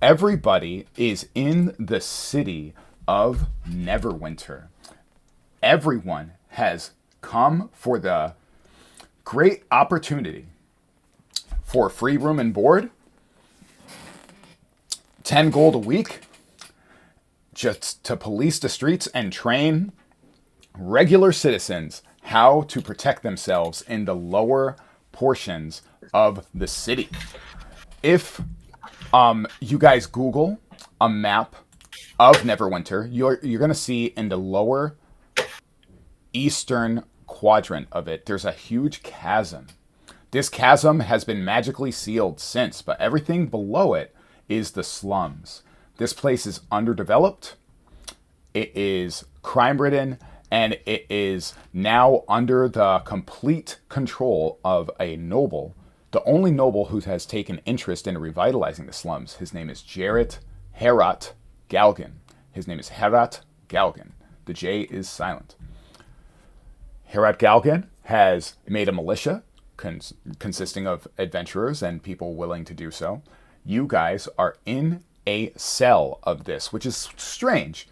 everybody is in the city of Neverwinter. Everyone has come for the great opportunity for free room and board, 10 gold a week, just to police the streets and train regular citizens how to protect themselves in the lower portions of the city. If you guys Google a map of Neverwinter, you're going to see in the lower eastern quadrant of it, there's a huge chasm. This chasm has been magically sealed since, but everything below it is the slums. This place is underdeveloped, it is crime-ridden, and it is now under the complete control of a noble, the only noble who has taken interest in revitalizing the slums. His name is Herat Galgan. His name is Herat Galgan. The J is silent. Herat Galgan has made a militia consisting of adventurers and people willing to do so. You guys are in a cell of this, which is strange.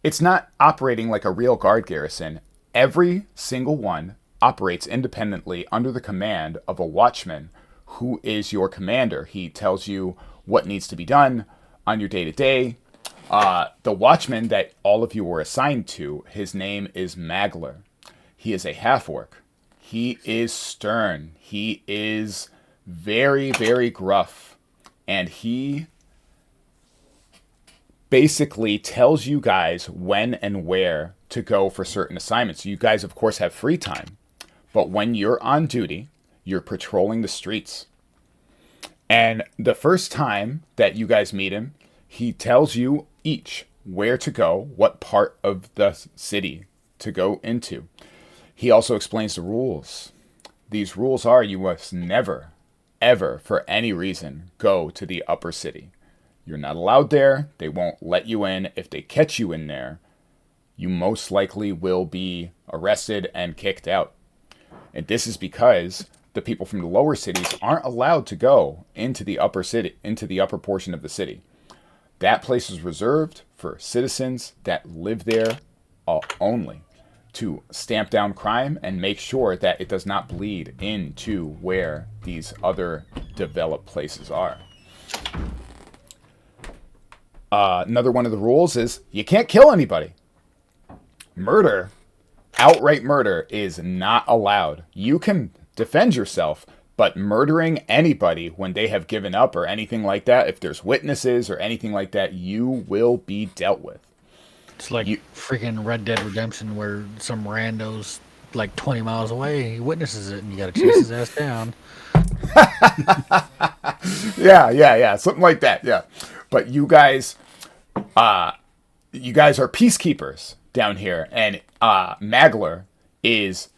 It's not operating like a real guard garrison. Every single one operates independently under the command of a watchman who is your commander. He tells you what needs to be done on your day-to-day. The watchman that all of you were assigned to, his name is Magler. He is a half-orc. He is stern. He is very, very gruff. And he basically tells you guys when and where to go for certain assignments. You guys, of course, have free time. But when you're on duty, you're patrolling the streets. And the first time that you guys meet him, he tells you each where to go, what part of the city to go into. He also explains the rules. These rules are you must never, ever, for any reason, go to the upper city. You're not allowed there. They won't let you in. If they catch you in there, you most likely will be arrested and kicked out. And this is because the people from the lower cities aren't allowed to go into the upper city, into the upper portion of the city. That place is reserved for citizens that live there only, to stamp down crime and make sure that it does not bleed into where these other developed places are. Another one of the rules is you can't kill anybody. Murder, outright murder, is not allowed. You can defend yourself, but murdering anybody when they have given up or anything like that, if there's witnesses or anything like that, you will be dealt with. It's like freaking Red Dead Redemption where some rando's like 20 miles away, he witnesses it, and you gotta chase his ass down. Yeah. Something like that, yeah. But you guys are peacekeepers down here, and Magler is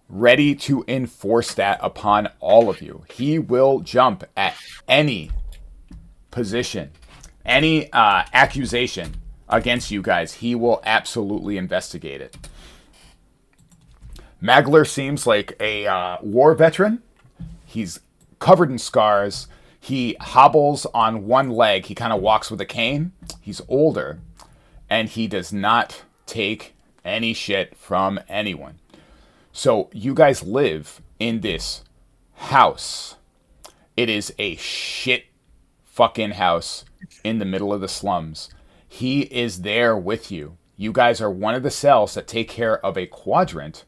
ready to enforce that upon all of you. He will jump at any position, any accusation against you guys. He will absolutely investigate it. Magler seems like a war veteran. He's covered in scars. He hobbles on one leg. He kind of walks with a cane. He's older, and he does not take any shit from anyone. So you guys live in this house. It is a shit fucking house in the middle of the slums. He is there with you. You guys are one of the cells that take care of a quadrant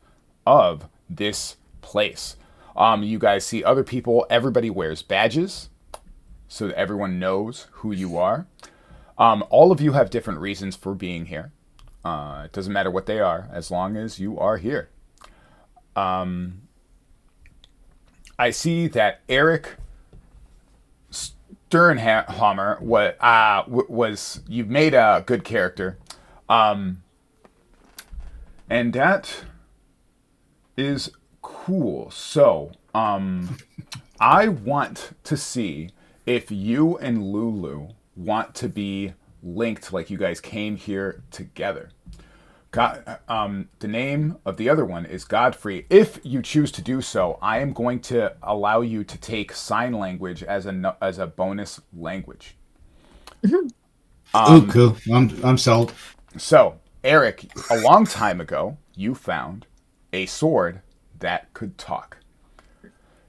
of this place. You guys see other people. Everybody wears badges so that everyone knows who you are. All of you have different reasons for being here. It doesn't matter what they are, as long as you are here. I see that Eric Sternhammer was you've made a good character, and that is cool. So, I want to see if you and Lulu want to be linked, like you guys came here together. The name of the other one is Godfrey. If you choose to do so, I am going to allow you to take sign language as a bonus language. Oh, cool. I'm sold. So, Eric, a long time ago, you found a sword that could talk.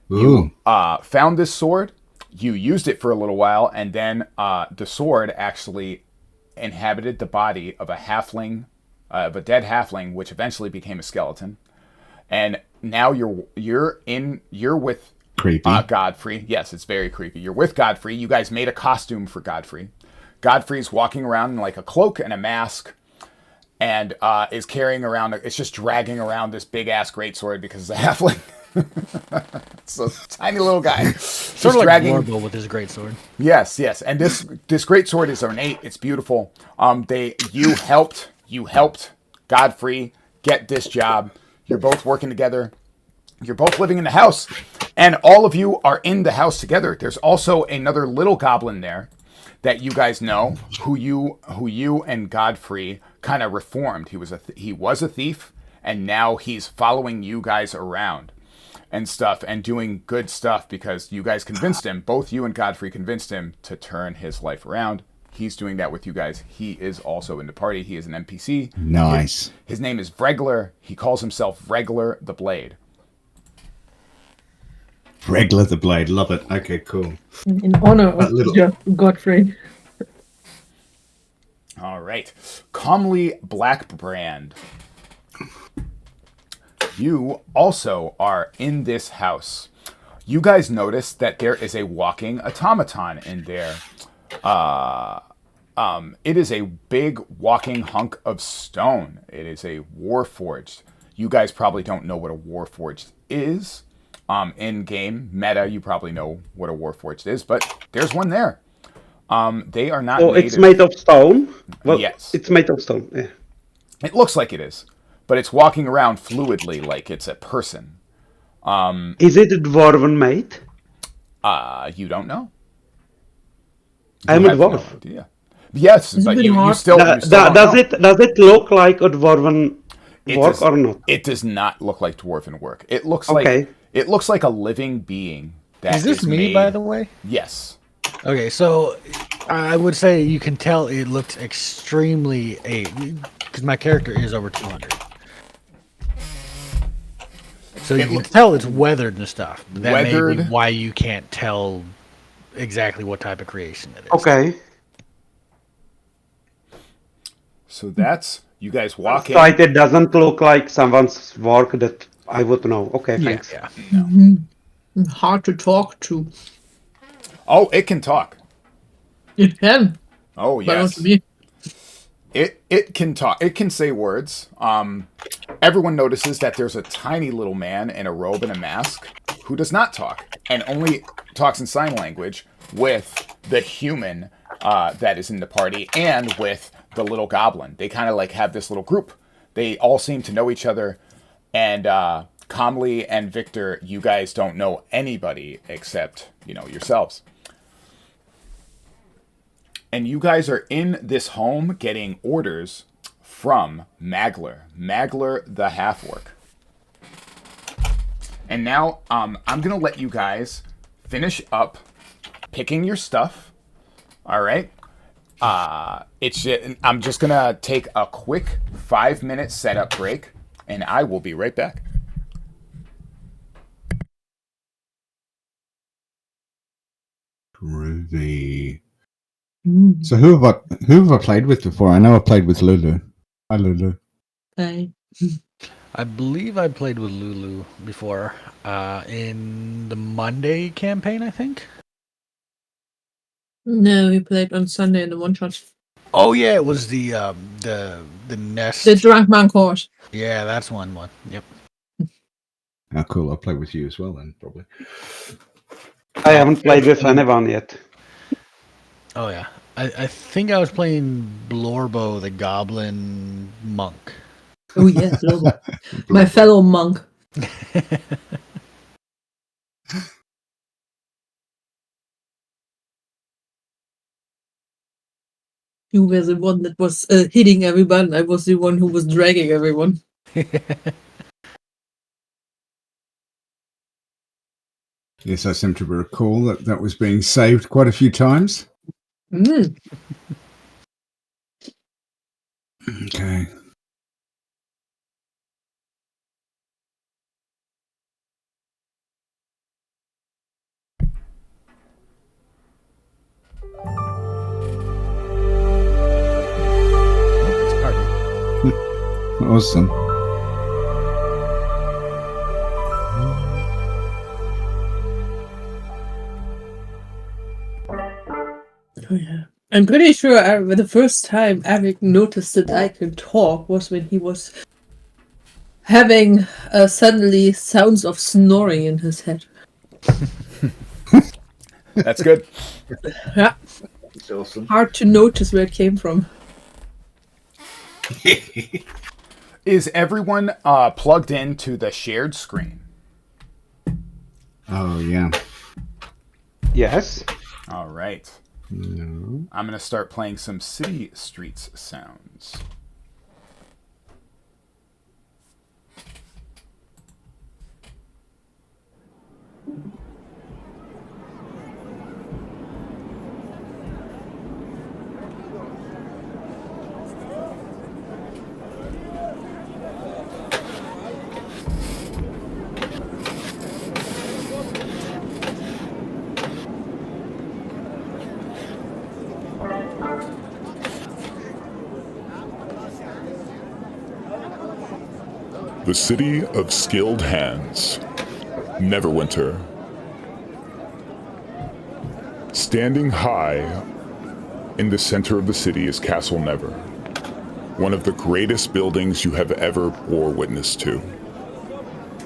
You Ooh. found this sword, you used it for a little while, and then the sword actually inhabited the body of a halfling, of a dead halfling, which eventually became a skeleton. And now you're with Creepy. Godfrey. Yes, it's very creepy. You're with Godfrey. You guys made a costume for Godfrey. Godfrey's walking around in like a cloak and a mask, and is carrying around. It's just dragging around this big ass greatsword because it's a halfling. It's a tiny little guy, Sort of like Glorbo with his great sword. Yes, yes, and this great sword is ornate. It's beautiful. You helped Godfrey get this job. You're both working together. You're both living in the house, and all of you are in the house together. There's also another little goblin there that you guys know, who you and Godfrey kind of reformed. He was a thief, and now he's following you guys around and stuff and doing good stuff because you guys convinced him. Both you and Godfrey convinced him to turn his life around. He's doing that with you guys. He is also in the party. He is an NPC. Nice. His name is Vregler. He calls himself Vregler the Blade. Vregler the Blade. Love it. Okay, cool. In honor of Godfrey. All right. Comely Blackbrand. You also are in this house. You guys notice that there is a walking automaton in there. It is a big walking hunk of stone. It is a warforged. You guys probably don't know what a warforged is. In game meta, you probably know what a warforged is, but there's one there. They are not. Oh, it's made of stone. Well, yes, it's made of stone. Yeah. It looks like it is, but it's walking around fluidly like it's a person. Is it a dwarven made? You don't know. I'm a dwarf. No idea. Yes, but you still. Does it look like a dwarven work or not? It does not look like dwarven work. It looks like a living being. That is this me, made. By the way? Yes. Okay, so I would say you can tell it looks extremely because my character is over 200. So you can tell it's weathered and stuff. But that may be why you can't tell exactly what type of creation it is. Okay. So that's you guys walk in. Right, it doesn't look like someone's work that I would know. Okay, thanks. Yeah. No. Hard to talk to. Oh, it can talk. It can. Oh yes. It can talk. It can say words. Everyone notices that there's a tiny little man in a robe and a mask who does not talk and only talks in sign language with the human that is in the party and with the little goblin. They kind of like have this little group. They all seem to know each other. And Comley and Victor, you guys don't know anybody except, yourselves. And you guys are in this home getting orders from Magler the half-orc. And now I'm going to let you guys finish up picking your stuff. All right? I'm just going to take a quick 5-minute setup break, and I will be right back. Groovy. So who have I played with before? I know I played with Lulu. Hi, Lulu. Hi. I believe I played with Lulu before in the Monday campaign, I think. No, we played on Sunday in the one shot. Oh yeah, it was the nest. The Drunk Man Court. Yeah, that's one. Yep. Oh, cool. I'll play with you as well then, probably. I haven't played with anyone yet. Oh yeah, I think I was playing Blorbo, the Goblin Monk. Oh yes, Blorbo. My fellow monk. You were the one that was hitting everyone. I was the one who was dragging everyone. Yes, I seem to recall that was being saved quite a few times. Okay. It's started. Awesome. Oh yeah. I'm pretty sure the first time Eric noticed that I could talk was when he was having suddenly sounds of snoring in his head. That's good. Yeah, It's awesome. hard to notice where it came from. Is everyone plugged into the shared screen? Oh, yeah. Yes. All right. No. I'm going to start playing some city streets sounds. The city of skilled hands, Neverwinter. Standing high in the center of the city is Castle Never, one of the greatest buildings you have ever bore witness to.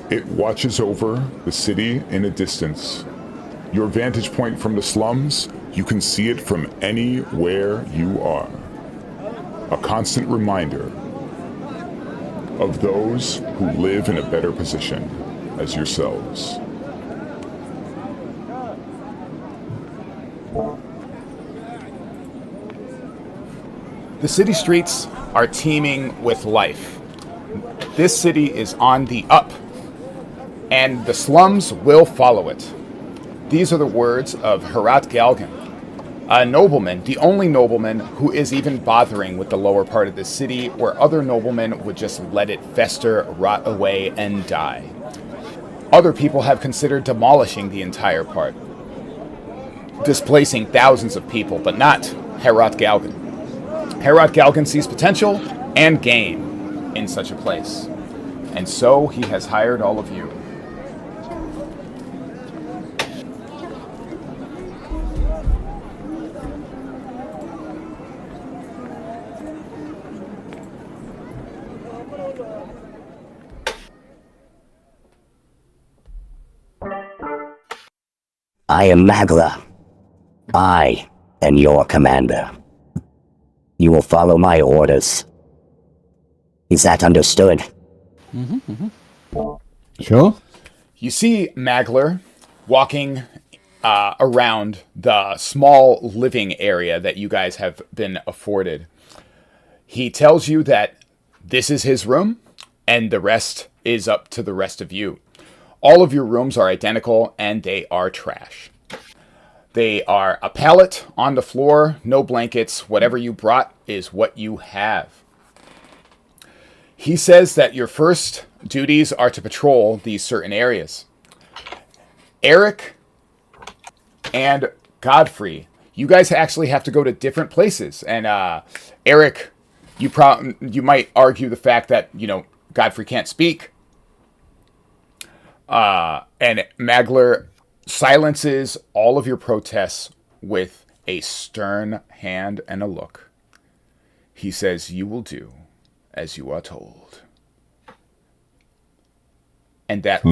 It watches over the city in a distance. Your vantage point from the slums, you can see it from anywhere you are. A constant reminder of those who live in a better position as yourselves. The city streets are teeming with life. This city is on the up, and the slums will follow it. These are the words of Herat Galgan, a nobleman, the only nobleman who is even bothering with the lower part of the city, where other noblemen would just let it fester, rot away, and die. Other people have considered demolishing the entire part, displacing thousands of people, but not Herat Galgan. Herat Galgan sees potential and gain in such a place, and so he has hired all of you. I am Magla. I am your commander. You will follow my orders. Is that understood? Sure. You see Magler walking around the small living area that you guys have been afforded. He tells you that this is his room, and the rest is up to the rest of you. All of your rooms are identical, and they are trash. They are a pallet on the floor, no blankets. Whatever you brought is what you have. He says that your first duties are to patrol these certain areas. Eric and Godfrey, you guys actually have to go to different places. And Eric, you might argue the fact that, Godfrey can't speak. And Magler silences all of your protests with a stern hand and a look. He says, "You will do as you are told." And that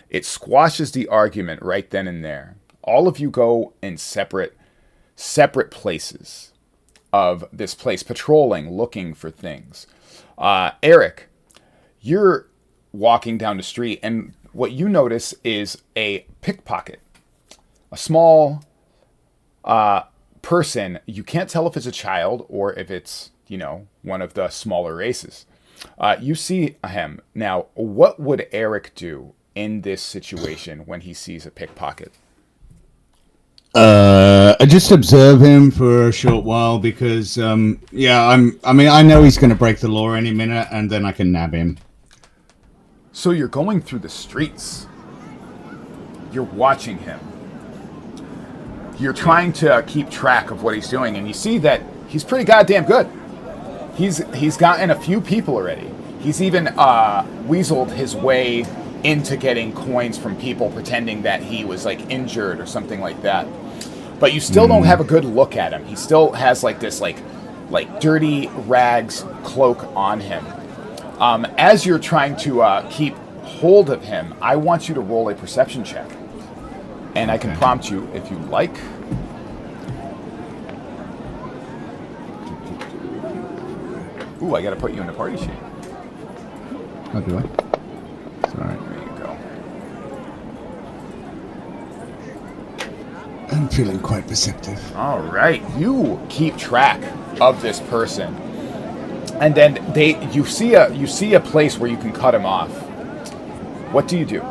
it squashes the argument right then and there. All of you go in separate places of this place, patrolling, looking for things. Eric, you're walking down the street, and what you notice is a pickpocket. A small person. You can't tell if it's a child or if it's, one of the smaller races. You see him. Now, what would Eric do in this situation when he sees a pickpocket? I just observe him for a short while because, I know he's going to break the law any minute, and then I can nab him. So you're going through the streets. You're watching him. You're trying to keep track of what he's doing, and you see that he's pretty goddamn good. He's gotten a few people already. He's even weaseled his way into getting coins from people pretending that he was like injured or something like that. But you still don't have a good look at him. He still has like this like dirty rags cloak on him. As you're trying to keep hold of him, I want you to roll a perception check. And I can prompt you if you like. Ooh, I gotta put you in the party sheet. Oh, do I? Sorry. There you go. I'm feeling quite perceptive. All right, you keep track of this person, and then you see a place where you can cut him off. What do you do?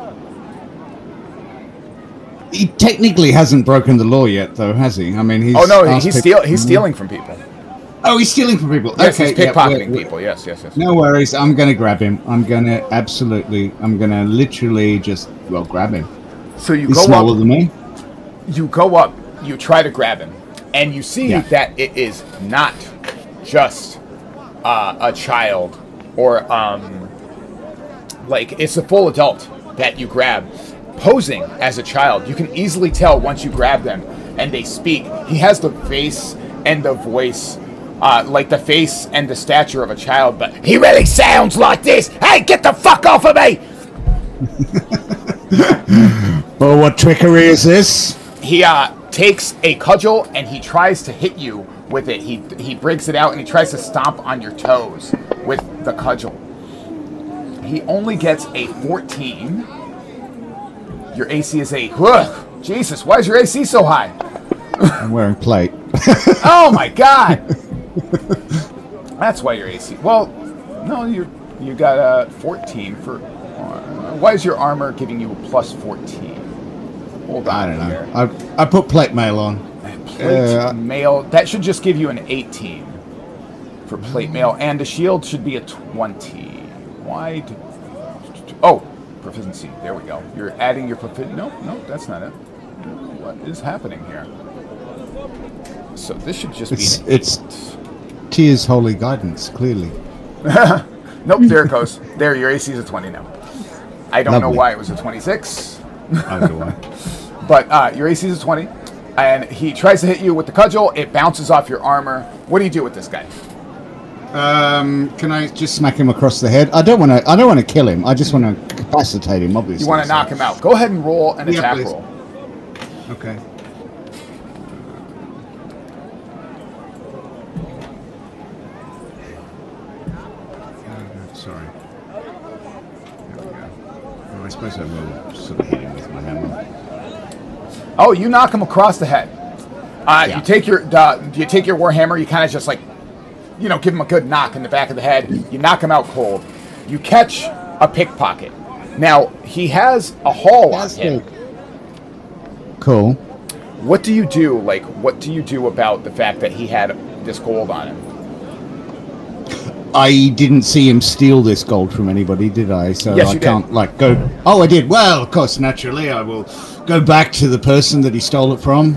He technically hasn't broken the law yet, though, has he? I mean, he's... Oh no, he's stealing from people. Oh, he's stealing from people. Yes, okay, he's pickpocketing people. Yes. No worries. I'm going to grab him. I'm going to literally just, grab him. So you He's go smaller up. than me. You go up. You try to grab him, and you see that it is not just a child or it's a full adult that you grab, posing as a child. You can easily tell once you grab them and they speak. He has the face and the voice. Like the face and the stature of a child, but he really sounds like this. Hey, get the fuck off of me! Well, what trickery is this? He takes a cudgel and he tries to hit you with it. He breaks it out and he tries to stomp on your toes with the cudgel. He only gets a 14. Your AC is 8. Ugh, Jesus, why is your AC so high? I'm wearing plate. Oh my god! That's why your AC. Well, no, you got a 14 for. Why is your armor giving you a plus 14? Hold on. I don't know. Here. I put plate mail on. Plate mail. That should just give you an 18 for plate mail, and the shield should be a 20. Why? Oh, proficiency. There we go. You're adding your proficiency. No, that's not it. What is happening here? So this should just be. It's Tia's holy guidance, clearly. Nope, there it goes. There, your AC is a 20 now. I don't know why it was a 26. I do why. But your AC is a 20, and he tries to hit you with the cudgel. It bounces off your armor. What do you do with this guy? Can I just smack him across the head? I don't want to kill him. I just want to capacitate him. Obviously, You want to knock him out. Go ahead and roll an attack please. roll. Okay. Sorry. There we go. Well, I suppose I will sort of hit him with my hammer. Oh, you knock him across the head. You take your warhammer. You kind of just give him a good knock in the back of the head. You knock him out cold. You catch a pickpocket. Now he has a haul on him. Cool. What do you do? What do you do about the fact that he had this gold on him? I didn't see him steal this gold from anybody, did I? So Yes, I you can't did. go. Oh, I did. Well, of course, naturally, I will go back to the person that he stole it from,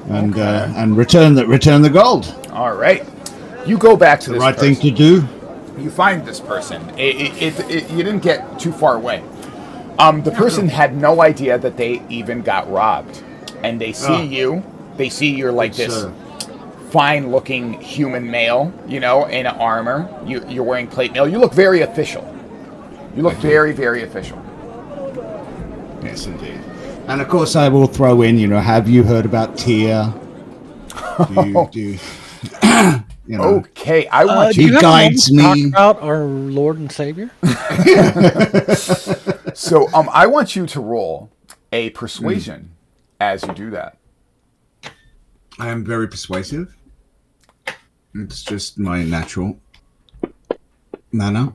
and return the gold. All right. You go back to The this right person. thing to do. You find this person. You didn't get too far away. The person had no idea that they even got robbed, and they see you. They see you're like this fine-looking human male, in armor. You're wearing plate mail. You look very official. You look very, very official. Yes, indeed. And of course, I will throw in. Have you heard about Tia? Okay, I want He you. guides me. Talk about our Lord and Savior. So, I want you to roll a persuasion as you do that. I am very persuasive. It's just my natural manner.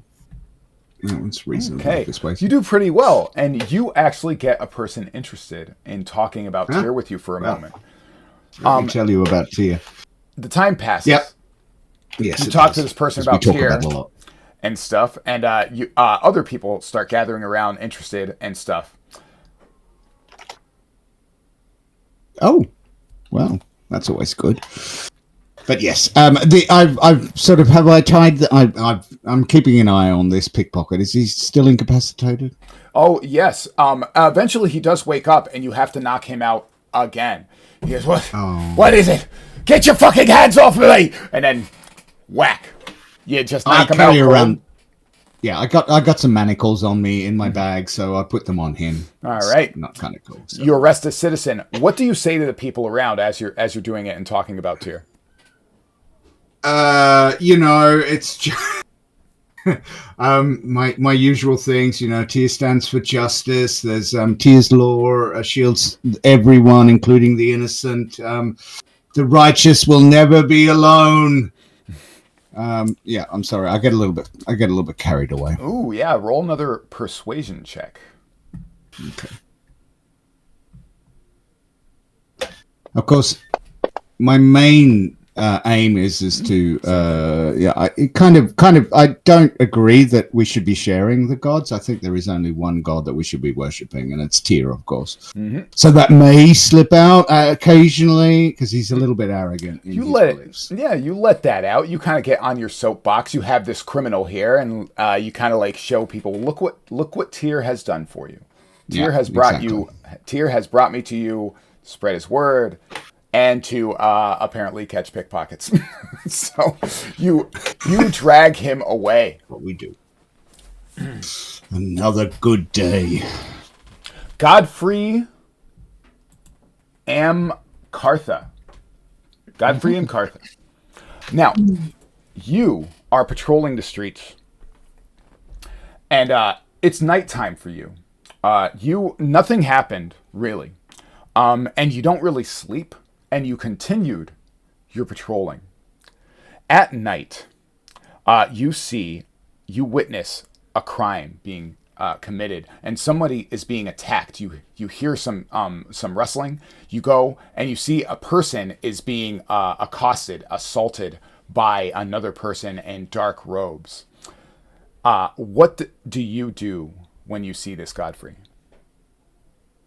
It's reasonable Okay, this way. you do pretty well, and you actually get a person interested in talking about Tyr with you for a moment. Let me tell you about Tyr. The time passes. Yep. Yes, You talk to this person about Tyr a lot. and stuff, and other people start gathering around, interested and stuff. Oh, well, that's always good. But yes, I've sort of have I tied. I'm keeping an eye on this pickpocket. Is he still incapacitated? Oh yes. Eventually he does wake up, and you have to knock him out again. He goes, "What? Oh. What is it? Get your fucking hands off me!" And then whack. You just knock him out. Around. Yeah, I got some manacles on me in my bag, so I put them on him. All right. Not kind of cool. So. You arrest a citizen. What do you say to the people around as you're doing it and talking about Tyr? It's just, my usual things. Tyr stands for justice. There's Tyr's law shields everyone, including the innocent. The righteous will never be alone. Yeah, I'm sorry. I get a little bit carried away. Ooh, yeah. Roll another persuasion check. Okay. Of course, my main aim is to I don't agree that we should be sharing the gods. I think there is only one god that we should be worshipping, and it's Tyr, of course. Mm-hmm. So that may slip out occasionally because he's a little bit arrogant. You let that out. You kind of get on your soapbox. You have this criminal here, and you kind of like show people, look what Tyr has done for you. Tyr has brought me to you. Spread his word. And to apparently catch pickpockets. So you drag him away. What we do. Another good day. Godfrey M. Cartha. Now, you are patrolling the streets. And it's nighttime for you. Nothing happened, really. And you don't really sleep. And you continued your patrolling. At night, you witness a crime being committed, and somebody is being attacked. You hear some rustling. You go and you see a person is being accosted, assaulted by another person in dark robes. What do you do when you see this, Godfrey?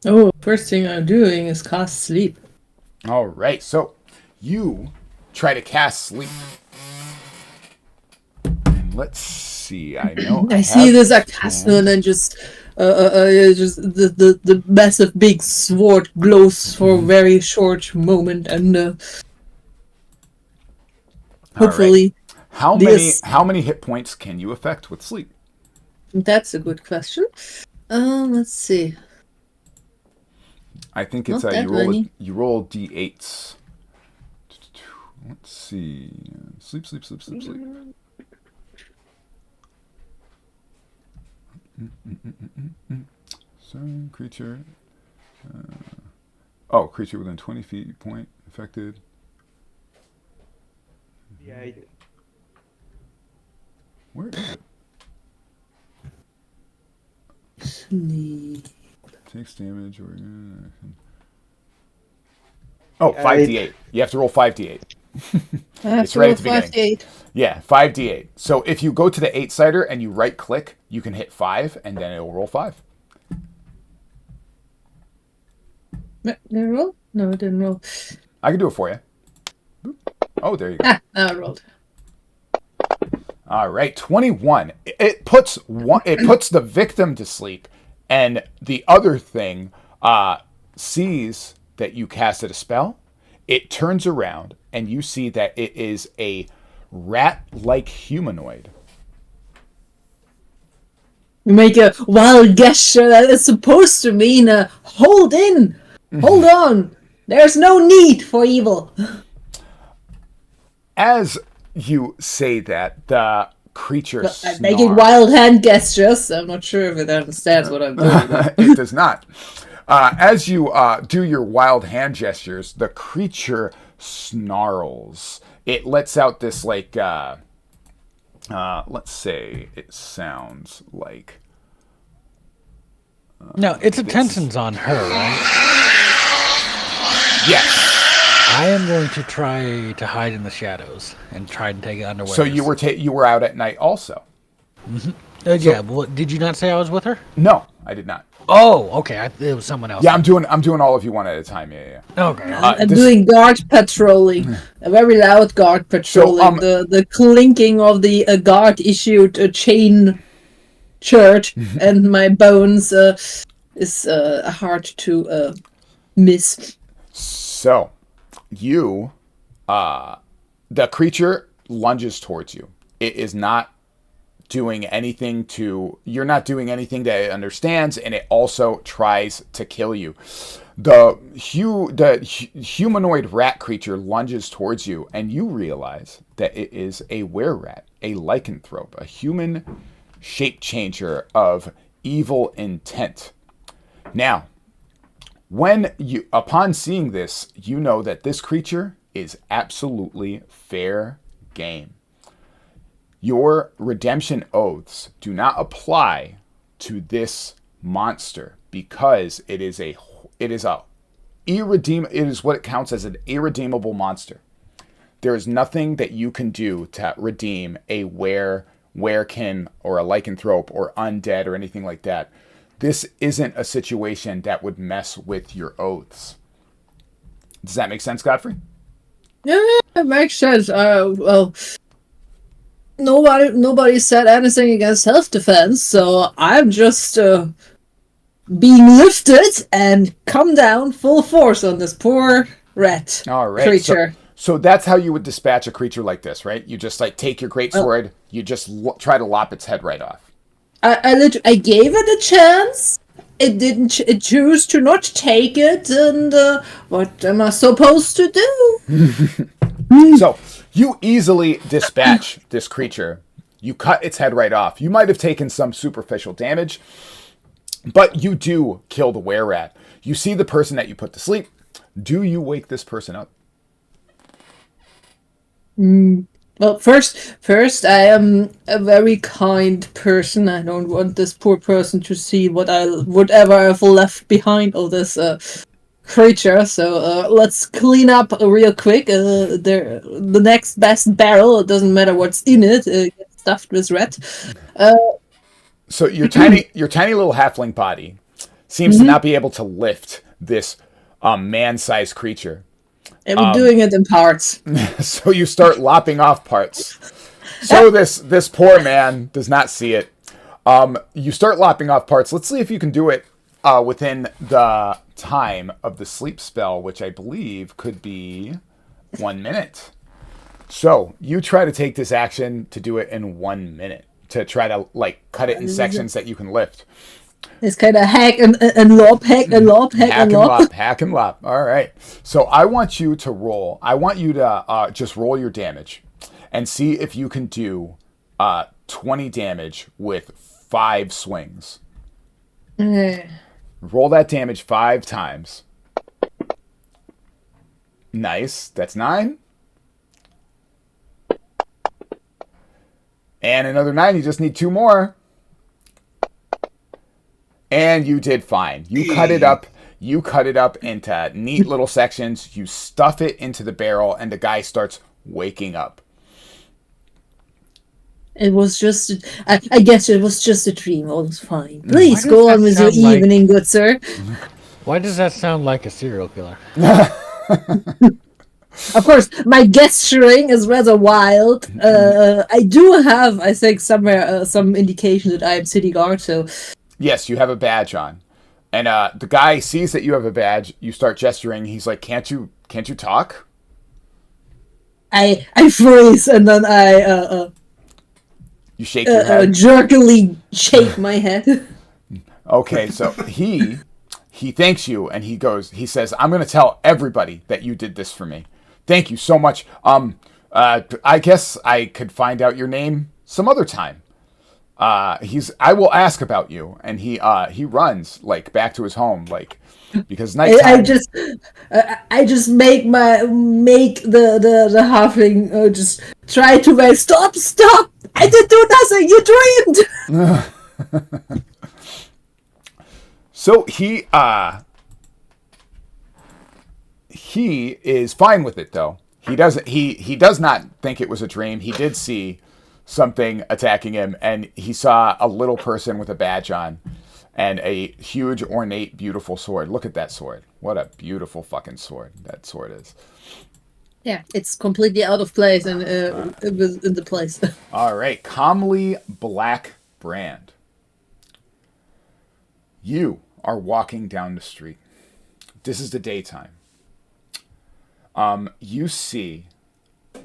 Oh, first thing I'm doing is cast sleep. All right, so you try to cast sleep. And let's see. I know. I see this castle, and then just the massive big sword glows for a very short moment, and hopefully. Right. How many hit points can you affect with sleep? That's a good question. Let's see. I think it's you roll d8s. Let's see. Sleep. Sorry, creature. Creature within 20 feet point affected. Yeah. Where is it? Sleep. Takes damage or... 5d8. You have to roll 5d8. It's right at the beginning. 5d8. Yeah, 5d8. So if you go to the 8-sider and you right-click, you can hit 5, and then it'll roll 5. Did it roll? No, it didn't roll. I can do it for you. Oh, there you go. Now it rolled. All right, 21. It puts the victim to sleep, and the other thing sees that you casted a spell. It turns around, and you see that it is a rat-like humanoid. You make a wild gesture that is supposed to mean hold in, hold on. There's no need for evil. As you say that, the creature I'm making wild hand gestures. I'm not sure if it understands what I'm doing. It does not. As you do your wild hand gestures, the creature snarls. It lets out this Let's say it sounds like... No, its attention's on her, right? Yes. I am going to try to hide in the shadows and try to take it underwear. So you were out at night also? Yeah, well, did you not say I was with her? No, I did not. Oh, okay. It was someone else. Yeah, I'm doing all of you one at a time. Yeah. Okay. I'm doing guard patrolling, a very loud guard patrolling. The clinking of the guard issued chain shirt and my bones is hard to miss. So, you, the creature lunges towards you. It is not doing anything you're not doing anything that it understands, and it also tries to kill you. The humanoid rat creature lunges towards you, and you realize that it is a were-rat, a lycanthrope, a human shape changer of evil intent. Now, upon seeing this, you know that this creature is absolutely fair game. Your redemption oaths do not apply to this monster because it is what it counts as an irredeemable monster. There is nothing that you can do to redeem a werekin or a lycanthrope or undead or anything like that. This isn't a situation that would mess with your oaths. Does that make sense, Godfrey? Yeah, it makes sense. Well, nobody said anything against self-defense, so I'm just being lifted and come down full force on this poor rat creature. So that's how you would dispatch a creature like this, right? You just take your greatsword, you just try to lop its head right off. I gave it a chance. It didn't. It chose to not take it, and what am I supposed to do? So you easily dispatch this creature. You cut its head right off. You might have taken some superficial damage, but you do kill the were-rat. You see the person that you put to sleep. Do you wake this person up? Well, first, I am a very kind person. I don't want this poor person to see whatever I've left behind of this creature. So let's clean up real quick. The next best barrel. It doesn't matter what's in it. Gets stuffed with rat. So your tiny little halfling body seems to not be able to lift this man-sized creature. And we're doing it in parts. So you start lopping off parts. So this poor man does not see it. You start lopping off parts. Let's see if you can do it within the time of the sleep spell, which I believe could be 1 minute. So you try to take this action to do it in 1 minute, to try to cut it in sections that you can lift. It's kind of hack and lop, hack and lop, hack and lop. Hack and lop. All right. So I want you to roll. I want you to just roll your damage and see if you can do 20 damage with 5 swings. Roll that damage 5 times. Nice. That's 9. And another 9. You just need 2 more. And you did fine. You cut it up. You cut it up into neat little sections. You stuff it into the barrel, and the guy starts waking up. It was just, I guess it was just a dream. All was fine. Please go on with your evening, good sir. Why does that sound like a serial killer? Of course, my gesturing is rather wild. I do have, I think, somewhere some indication that I am city guard, so... Yes, you have a badge on. And the guy sees that you have a badge. You start gesturing. He's like, can't you talk? I freeze, and then I you shake your head. Jerkily shake my head. Okay, so he thanks you, and he says, I'm going to tell everybody that you did this for me. Thank you so much. I guess I could find out your name some other time. I will ask about you, and he runs back to his home, because nighttime. I just make the halfling just try to wait. Stop! I didn't do nothing. You dreamed. So he is fine with it though. He does not think it was a dream. He did see something attacking him, and he saw a little person with a badge on and a huge, ornate, beautiful sword. Look at that sword. What a beautiful fucking sword that sword is. Yeah, it's completely out of place, and it was in the place. All right, Calmly Black Brand. You are walking down the street. This is the daytime. You see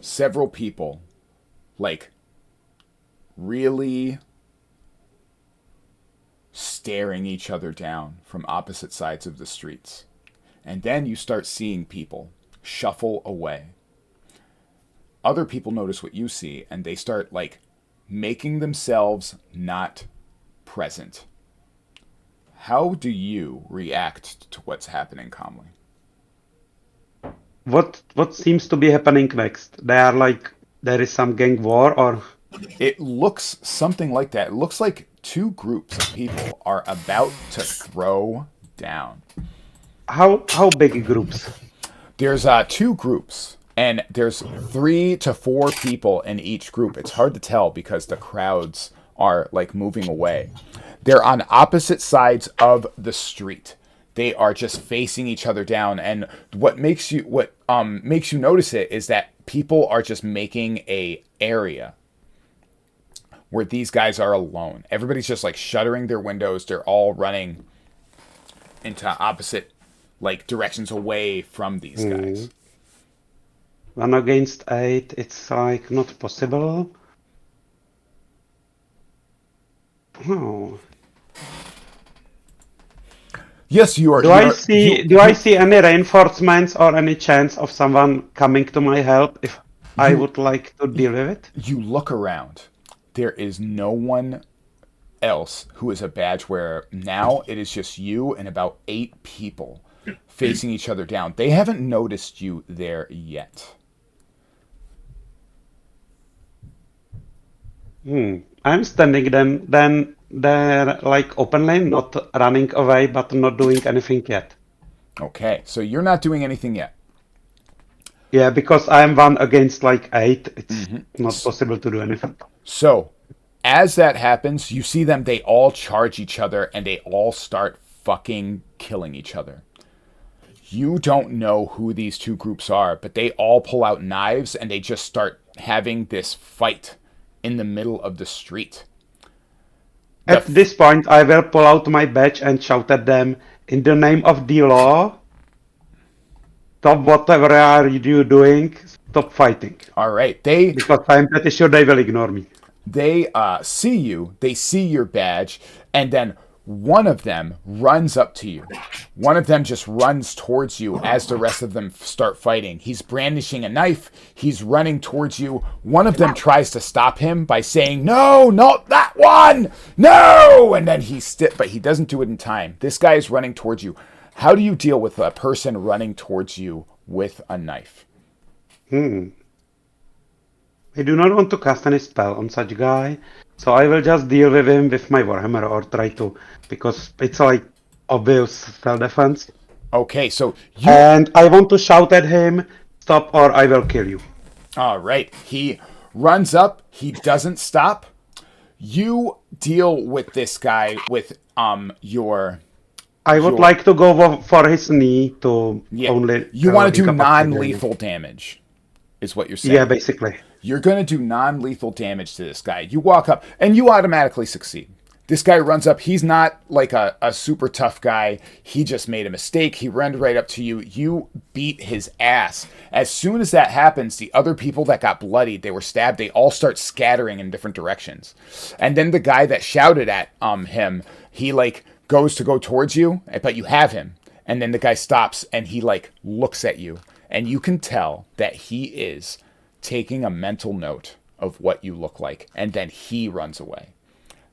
several people, like, really staring each other down from opposite sides of the streets. And then you start seeing people shuffle away. Other people notice what you see, and they start, like, making themselves not present. How do you react to what's happening calmly? What seems to be happening next? They are like there is some gang war, or It looks something like that. It looks like two groups of people are about to throw down. how big groups? There's two groups, and there's 3 to 4 people in each group. It's hard to tell because the crowds are like moving away. They're on opposite sides of the street. They are just facing each other down, and what makes you notice it is that people are just making a area where these guys are alone. Everybody's just like shuttering their windows. They're all running into opposite like directions away from these guys. 1 against 8. It's like not possible. Oh. Yes, you are. Do I see any reinforcements or any chance of someone coming to my help if I would like to deal with it? You look around. There is no one else who is a badge wearer. Now it is just you and about 8 people facing each other down. They haven't noticed you there yet. I'm standing then they're like openly, not running away, but not doing anything yet. Okay, so you're not doing anything yet. Yeah, because I'm 1 against like 8. It's not possible to do anything. So, as that happens, you see them, they all charge each other and they all start fucking killing each other. You don't know who these two groups are, but they all pull out knives and they just start having this fight in the middle of the street. At this point, I will pull out my badge and shout at them, in the name of the law, stop whatever are you doing, stop fighting. All right, Because I'm pretty sure they will ignore me. They see you, they see your badge, and then one of them runs up to you. One of them just runs towards you as the rest of them start fighting. He's brandishing a knife. He's running towards you. One of them tries to stop him by saying, "No, not that one! No!" And then but he doesn't do it in time. This guy is running towards you. How do you deal with a person running towards you with a knife? I do not want to cast any spell on such guy, so I will just deal with him with my Warhammer or try to, because it's like obvious self-defense. Okay, so And I want to shout at him, stop or I will kill you. All right, he runs up, he doesn't stop. You deal with this guy with your... I would like to go for his knee to only... You want to do non-lethal damage, is what you're saying. Yeah, basically. You're going to do non-lethal damage to this guy. You walk up, and you automatically succeed. This guy runs up. He's not like a super tough guy. He just made a mistake. He ran right up to you. You beat his ass. As soon as that happens, the other people that got bloodied, they were stabbed, they all start scattering in different directions. And then the guy that shouted at him, he like goes to go towards you, but you have him. And then the guy stops, and he like looks at you. And you can tell that he is taking a mental note of what you look like, and then he runs away.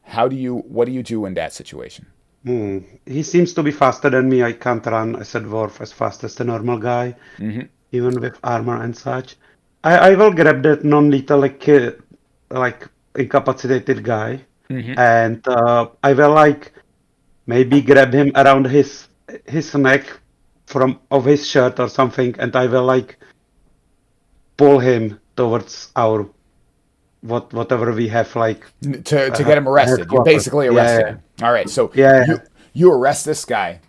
What do you do in that situation? He seems to be faster than me. I can't run as a dwarf as fast as the normal guy, even with armor and such. I will grab that non-lethal like incapacitated guy, and I will like maybe grab him around his neck from of his shirt or something, and I will like pull him towards our whatever we have like to get him arrested. You headquarters. basically arrested him. All right, so Yeah. you arrest this guy,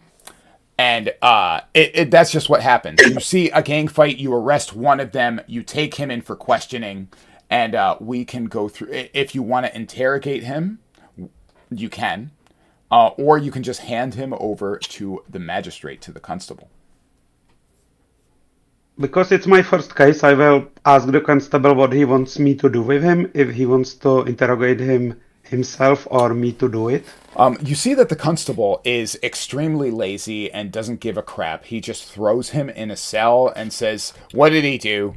and that's just what happens. You see a gang fight, you arrest one of them, you take him in for questioning, and we can go through. If you want to interrogate him, you can, or you can just hand him over to the magistrate, to the constable. Because it's my first case, I will ask the constable what he wants me to do with him, if he wants to interrogate him himself or me to do it. You see that the constable is extremely lazy and doesn't give a crap. He just throws him in a cell and says, "What did he do?"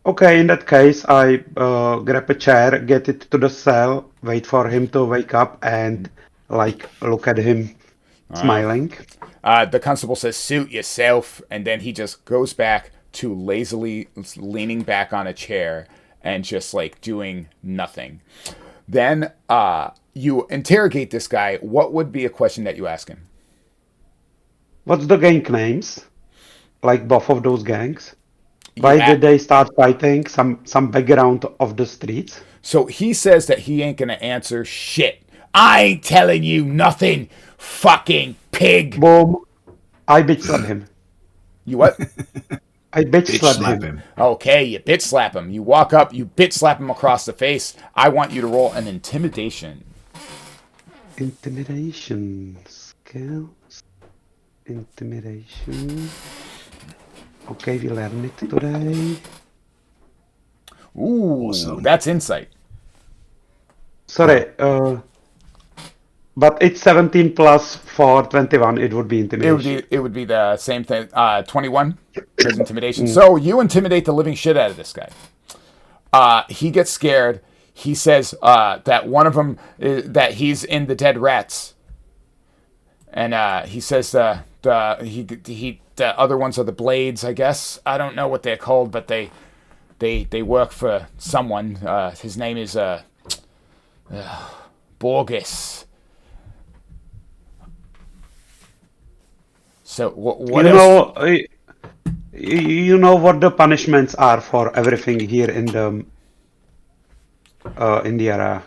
Okay, in that case, I grab a chair, get it to the cell, wait for him to wake up, and like look at him smiling. The constable says, "Suit yourself," and then he just goes back to lazily leaning back on a chair and just like doing nothing. Then you interrogate this guy. What would be a question that you ask him? What's the gang names? Like both of those gangs? Why did they start fighting? Some background of the streets? So he says that he ain't gonna answer shit. I ain't telling you nothing, fucking pig. Boom. I bitch slap him. You what? I bitch slap him. Okay, you bitch slap him. You walk up, you bitch slap him across the face. I want you to roll an intimidation. Intimidation skills. Intimidation. Okay, we learn it today. Ooh, Awesome. That's insight. Sorry, but it's 17 plus for 21. It would be intimidation. It would be the same thing. 21 is intimidation. So you intimidate the living shit out of this guy. He gets scared. He says that one of them that he's in the dead rats, and he says the other ones are the blades. I guess I don't know what they're called, but they work for someone. His name is Borges. So what else? You know what the punishments are for everything here in the area.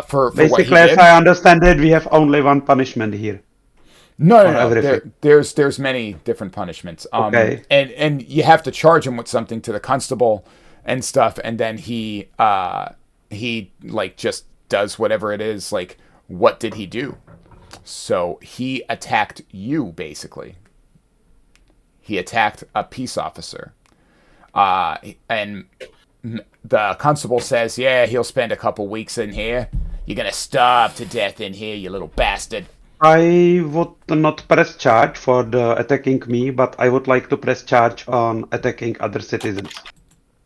For Basically, what he as did? I understand it, we have only one punishment here. No. Everything. There's many different punishments. Okay. And you have to charge him with something to the constable and stuff, and then he like just does whatever it is. Like, what did he do? So he attacked you, basically. He attacked a peace officer. And the constable says, "Yeah, he'll spend a couple weeks in here. You're gonna starve to death in here, you little bastard." I would not press charge for the attacking me, but I would like to press charge on attacking other citizens.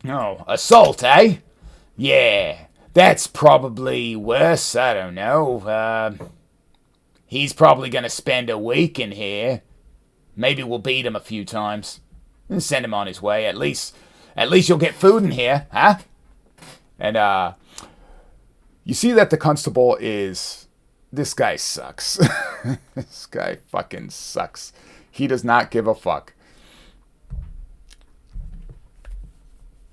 Oh, assault, eh? Yeah, that's probably worse. I don't know. He's probably gonna spend a week in here. Maybe we'll beat him a few times and send him on his way. At least you'll get food in here, huh? And you see that the constable is... This guy sucks. This guy fucking sucks. He does not give a fuck.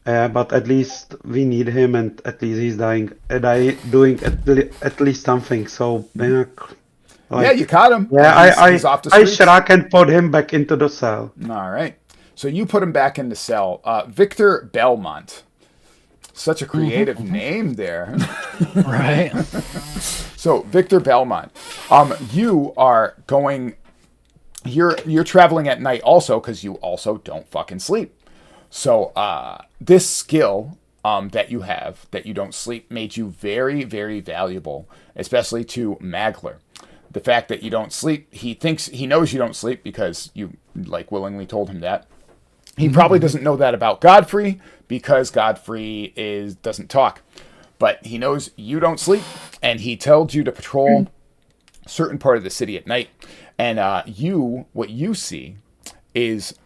But at least we need him, and at least he's doing at least something. So Yeah, you caught him. Yeah, he's off the I streets. shrug and put him back into the cell. All right. So you put him back in the cell. Victor Belmont. Such a creative name there. Right. So Victor Belmont, you are going. You're traveling at night also because you also don't fucking sleep. So this skill that you have, that you don't sleep, made you very, very valuable, especially to Magler. The fact that you don't sleep, he knows you don't sleep because you like willingly told him that. He probably doesn't know that about Godfrey because Godfrey doesn't talk. But he knows you don't sleep, and he told you to patrol a certain part of the city at night. And what you see is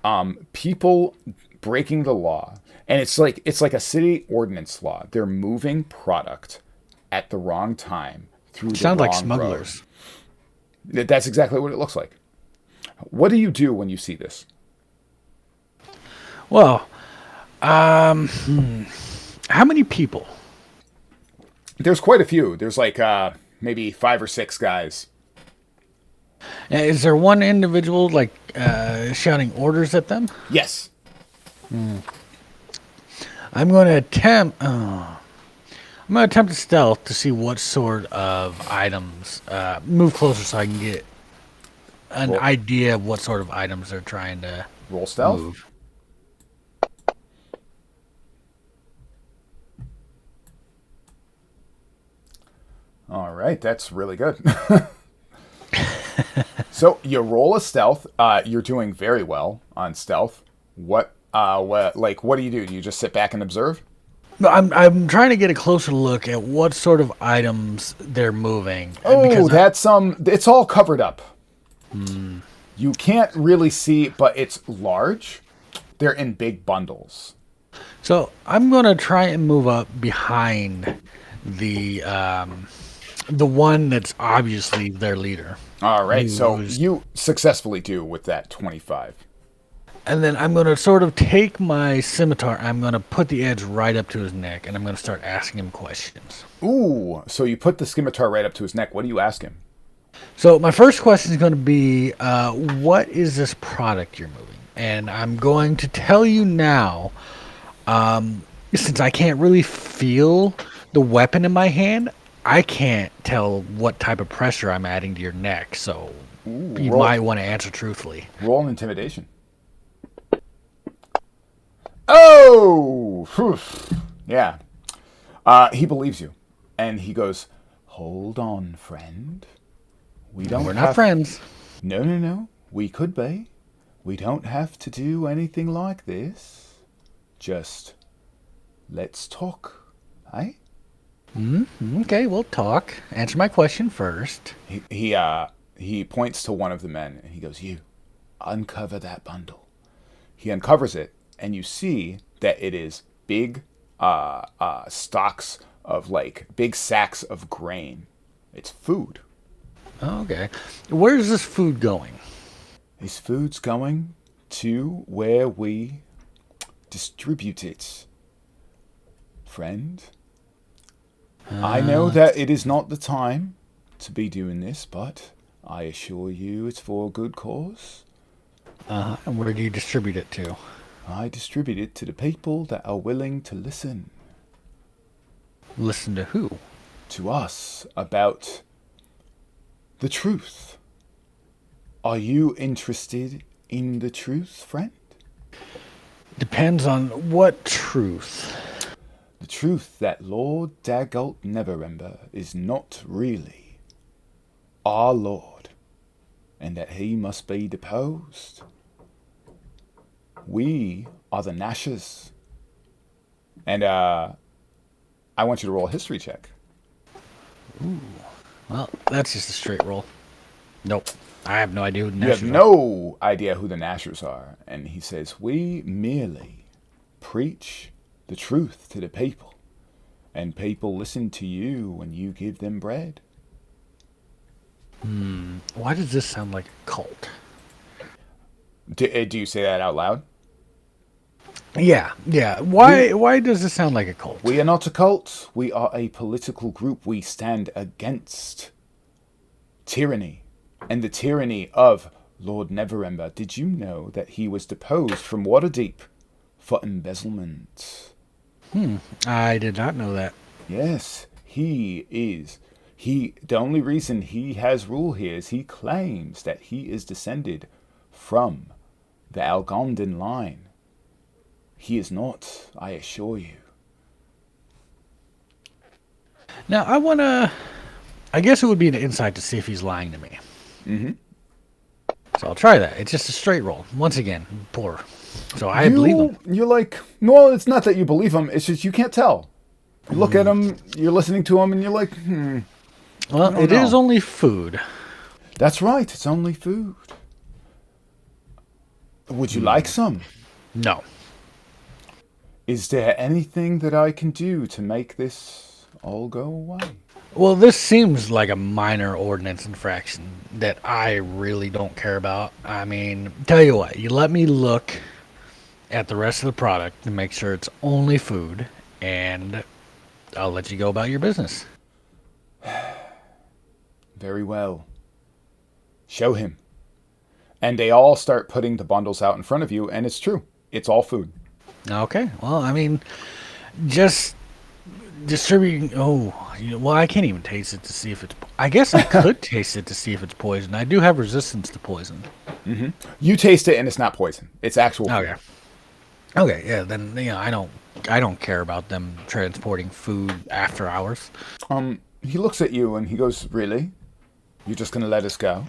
people breaking the law. And it's like a city ordinance law. They're moving product at the wrong time through the Sounds like wrong smugglers. road. That's exactly what it looks like. What do you do when you see this? Well, how many people? There's quite a few. There's like maybe 5 or 6 guys. Is there one individual like shouting orders at them? Yes. I'm going to attempt. I'm going to attempt to stealth to see what sort of items. Move closer so I can get an idea of what sort of items they're trying to Roll stealth. move. All right, that's really good. So you roll a stealth. You're doing very well on stealth. What do you do? Do you just sit back and observe? No, I'm trying to get a closer look at what sort of items they're moving. Oh, because that's it's all covered up. You can't really see, but it's large. They're in big bundles. So I'm gonna try and move up behind the one that's obviously their leader. All right, so you successfully do with that 25. And then I'm going to sort of take my scimitar, I'm going to put the edge right up to his neck, and I'm going to start asking him questions. Ooh, so you put the scimitar right up to his neck. What do you ask him? So my first question is going to be, what is this product you're moving? And I'm going to tell you now, since I can't really feel the weapon in my hand, I can't tell what type of pressure I'm adding to your neck, so you might want to answer truthfully. Roll an intimidation. Oh! Whew. Yeah. He believes you. And he goes, hold on, friend. We're not friends. No. We could be. We don't have to do anything like this. Just let's talk, eh? Okay, we'll talk. Answer my question first. He points to one of the men and he goes, you uncover that bundle. He uncovers it and you see that it is big stalks of like big sacks of grain. It's food. Okay. Where's this food going? This food's going to where we distribute it. Friend, I know that it is not the time to be doing this, but I assure you it's for a good cause. And where do you distribute it to? I distribute it to the people that are willing to listen. Listen to who? To us about the truth. Are you interested in the truth, friend? Depends on what truth. The truth that Lord Daggalt Neverember is not really our Lord, and that he must be deposed. We are the Nashers. And I want you to roll a history check. Ooh. Well, that's just a straight roll. Nope. I have no idea who the Nashers You have no idea who the Nashers are. And he says, we merely preach the truth to the people. And people listen to you when you give them bread. Why does this sound like a cult? Do you say that out loud? Yeah. Why does this sound like a cult? We are not a cult. We are a political group. We stand against tyranny and the tyranny of Lord Neverember. Did you know that he was deposed from Waterdeep for embezzlement? I did not know that. Yes, he is. The only reason he has rule here is he claims that he is descended from the Algondan line. He is not, I assure you. Now, I guess it would be an insight to see if he's lying to me. Mm-hmm. So I'll try that. It's just a straight roll. Once again, poor. So I believe him. You're like, well, it's not that you believe him. It's just you can't tell. You look at him, you're listening to him, and you're like, Well, it is only food. That's right. It's only food. Would you like some? No. Is there anything that I can do to make this all go away? Well, this seems like a minor ordinance infraction that I really don't care about. I mean, tell you what, you let me look at the rest of the product to make sure it's only food, and I'll let you go about your business. Very well. Show him. And they all start putting the bundles out in front of you, and it's true. It's all food. Okay. Well, I mean, just distributing. Oh, well, I can't even taste it to see if it's. I guess I could taste it to see if it's poison. I do have resistance to poison. Mm-hmm. You taste it, and it's not poison. It's actual food. Okay. Okay. Yeah. Then I don't care about them transporting food after hours. He looks at you and he goes, "Really? You're just gonna let us go?"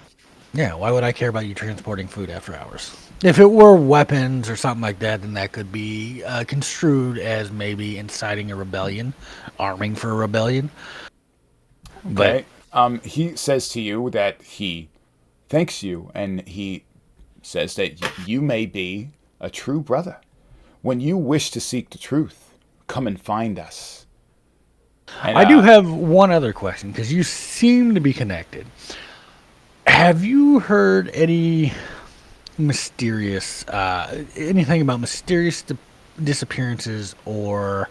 Yeah. Why would I care about you transporting food after hours? If it were weapons or something like that, then that could be construed as maybe inciting a rebellion, arming for a rebellion. Okay. He says to you that he thanks you, and he says that you may be a true brother. When you wish to seek the truth, come and find us. And, I do have one other question, because you seem to be connected. Have you heard any mysterious, anything about mysterious disappearances or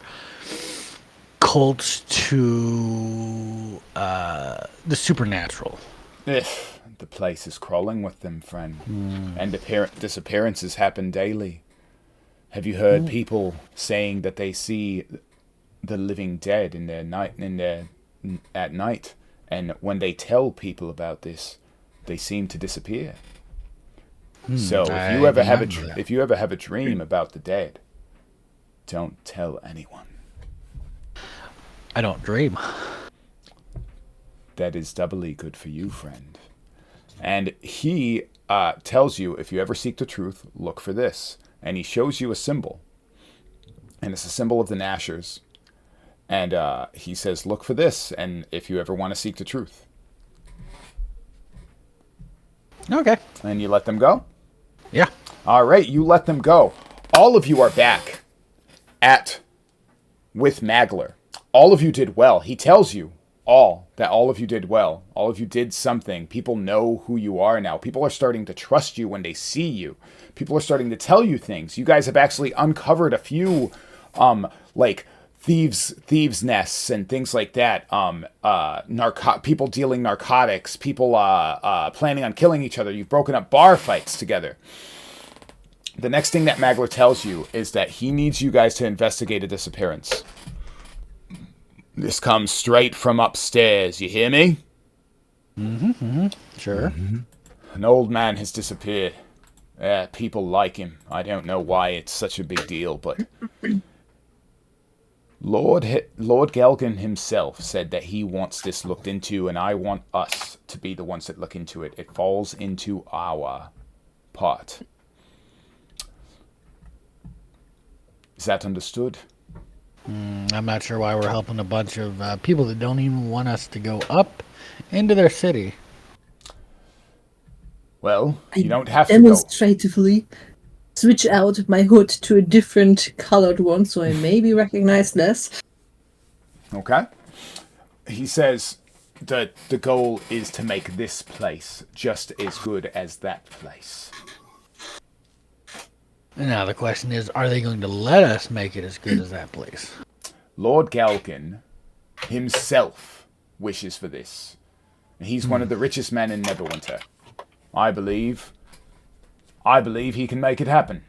cults to the supernatural? The place is crawling with them, friend. And disappearances happen daily. Have you heard people saying that they see the living dead at night, and when they tell people about this, they seem to disappear? So if you ever have a dream about the dead, don't tell anyone. I don't dream. That is doubly good for you, friend. And he tells you, if you ever seek the truth, look for this. And he shows you a symbol. And it's a symbol of the Nashers. And he says, look for this, and if you ever want to seek the truth. Okay. And you let them go? Yeah. All right, you let them go. All of you are back with Magler. All of you did well. He tells you that all of you did well. All of you did something. People know who you are now. People are starting to trust you when they see you. People are starting to tell you things. You guys have actually uncovered a few, like thieves' nests and things like that. People dealing narcotics. People planning on killing each other. You've broken up bar fights together. The next thing that Magler tells you is that he needs you guys to investigate a disappearance. This comes straight from upstairs. You hear me? Sure. An old man has disappeared. People like him. I don't know why it's such a big deal, but Lord Gelgan himself said that he wants this looked into, and I want us to be the ones that look into it. It falls into our part. Is that understood? I'm not sure why we're helping a bunch of people that don't even want us to go up into their city. Well, you don't have to go. Demonstratively switch out my hood to a different colored one so I may be recognized less. Okay. He says that the goal is to make this place just as good as that place. Now the question is, are they going to let us make it as good as that place? Lord Galgan himself wishes for this. He's one of the richest men in Neverwinter. I believe he can make it happen.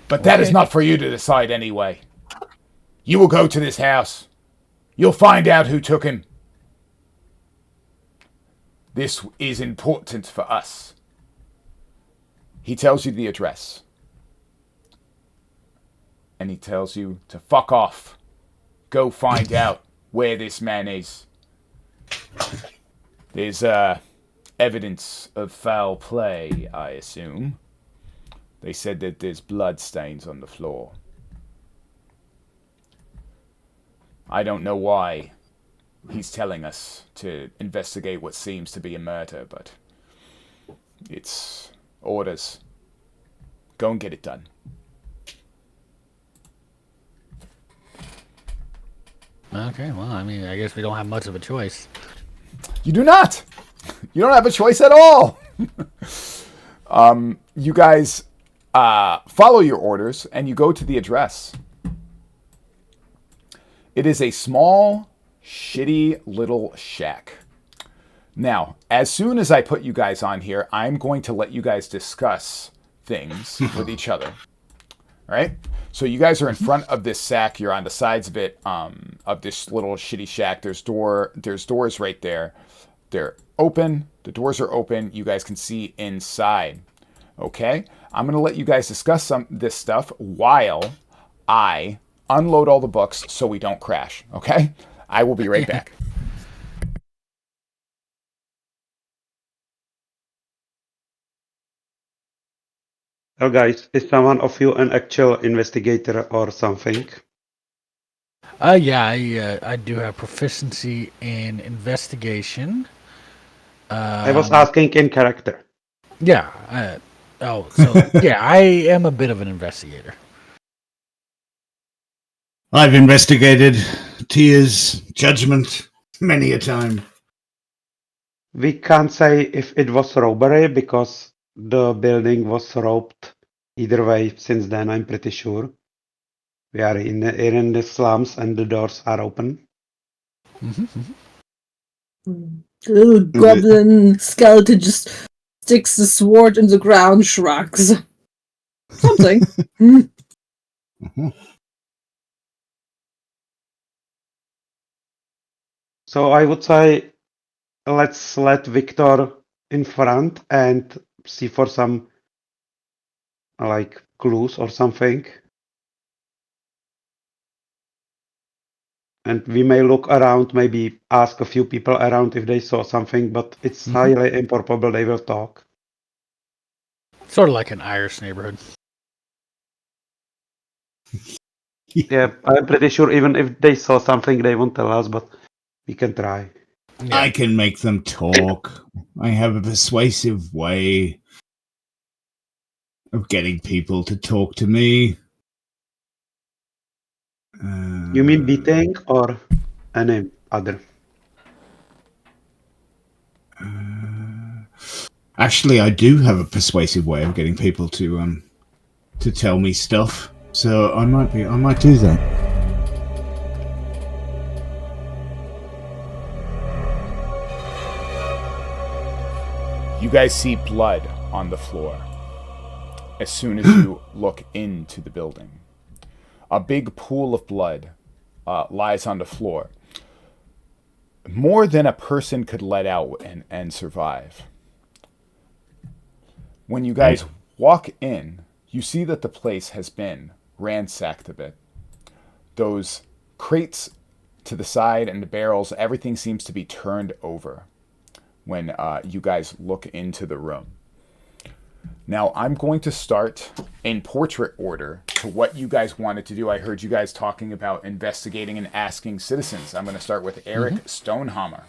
But that is not for you to decide anyway. You will go to this house. You'll find out who took him. This is important for us. He tells you the address. And he tells you to fuck off. Go find out where this man is. There's evidence of foul play, I assume. They said that there's blood stains on the floor. I don't know why he's telling us to investigate what seems to be a murder, but it's Orders. Go and get it done. Okay, well, I mean, I guess we don't have much of a choice. You do not. You don't have a choice at all. You guys follow your orders and you go to the address. It is a small, shitty little shack. Now, as soon as I put you guys on here, I'm going to let you guys discuss things with each other. All right? So you guys are in front of this sack. You're on the sides of it, of this little shitty shack. There's doors right there. They're open. The doors are open. You guys can see inside. Okay? I'm going to let you guys discuss this stuff while I unload all the books so we don't crash. Okay? I will be right back. Oh, guys, is someone of you an actual investigator or something? Yeah, I do have proficiency in investigation. I was asking in character. Yeah. Yeah, I am a bit of an investigator. I've investigated Tia's judgment many a time. We can't say if it was robbery because the building was robbed. Either way, since then, I'm pretty sure. We are in the slums and the doors are open. The little goblin skeleton just sticks the sword in the ground, shrugs. Something. So I would say let's let Victor in front and see for some like clues or something. And we may look around, maybe ask a few people around if they saw something, but it's highly improbable they will talk. Sort of like an Irish neighborhood. Yeah, I'm pretty sure even if they saw something, they won't tell us, but we can try. Yeah. I can make them talk. I have a persuasive way of getting people to talk to me. You mean beating or any other? Actually, I do have a persuasive way of getting people to tell me stuff. So I might do that. You guys see blood on the floor as soon as you look into the building. A big pool of blood lies on the floor. More than a person could let out and survive. When you guys walk in, you see that the place has been ransacked a bit. Those crates to the side and the barrels, everything seems to be turned over when you guys look into the room. Now, I'm going to start in portrait order to what you guys wanted to do. I heard you guys talking about investigating and asking citizens. I'm going to start with Eric Stonehammer.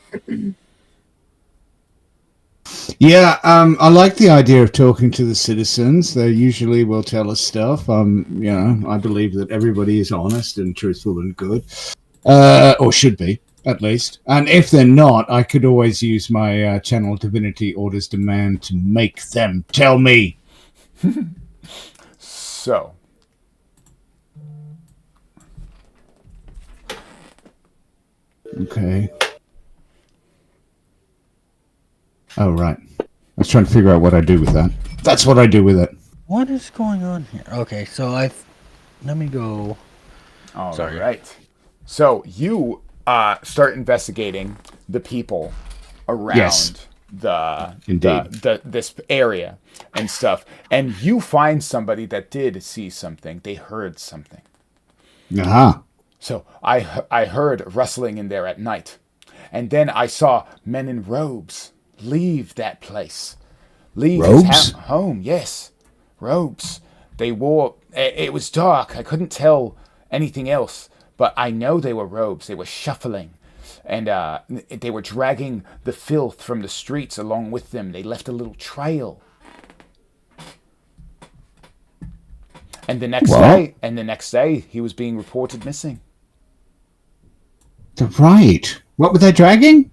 Yeah, I like the idea of talking to the citizens. They usually will tell us stuff. I believe that everybody is honest and truthful and good, or should be, at least. And if they're not, I could always use my channel divinity orders demand to make them tell me. So, okay. Oh, right. I was trying to figure out what I do with that. That's what I do with it. What is going on here? Okay, so let me go. all Sorry. right. So you start investigating the people around Yes. Indeed. this area and stuff, and you find somebody that did see something. They heard something. Aha. So I heard rustling in there at night, and then I saw men in robes leave that place, leave Robes? home. Yes, robes. They wore. It was dark. I couldn't tell anything else, but I know they were robes. They were shuffling, and they were dragging the filth from the streets along with them. They left a little trail. And the next day, he was being reported missing. Right. What were they dragging?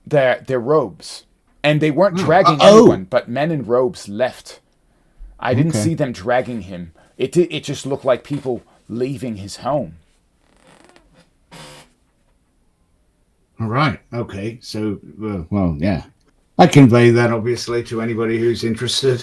Their robes. And they weren't dragging anyone, but men in robes left. I didn't see them dragging him. It just looked like people leaving his home. All right. Okay. So, well, yeah. I convey that obviously to anybody who's interested.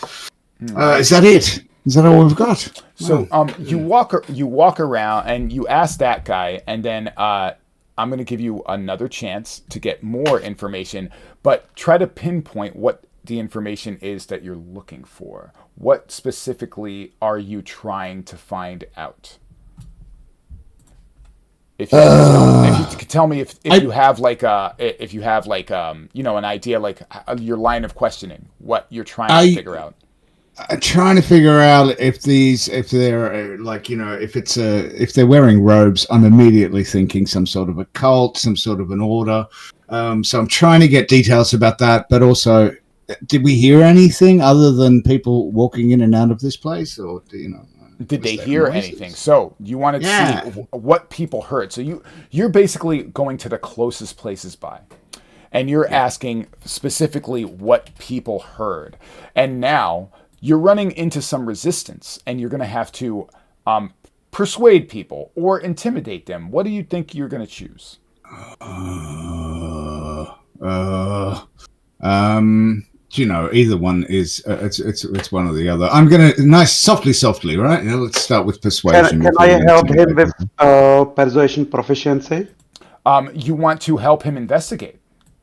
Is that it? Is that all we've got? So, you walk around and you ask that guy, and then I'm going to give you another chance to get more information, but try to pinpoint what the information is that you're looking for. What specifically are you trying to find out? If you could tell me if you have like an idea, like your line of questioning, what you're trying to figure out. I'm trying to figure out if they're if they're wearing robes. I'm immediately thinking some sort of a cult, some sort of an order. So I'm trying to get details about that, but also, did we hear anything other than people walking in and out of this place, or did they hear anything? So you wanted to see what people heard. So you're basically going to the closest places by, and you're asking specifically what people heard. And now you're running into some resistance, and you're going to have to persuade people or intimidate them. What do you think you're going to choose? Either one is it's one or the other. I'm gonna softly, right? Let's start with persuasion. Can I help him with persuasion proficiency? You want to help him investigate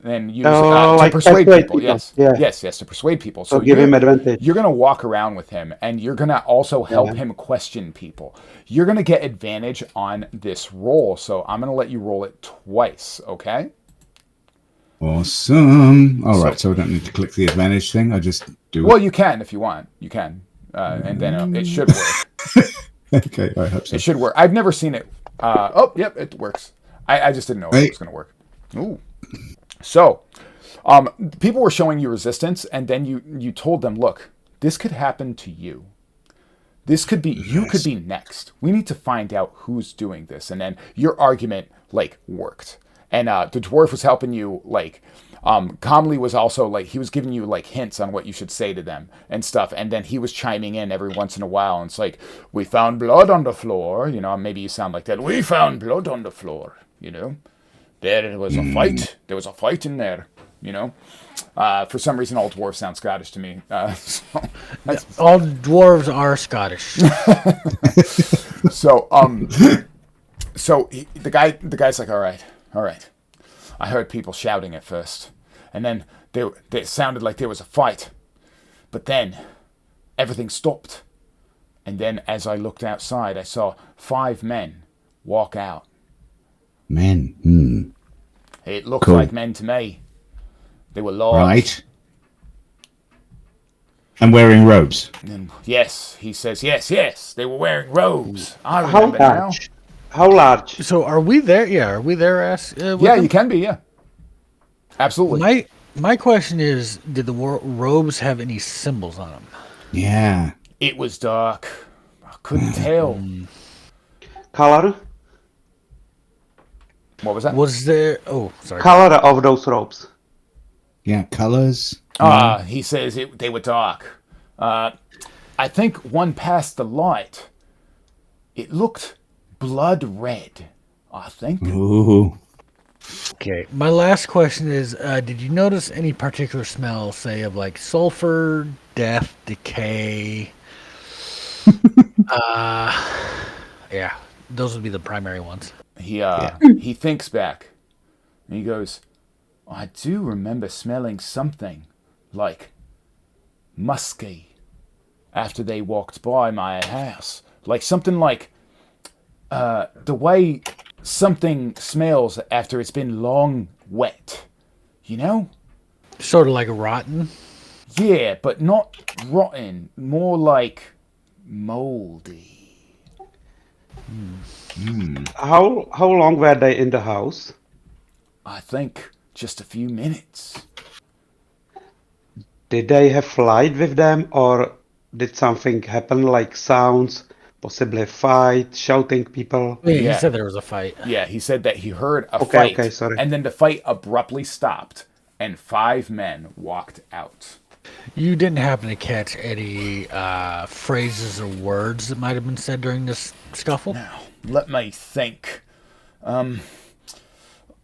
and use to persuade people. Yes, yes, to persuade people. So give him advantage. You're gonna walk around with him, and you're gonna also help him question people. You're gonna get advantage on this roll, so I'm gonna let you roll it twice. Okay. Awesome. All right, so I don't need to click the advantage thing. I just do it. Well, you can if you want. You can, and then it should work. Okay, I hope so. It should work. I've never seen it. Yep, it works. I just didn't know if it was going to work. Ooh. So, people were showing you resistance, and then you told them, look, this could happen to you. This could be, you could be next. We need to find out who's doing this. And then your argument, worked. And the dwarf was helping you, Comley was also, he was giving you, hints on what you should say to them and stuff. And then he was chiming in every once in a while. And it's like, we found blood on the floor. Maybe you sound like that. We found blood on the floor, There was a fight. There was a fight in there, For some reason, all dwarves sound Scottish to me. All dwarves are Scottish. So the guy's like, all right. I heard people shouting at first, and then they sounded like there was a fight. But then everything stopped. And then as I looked outside, I saw 5 men walk out. Men? It looked like men to me. They were large. Right. And wearing robes. And yes, he says, yes, they were wearing robes. I remember now. How large? So are we there? Yeah, are we there? You can be. Yeah, absolutely. My question is, did the robes have any symbols on them? Yeah. It was dark. I couldn't tell. Color? What was that? Was there? Oh, sorry. Color of those robes. Yeah, colors. He says they were dark. I think one past the light. It looked blood red, I think. Ooh. Okay. My last question is, did you notice any particular smell, say, of sulfur, death, decay? Yeah, those would be the primary ones. He thinks back, and he goes, I do remember smelling something like musky after they walked by my house. Something like the way something smells after it's been long wet. Sort of like rotten? Yeah, but not rotten. More like moldy. How long were they in the house? I think just a few minutes. Did they have light with them, or did something happen, like sounds, possibly a fight, shouting people. Yeah, Yeah. he said there was a fight. Yeah, he said that he heard a Okay, fight, okay, sorry. and then the fight abruptly stopped, and 5 men walked out. You didn't happen to catch any phrases or words that might have been said during this scuffle? Now, let me think.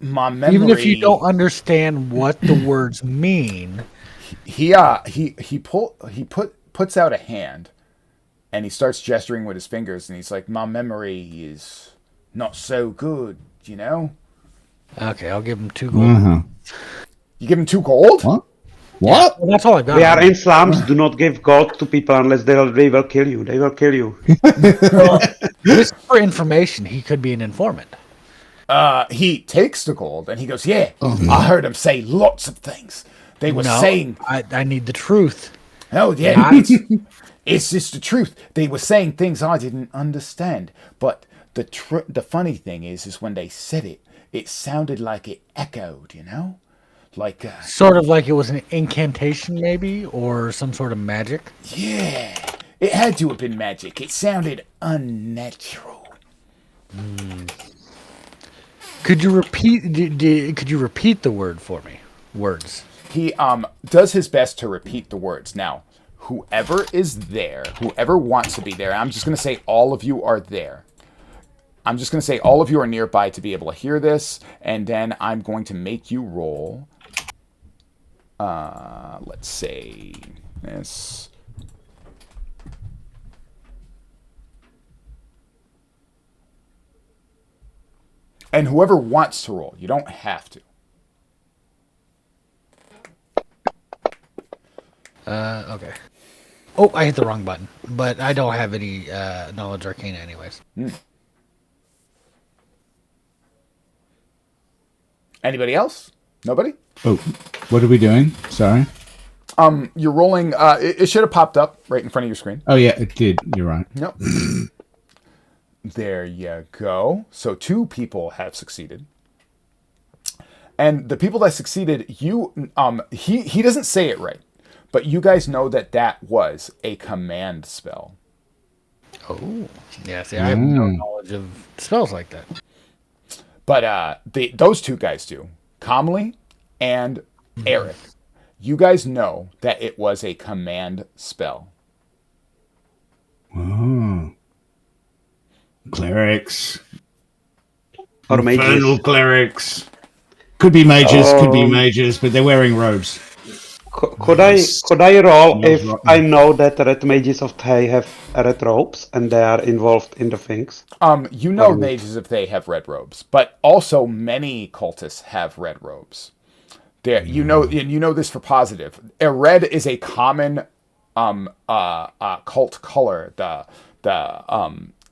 My memory. Even if you don't understand what the words mean, he puts out a hand, and he starts gesturing with his fingers, and he's like, "My memory is not so good, you know." okay, I'll give him 2 gold. You give him 2 gold. What? What? Well, that's all I got. We are in slums. Do not give gold to people unless they will kill you. They will kill you. This is for information. He could be an informant. He takes the gold and he goes, "Yeah, I heard him say lots of things. They were No, saying, I need the truth. oh yeah, it's just the truth. They were saying things I didn't understand. But the funny thing is when they said it, it sounded like it echoed, you know, like Sort of like it was an incantation, maybe, or some sort of magic. yeah, it had to have been magic. It sounded unnatural." Could you repeat? Could you repeat the word for me? Words. He does his best to repeat the words. Now, whoever is there, whoever wants to be there, I'm just going to say all of you are there. I'm just going to say all of you are nearby to be able to hear this, and then I'm going to make you roll. Let's say this. And whoever wants to roll, you don't have to. Okay. Oh, I hit the wrong button, but I don't have any knowledge arcana anyways. Anybody else? Nobody? Oh, what are we doing? Sorry. You're rolling. It should have popped up right in front of your screen. Oh yeah, it did. You're right. Nope. There you go. So 2 people have succeeded. And the people that succeeded, he doesn't say it right, but you guys know that was a command spell. Oh, yeah. See, I have no knowledge of spells like that. But those 2 guys do. Comley and Eric. You guys know that it was a command spell. Oh. Clerics. Or Infernal mages. clerics. Could be mages, but they're wearing robes. Could I roll if I know that red mages of Thay have red robes and they are involved in the things? You know mages if they have red robes, but also many cultists have red robes. There, and you know this for positive. Red is a common cult color. The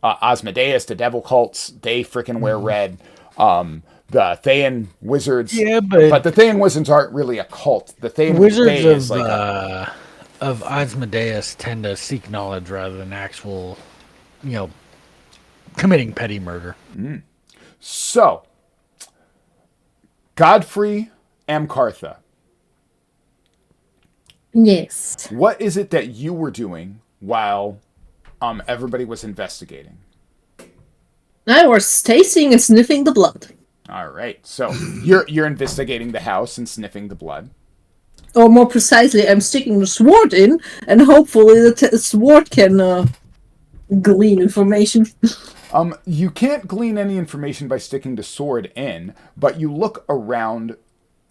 Asmodeus, the devil cults, they freaking wear red. The Thayan wizards, Yeah, but the Thayan wizards aren't really a cult. The Thayan wizards is of Asmodeus tend to seek knowledge rather than actual, committing petty murder. So, Godfrey Amkartha, Yes. what is it that you were doing while everybody was investigating? I was tasting and sniffing the blood. All right, so you're investigating the house and sniffing the blood. Or more precisely, I'm sticking the sword in, and hopefully the sword can glean information. You can't glean any information by sticking the sword in, but you look around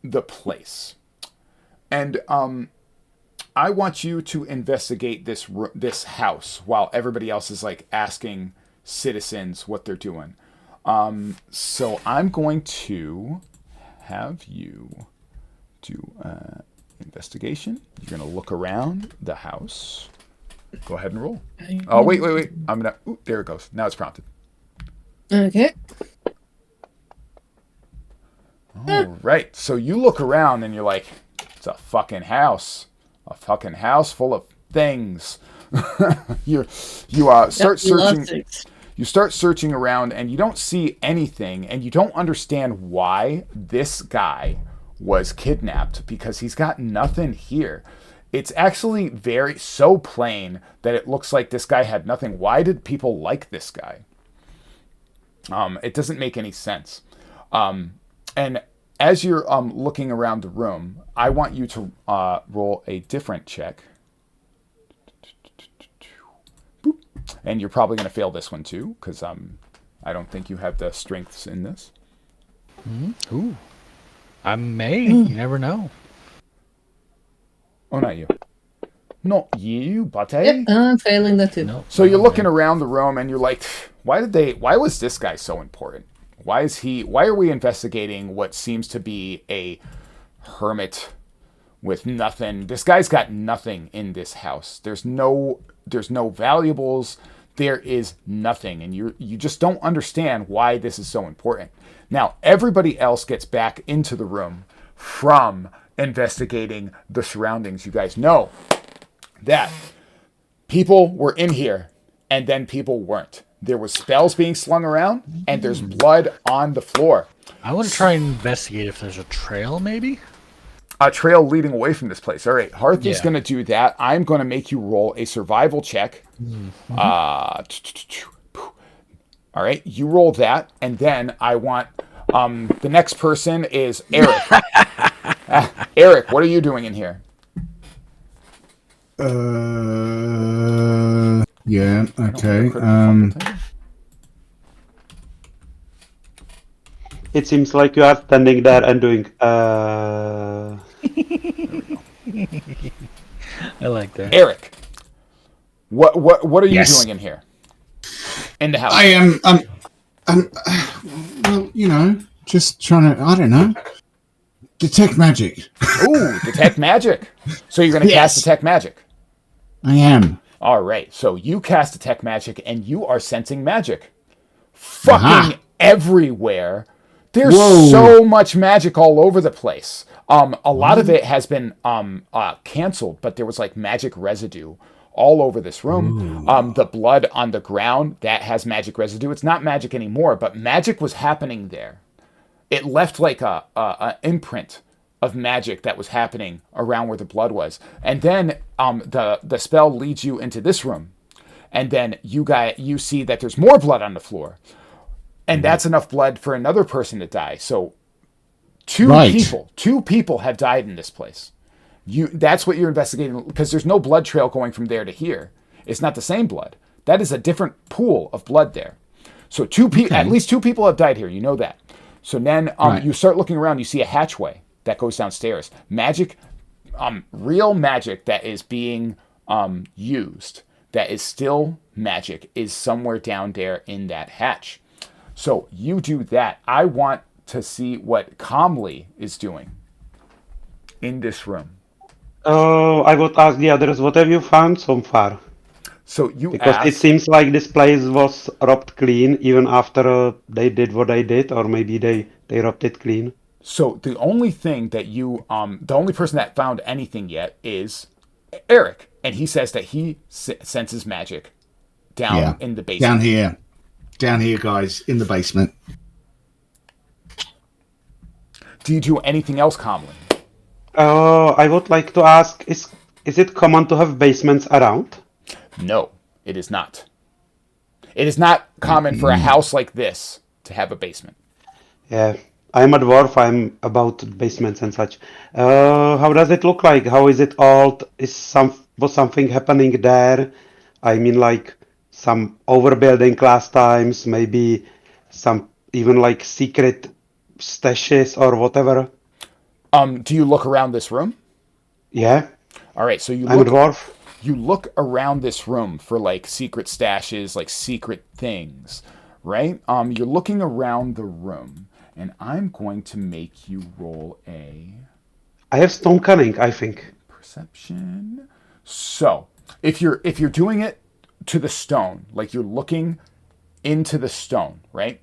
the place, and I want you to investigate this house while everybody else is like asking citizens what they're doing. So I'm going to have you do investigation. You're going to look around the house. Go ahead and roll. Oh, wait. There it goes. Now it's prompted. Okay. All right. So you look around and you're like, it's a fucking house. A fucking house full of things. You start searching. You start searching around and you don't see anything, and you don't understand why this guy was kidnapped, because he's got nothing here. It's actually so plain that it looks like this guy had nothing. Why did people like this guy? It doesn't make any sense. And as you're looking around the room, I want you to roll a different check. Boop. And you're probably going to fail this one too, because I don't think you have the strengths in this. Mm-hmm. Ooh. I may. You never know. Oh, not you. Not you, but Yep, I'm failing that too. No. So you're looking around the room and you're like, why was this guy so important? Why are we investigating what seems to be a hermit with nothing? This guy's got nothing in this house. There's no valuables. There is nothing. And you just don't understand why this is so important. Now, everybody else gets back into the room from investigating the surroundings. You guys know that people were in here and then people weren't. There was spells being slung around and there's blood on the floor. I want to try and investigate if there's a trail, maybe? A trail leading away from this place. All right, Hearth is Yeah. going to do that. I'm going to make you roll a survival check. Mm-hmm. All right, you roll that, and then I want the next person is Eric. Eric, what are you doing in here? Yeah. Okay. It seems like you are standing there and doing. I like that. Eric, what are you Yes. doing in here? In the house. I am. Well, you know, just trying to. I don't know. Detect magic. Ooh, detect magic. So you're going to cast Yes. detect magic. I am. All right. So you cast detect magic, and you are sensing magic. Fucking Aha. everywhere. There's Whoa. so much magic all over the place. A lot of it has been canceled, but there was like magic residue all over this room. The blood on the ground, that has magic residue. It's not magic anymore, but magic was happening there. It left like a imprint of magic that was happening around where the blood was. And then the spell leads you into this room. And then you see that there's more blood on the floor. And that's enough blood for another person to die. So two people have died in this place. That's what you're investigating, because there's no blood trail going from there to here. It's not the same blood. That is a different pool of blood there. So at least two people have died here. You know that. So then you start looking around. You see a hatchway that goes downstairs. Magic, real magic that is being used, that is still magic, is somewhere down there in that hatch. So you do that. I want to see what Calmly is doing in this room. I would ask the others, what have you found so far? So you Because it ask, seems like this place was rubbed clean even after they did what they did, or maybe they rubbed it clean. so the only thing that the only person that found anything yet is Eric, and he says that he senses magic down in the basement. Down here, guys, in the basement. Do you do anything else calmly? I would like to ask, is it common to have basements around? No, it is not. It is not common for a house like this to have a basement. Yeah, I'm a dwarf, I'm about basements and such. How does it look like? How is it old? Was something happening there? I mean, like some overbuilding last times, maybe some even like secret stashes or whatever. Do you look around this room? Yeah, All right, so I'm a dwarf. you look around this room for like secret stashes, like secret things, right? You're looking around the room, and I'm going to make you roll a I have stone cunning, I think. perception. So, if you're doing it to the stone, like you're looking into the stone, right?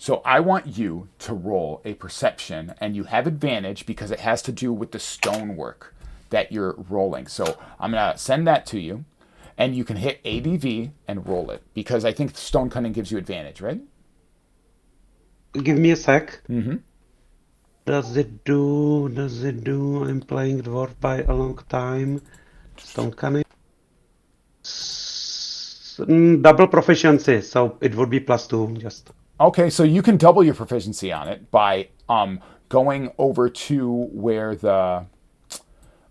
So I want you to roll a perception, and you have advantage because it has to do with the stonework that you're rolling. So I'm going to send that to you, and you can hit ADV and roll it, because I think stone cunning gives you advantage, right? Give me a sec. does it do? I'm playing dwarf by a long time. Stone cunning. Double proficiency, so it would be +2 just. Okay, so you can double your proficiency on it by going over to where the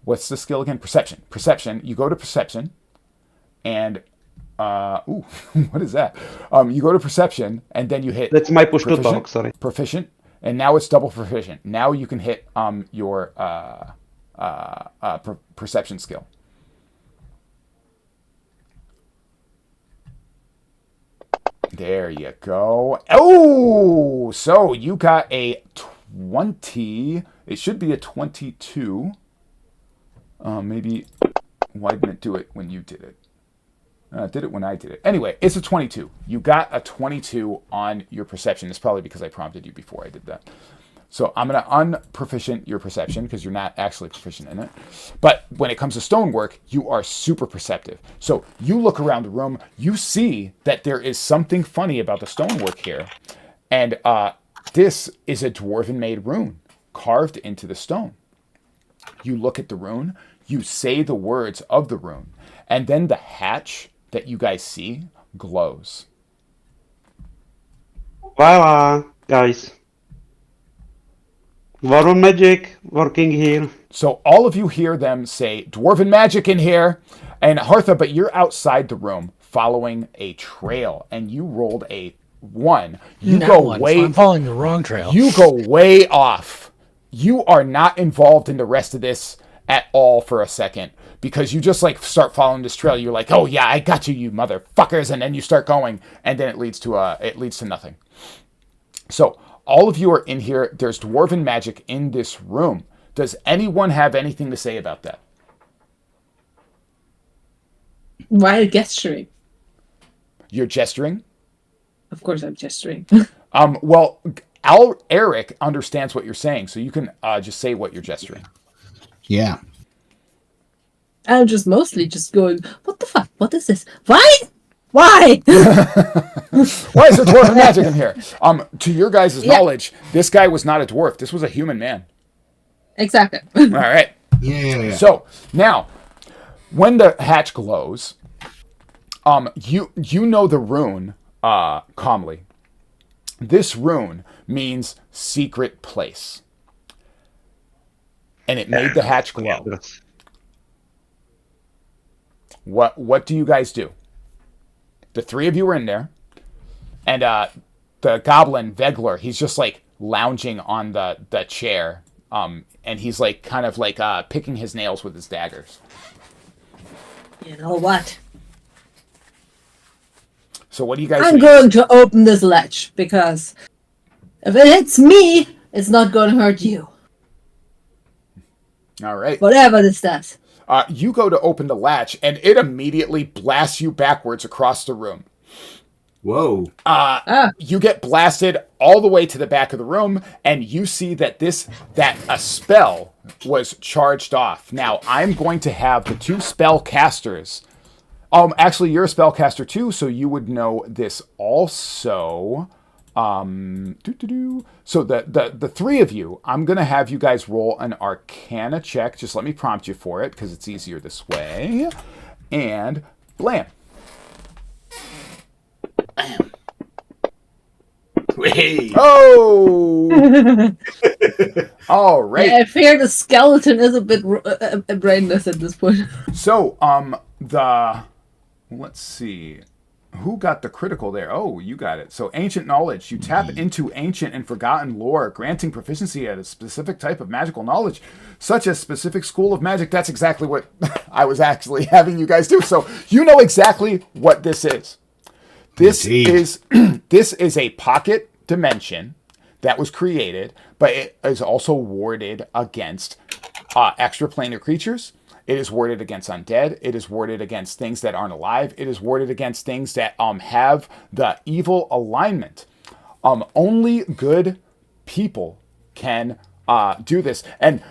what's the skill again? Perception. Perception. You go to perception, and ooh, what is that? You go to perception, and then you hit. That's my push to proficient, talk. Sorry. Proficient, and now it's double proficient. Now you can hit your perception skill. There you go. Oh, so you got a 20. It should be a 22. Maybe, why didn't it do it when you did it? It did it when I did it. Anyway, it's a 22. You got a 22 on your perception. It's probably because I prompted you before I did that. So I'm going to unproficient your perception because you're not actually proficient in it. But when it comes to stonework, you are super perceptive. So you look around the room, you see that there is something funny about the stonework here. And this is a dwarven-made rune carved into the stone. You look at the rune, you say the words of the rune, and then the hatch that you guys see glows. Voila, guys. Dwarven magic working here. So all of you hear them say, "Dwarven magic in here." And Hartha, but you're outside the room following a trail, and you rolled a 1. You go way. So I'm following the wrong trail. You go way off. You are not involved in the rest of this at all for a second because you just like start following this trail. You're like, "Oh yeah, I got you, you motherfuckers," and then you start going, and then it leads to nothing. So all of you are in here. There's dwarven magic in this room. Does anyone have anything to say about that? While gesturing. You're gesturing? Of course I'm gesturing. Well, Eric understands what you're saying, so you can just say what you're gesturing. Yeah. I'm just mostly just going, what the fuck? What is this? Why? Why? Why is there dwarven magic in here? To your guys' knowledge, this guy was not a dwarf. This was a human man. Exactly. All right. Yeah. So now, when the hatch glows, you know the rune calmly. This rune means secret place, and it made the hatch glow. What do you guys do? The 3 of you are in there, and the goblin Vegler, he's just like lounging on the chair, and he's like kind of like picking his nails with his daggers. You know what? So what do you guys I'm going to open this latch because if it hits me, it's not going to hurt you. All right. Whatever this does. You go to open the latch, and it immediately blasts you backwards across the room. Whoa. You get blasted all the way to the back of the room, and you see that a spell was charged off. Now, I'm going to have the 2 spellcasters. Actually, you're a spellcaster too, so you would know this also. So the 3 of you, I'm going to have you guys roll an Arcana check. Just let me prompt you for it, because it's easier this way. And blam. Bam. Oh! All right. Yeah, I fear the skeleton is a bit brainless at this point. So, let's see. Who got the critical there? Oh, you got it. So, ancient knowledge. You tap into ancient and forgotten lore, granting proficiency at a specific type of magical knowledge, such as specific school of magic. That's exactly what I was actually having you guys do. So, you know exactly what this is. This is a pocket dimension that was created, but it is also warded against extraplanar creatures. It is warded against undead. It is warded against things that aren't alive. It is warded against things that have the evil alignment. Only good people can do this. And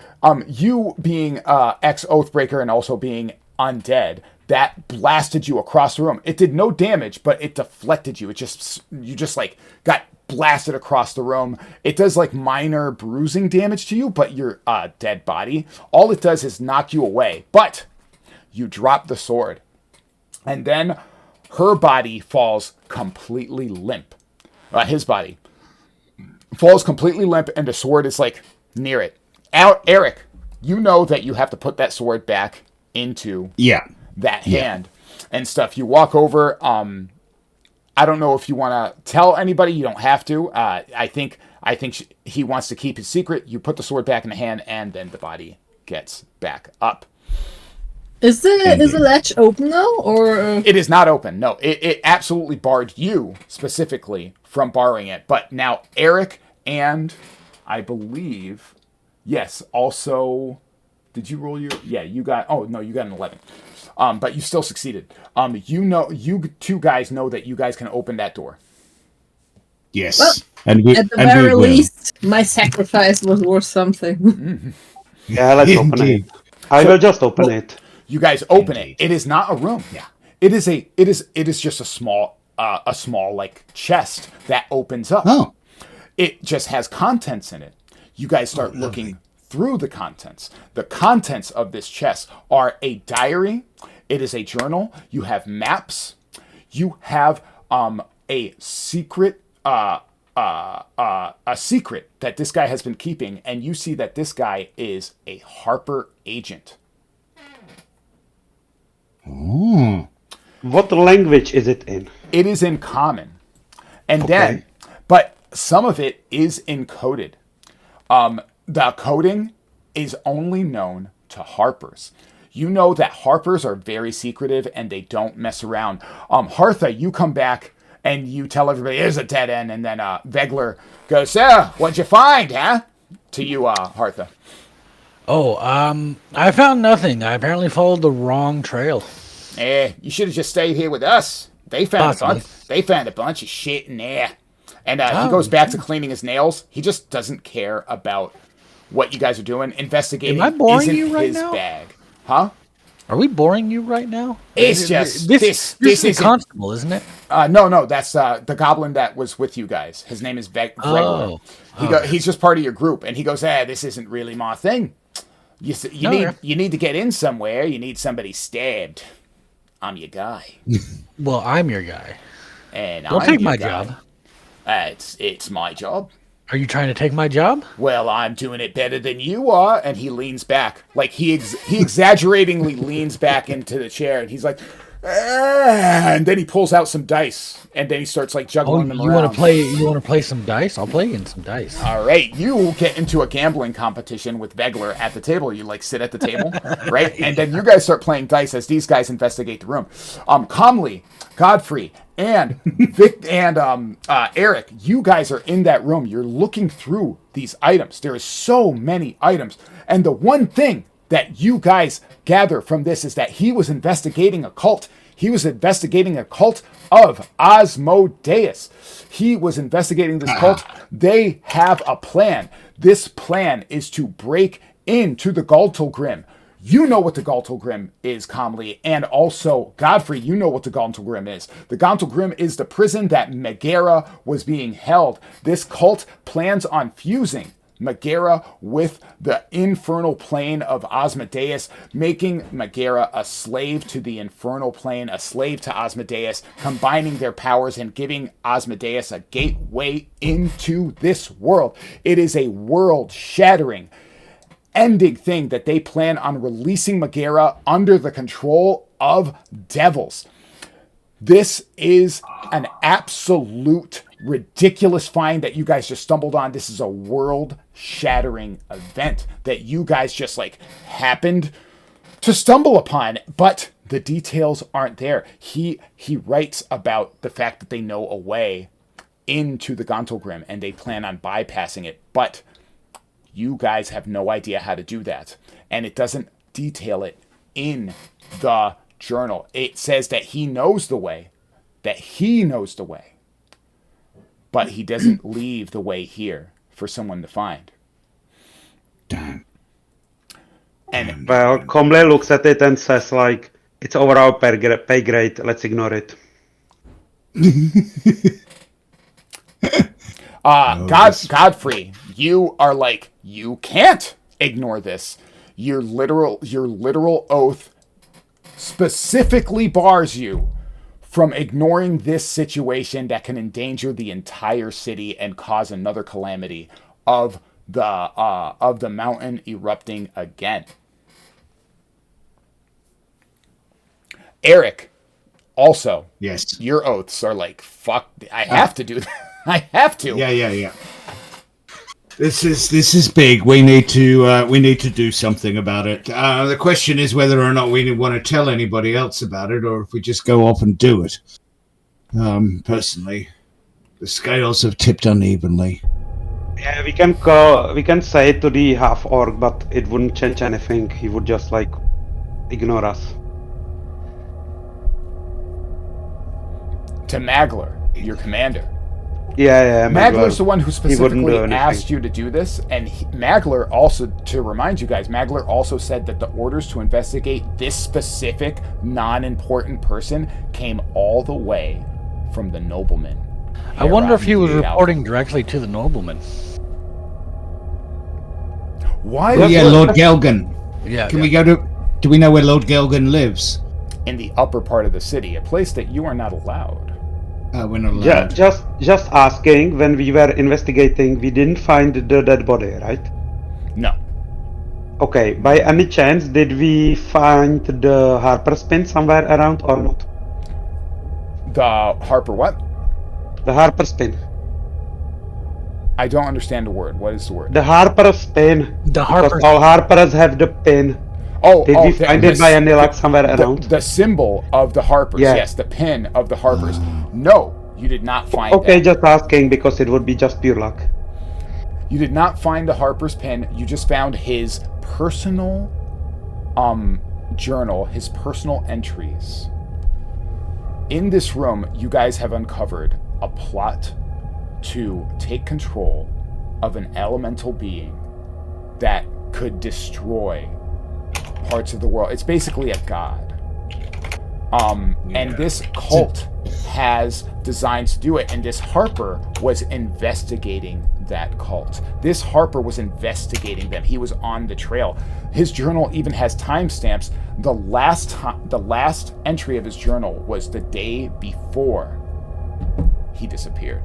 you being ex-Oathbreaker and also being undead, that blasted you across the room. It did no damage, but it deflected you. You just like got blasted across the room. It does like minor bruising damage to you, but your dead body, all it does is knock you away. But you drop the sword, and then her body falls completely limp. His body falls completely limp, and the sword is like near it. Eric, you know that you have to put that sword back into that hand and stuff. You walk over. I don't know if you want to tell anybody. You don't have to. I think he wants to keep his secret. You put the sword back in the hand, and then the body gets back up. Is the latch open now, or It is not open. No, it absolutely barred you specifically from borrowing it. But now Eric and I believe, yes, also, did you roll your? Yeah, you got. Oh no, you got an 11. But you still succeeded. You two guys know that you guys can open that door. Yes. Well, at the very least, my sacrifice was worth something. Yeah, let's open it. I will just open it. You guys open it. It is not a room. Yeah. It is just a small like chest that opens up. Oh. It just has contents in it. You guys start looking through the contents. The contents of this chest are a diary. It is a journal. You have maps. You have a secret secret that this guy has been keeping, and you see that this guy is a Harper agent. Oh. What language is it in? It is in common. And then, but some of it is encoded. The coding is only known to Harpers. You know that Harpers are very secretive and they don't mess around. Hartha, you come back and you tell everybody there's a dead end, and then Vegler goes, what'd you find, huh? To you, Hartha. Oh, I found nothing. I apparently followed the wrong trail. You should have just stayed here with us. They found Possibly. They found a bunch of shit in there. And he goes back to cleaning his nails. He just doesn't care about what you guys are doing. Investigating Am I boring isn't you right his now? bag. Huh? Are we boring you right now? It's just this is isn't. Constable, isn't it? No, that's the goblin that was with you guys. His name is Vegler. He's just part of your group, and he goes, this isn't really my thing. You need to get in somewhere. You need somebody stabbed. I'm your guy. Well, I'm your guy. And Don't I'm take your my guy. job. It's my job. Are you trying to take my job? Well, I'm doing it better than you are. And he leans back. Like, he exaggeratingly leans back into the chair. And he's like, and then he pulls out some dice. And then he starts, like, juggling them around. You want to play some dice? I'll play in some dice. All right. You get into a gambling competition with Vegler at the table. You, like, sit at the table, right? And then you guys start playing dice as these guys investigate the room. Calmly, Godfrey, and Vic and Eric, you guys are in that room. You're looking through these items. There is so many items. And the one thing that you guys gather from this is that he was investigating a cult. He was investigating a cult of Asmodeus. He was investigating this cult. They have a plan. This plan is to break into the Galtalgrim. You know what the Galtalgrim is, Comley, and also Godfrey, you know what the Galtalgrim is. The Galtalgrim is the prison that Megara was being held. This cult plans on fusing Megara with the infernal plane of Asmodeus, making Megara a slave to the infernal plane, a slave to Asmodeus, combining their powers and giving Asmodeus a gateway into this world. It is a world-shattering ending thing that they plan on releasing Megara under the control of devils. This is an absolute ridiculous find that you guys just stumbled on. This is a world-shattering event that you guys just like happened to stumble upon, but the details aren't there. He writes about the fact that they know a way into the Galtalgrim and they plan on bypassing it, but you guys have no idea how to do that. And it doesn't detail it in the journal. It says that he knows the way, but he doesn't leave the way here for someone to find. Damn. And Well, Comley looks at it and says, like, it's over our pay grade, let's ignore it. Godfrey, you are like, you can't ignore this. Your literal oath specifically bars you from ignoring this situation that can endanger the entire city and cause another calamity of the mountain erupting again. Eric, also, yes, your oaths are like, fuck, I have to do that. I have to. Yeah. This is big. We need to do something about it. The question is whether or not we want to tell anybody else about it, or if we just go off and do it. Personally, the scales have tipped unevenly. Yeah, we can say it to the half orc, but it wouldn't change anything. He would just like ignore us. To Magler, your commander. Yeah. Magler's the one who specifically anything. asked you to do this, and Magler also, to remind you guys, Magler also said that the orders to investigate this specific non-important person came all the way from the nobleman. I wonder if he was reporting directly to the nobleman. Why? Yeah, Lord Gelgan. Yeah. Can we go to? Do we know where Lord Gelgan lives? In the upper part of the city, a place that you are not allowed. We're not allowed. Yeah, just asking. When we were investigating, we didn't find the dead body, right? No. Okay. By any chance, did we find the Harper's pin somewhere around or not? The Harper what? The Harper's pin. I don't understand the word. What is the word? The Harper's pin. The Harper's. Because all Harpers have the pin. Did we find it by any luck somewhere around? The symbol of the Harpers, Yeah. yes, the pin of the Harpers. No, you did not find Okay, that. just asking because it would be just pure luck. You did not find the Harper's pin. You just found his personal journal, his personal entries. In this room, you guys have uncovered a plot to take control of an elemental being that could destroy parts of the world. It's basically a god. And this cult has designs to do it, and this Harper was investigating that cult. This Harper was investigating them. He was on the trail. His journal even has timestamps. The last entry of his journal was the day before he disappeared.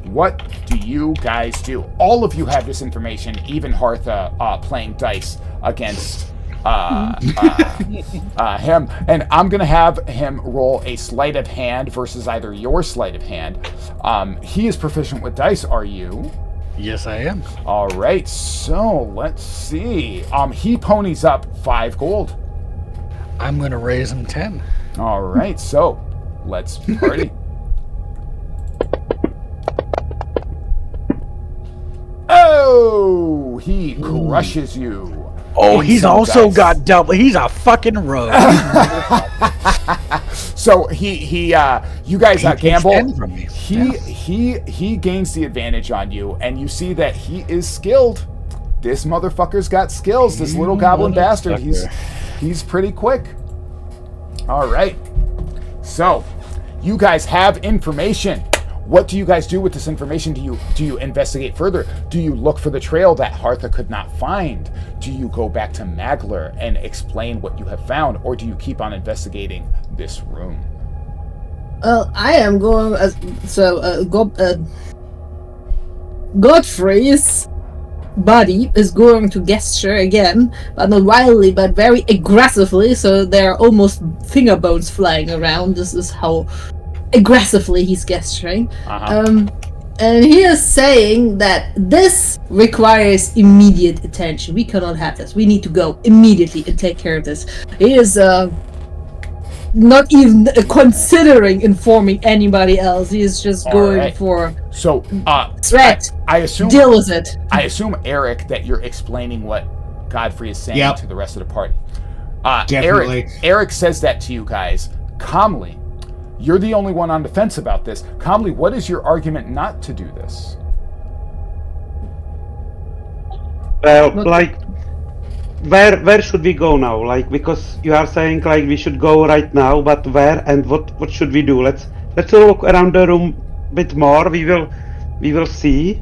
What do you guys do? All of you have this information, even Hartha playing dice against him. And I'm going to have him roll a sleight of hand versus either your sleight of hand. He is proficient with dice, are you? Yes, I am. All right, so let's see. He ponies up 5 gold. I'm going to raise him 10. All right, so let's party. Oh, he crushes you. Oh, in he's some also dice. got double. He's a fucking rogue. So you guys He takes gamble. 10 from me. He gains the advantage on you, and you see that he is skilled. This motherfucker's got skills. This little goblin bastard. He's pretty quick. All right. So you guys have information. What do you guys do with this information? Do you investigate further? Do you look for the trail that Hartha could not find? Do you go back to Magler and explain what you have found? Or do you keep on investigating this room? Well, I am going. Godfrey's body is going to gesture again, but not wildly, but very aggressively. So there are almost finger bones flying around. This is how aggressively he's gesturing. And he is saying that this requires immediate attention. We cannot have this. We need to go immediately and take care of this. He is not even considering informing anybody else. He is just going for threat. I assume deal with it. I assume, Eric, that you're explaining what Godfrey is saying to the rest of the party. Definitely. Eric says that to you guys calmly. You're the only one on the fence about this. Calmly, what is your argument not to do this? Well, like, where should we go now? Like, because you are saying like we should go right now, but where and what should we do? Let's look around the room a bit more. We will see.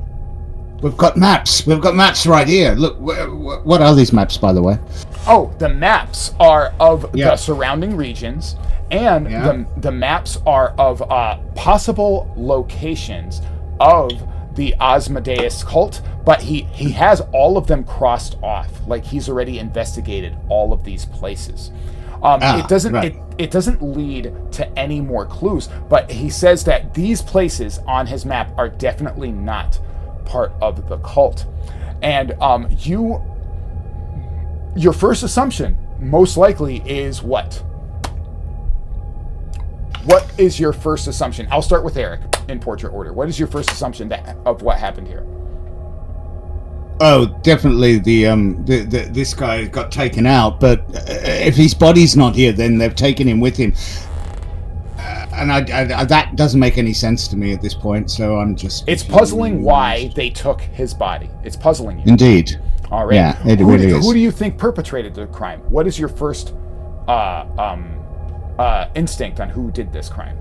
We've got maps. We've got maps right here. Look, what are these maps, by the way? Oh, the maps are of Yeah. the surrounding regions, and Yeah. the maps are of possible locations of the Asmodeus cult, but he has all of them crossed off. Like he's already investigated all of these places. It doesn't right. it doesn't lead to any more clues, but he says that these places on his map are definitely not part of the cult. And your first assumption most likely is what? What is your first assumption? I'll start with Eric in portrait order. What is your first assumption of what happened here? Oh, definitely this guy got taken out. But if his body's not here, then they've taken him with him. And I that doesn't make any sense to me at this point. So I'm just. It's puzzling why they took his body. It's puzzling you. Indeed. All right. Yeah, it really is. Who do you think perpetrated the crime? What is your first instinct on who did this crime?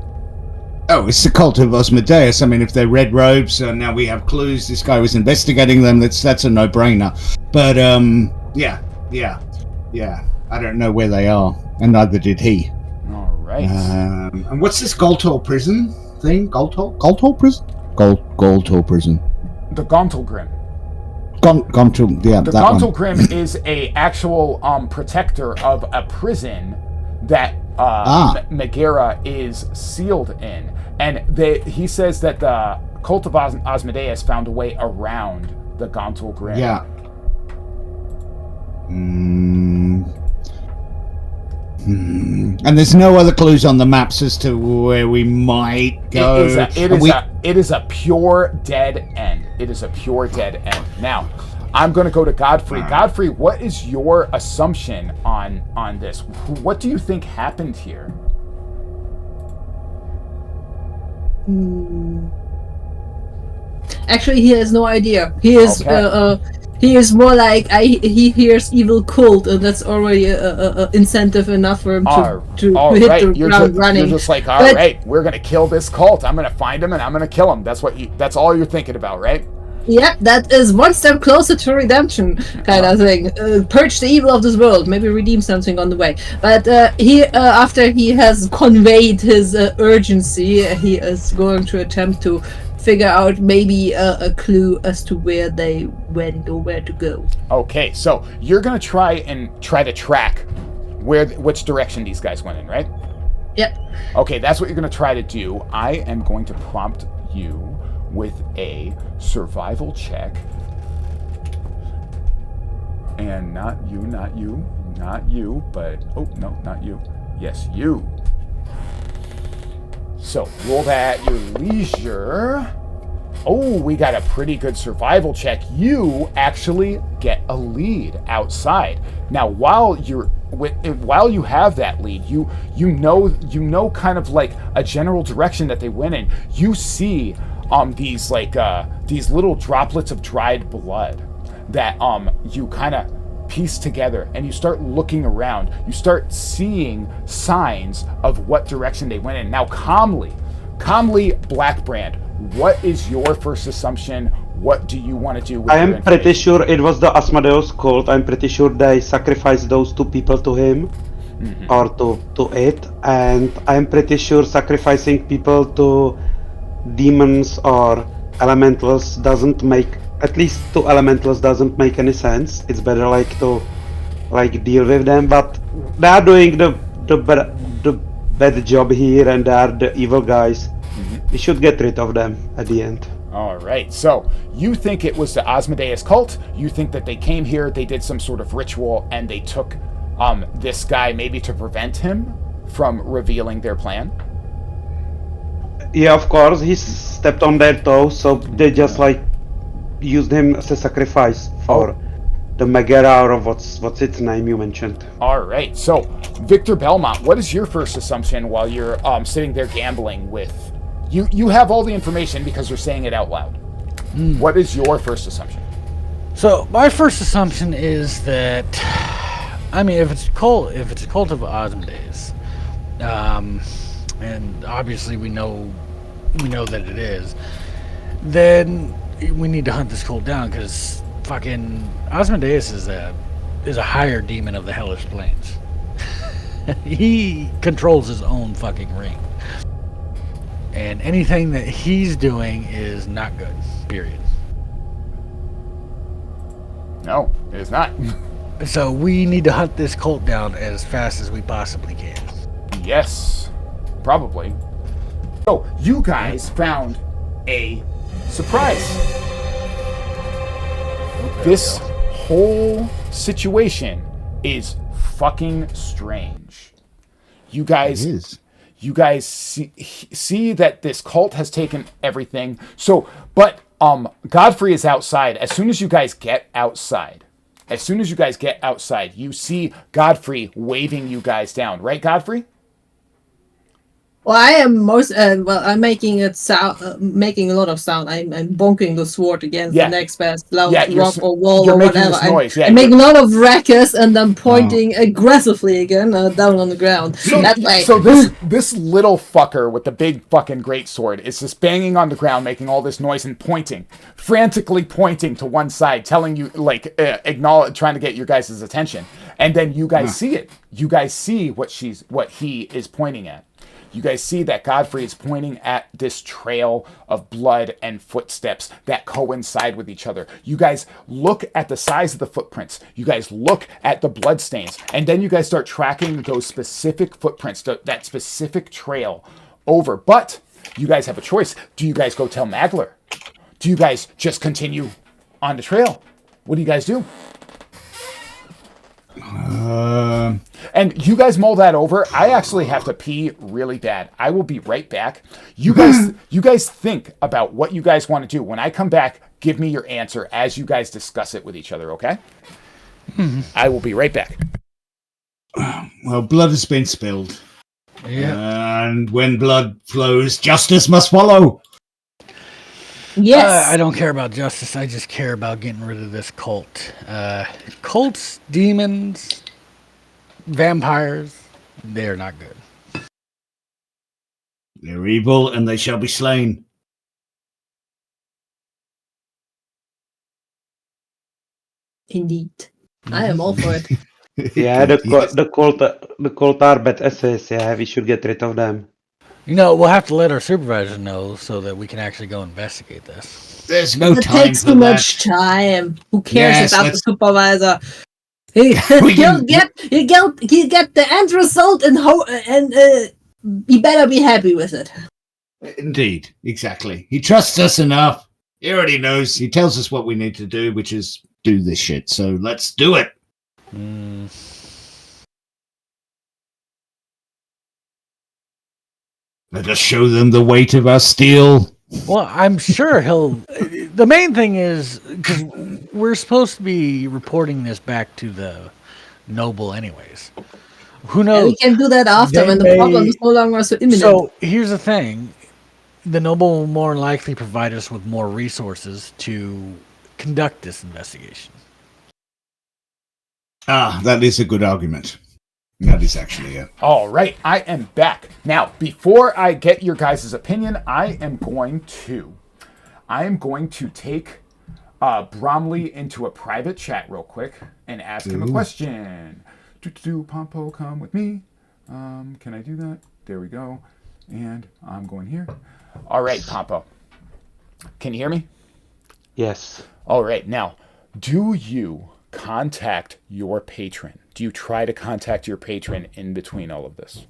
Oh, it's the cult of Asmodeus. I mean, if they're red robes, now we have clues. This guy was investigating them. That's a no-brainer. But yeah. I don't know where they are, and neither did he. All right. And what's this Goltor prison thing? Goltor prison? Goltor prison. The Gauntlgrim. Gontul, yeah. The that one. Gauntlgrim is a actual protector of a prison that Megara is sealed in, and he says that the cult of Asmodeus found a way around the Gauntlgrim. Yeah. And there's no other clues on the maps as to where we might go. It is a pure dead end. It is a pure dead end. Now, I'm going to go to Godfrey. Godfrey, what is your assumption on this? What do you think happened here? Actually, he has no idea. He is he is more like he hears evil cult, and that's already a incentive enough for him to hit the ground running. You're just like, all right, we're gonna kill this cult. I'm gonna find him and I'm gonna kill him. That's all you're thinking about, right? Yeah, that is one step closer to redemption, kind of thing. Purge the evil of this world, maybe redeem something on the way. But he, after he has conveyed his urgency, he is going to attempt to figure out maybe a clue as to where they went or where to go. Okay, so you're gonna try to track which direction these guys went in, right? Yep. Okay, that's what you're gonna try to do. I am going to prompt you with a survival check. And not you, but oh no, not you. Yes, you. So roll that at your leisure. Oh, we got a pretty good survival check. You actually get a lead outside. Now, while you have that lead, you know kind of like a general direction that they went in. You see these little droplets of dried blood that you kind of piece together, and you start looking around. You start seeing signs of what direction they went in. Now, calmly, Blackbrand, what is your first assumption? What do you want to do with I am pretty sure it was the Asmodeus cult. I'm pretty sure they sacrificed those two people to him, or to it, and I'm pretty sure sacrificing people to demons or elementals doesn't make, at least to elementals, doesn't make any sense. It's better to deal with them, but they are doing the bad job here, and they are the evil guys. We should get rid of them at the end. All right, so you think it was the Asmodeus cult. You think that they came here, they did some sort of ritual, and they took this guy maybe to prevent him from revealing their plan? Yeah, of course, he stepped on their toes, so they just used him as a sacrifice for the Megara, or what's its name you mentioned. All right, so Victor Belmont, what is your first assumption while you're sitting there gambling with... You have all the information because you're saying it out loud. What is your first assumption? So my first assumption is that I mean, if it's a cult of Osmondays, and obviously we know that it is, then we need to hunt this cult down because fucking Osmondeus is a higher demon of the hellish plains. He controls his own fucking ring, and anything that he's doing is not good. Period. No, it is not. So we need to hunt this cult down as fast as we possibly can. Yes, probably. So, you guys found a surprise. This whole situation is fucking strange. You guys see that this cult has taken everything. So, but Godfrey is outside. As soon as you guys get outside, you see Godfrey waving you guys down. Right, Godfrey? Well, I am I'm making it sound, making a lot of sound. I'm bonking the sword against the next best rock or wall or whatever. I'm making a lot of rackets and I'm pointing aggressively again down on the ground. So, that way. So this little fucker with the big fucking great sword is just banging on the ground, making all this noise and frantically pointing to one side, telling you trying to get your guys' attention. And then you guys see it. You guys see what he is pointing at. You guys see that Godfrey is pointing at this trail of blood and footsteps that coincide with each other. You guys look at the size of the footprints. You guys look at the blood stains. And then you guys start tracking those specific footprints, that specific trail over. But you guys have a choice. Do you guys go tell Magler? Do you guys just continue on the trail? What do you guys do? And you guys mull that over. I actually have to pee really bad. I will be right back. You guys think about what you guys want to do. When I come back, give me your answer as you guys discuss it with each other, okay? I will be right back. Well, blood has been spilled. Yeah. And when blood flows, justice must follow. Yes. I don't care about justice. I just care about getting rid of this cult. Cults, demons, vampires, they are not good. They're evil and they shall be slain. Indeed. I am all for it. Yeah, the cult are bad essays. Yeah, we should get rid of them. We'll have to let our supervisor know so that we can actually go investigate this. There's no it time takes for too that. much time. Who cares Yes, about the supervisor? He'll get the end result and he better be happy with it. Indeed, exactly. He trusts us enough. He already knows. He tells us what we need to do, which is do this shit. So let's do it. Let us show them the weight of our steel. Well, I'm sure he'll... The main thing is, because we're supposed to be reporting this back to the noble anyways. Who knows? Yeah, we can do that after when the problem is no longer so imminent. So, here's the thing. The noble will more than likely provide us with more resources to conduct this investigation. That is a good argument. That is actually it. All right, I am back. Now, before I get your guys' opinion, I am going to take Bromley into a private chat real quick and ask him a question. Pompo, come with me. Can I do that? There we go. And I'm going here. All right, Pompo. Can you hear me? Yes. All right, now, do you contact your patron? Do you try to contact your patron in between all of this?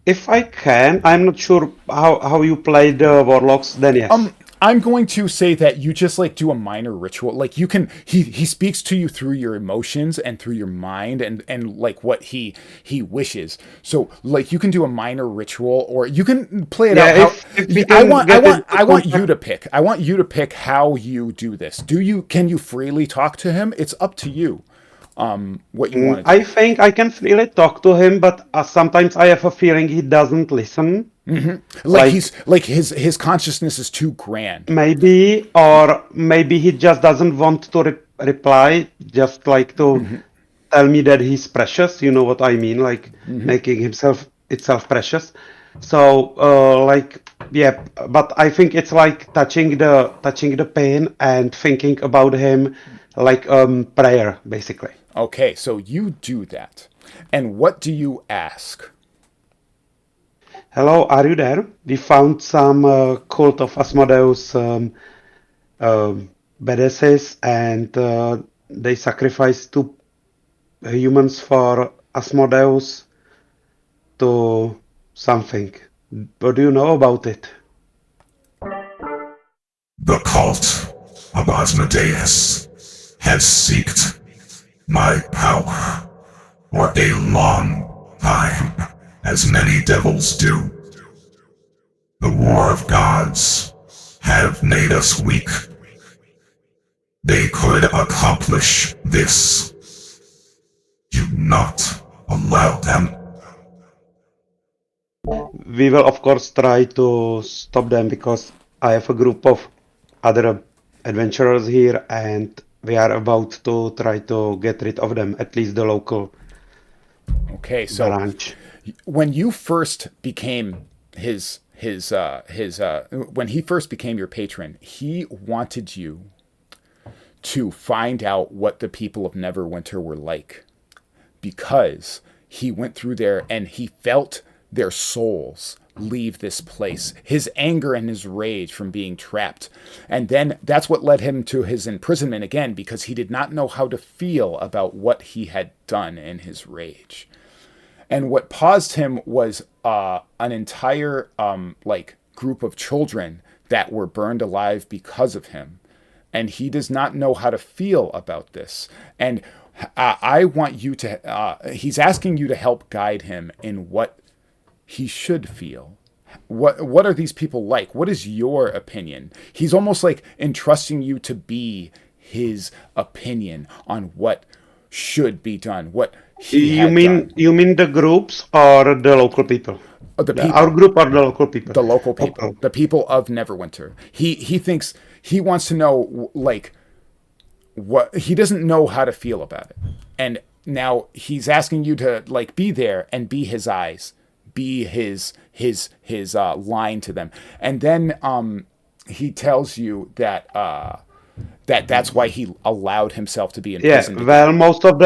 If I can, I'm not sure how you play the warlocks. Then yes. I'm going to say that you just do a minor ritual. Like you can, he speaks to you through your emotions and through your mind and what he wishes. So you can do a minor ritual or you can play it out. I want you to pick. I want you to pick how you do this. Can you freely talk to him? It's up to you. What you want to do. I think I can freely talk to him, but sometimes I have a feeling he doesn't listen. Mm-hmm. His consciousness is too grand. Maybe he just doesn't want to reply, just like to tell me that he's precious. You know what I mean? Like making himself itself precious. So like yeah, but I think it's like touching the pain and thinking about him like prayer basically. Okay, so you do that. And what do you ask? Hello, are you there? We found some cult of Asmodeus badasses, and they sacrificed two humans for Asmodeus to something. What do you know about it? The cult of Asmodeus has sought my power for a long time, as many devils do. The war of gods have made us weak. They could accomplish this. Do not allow them. We will of course try to stop them because I have a group of other adventurers here and we are about to try to get rid of them, at least the local Okay, so branch. when you first became when he first became your patron, he wanted you to find out what the people of Neverwinter were like, because he went through there and he felt their souls leave this place, his anger and his rage from being trapped. And then that's what led him to his imprisonment again, because he did not know how to feel about what he had done in his rage. And what paused him was an entire group of children that were burned alive because of him. And he does not know how to feel about this. And I want you to, he's asking you to help guide him in what he should feel. What are these people like? What is your opinion? He's almost like entrusting you to be his opinion on what should be done, what he You mean the groups or the local people? The people. Our group or the local people? The local people. Okay. The people of Neverwinter. He thinks, he wants to know, like, what, he doesn't know how to feel about it. And now he's asking you to, like, be there and be his eyes, be his line to them. And then he tells you that that's why he allowed himself to be imprisoned. Yeah, well, most of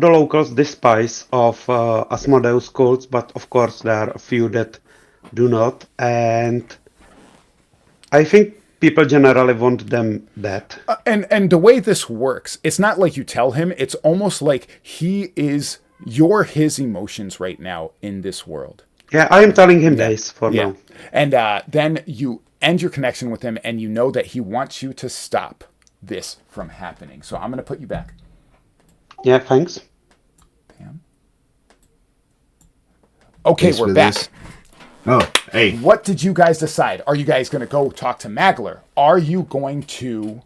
the locals despise of Asmodeus cults, but of course there are a few that do not, and I think people generally want them dead. And the way this works, it's not like you tell him. It's almost like you're his emotions right now in this world. Yeah, I am telling him this for now. And then you end your connection with him, and you know that he wants you to stop this from happening. So I'm going to put you back. Yeah, thanks. Pam. Okay, Thanks we're for back. this. Oh, hey. What did you guys decide? Are you guys going to go talk to Magler? Are you going to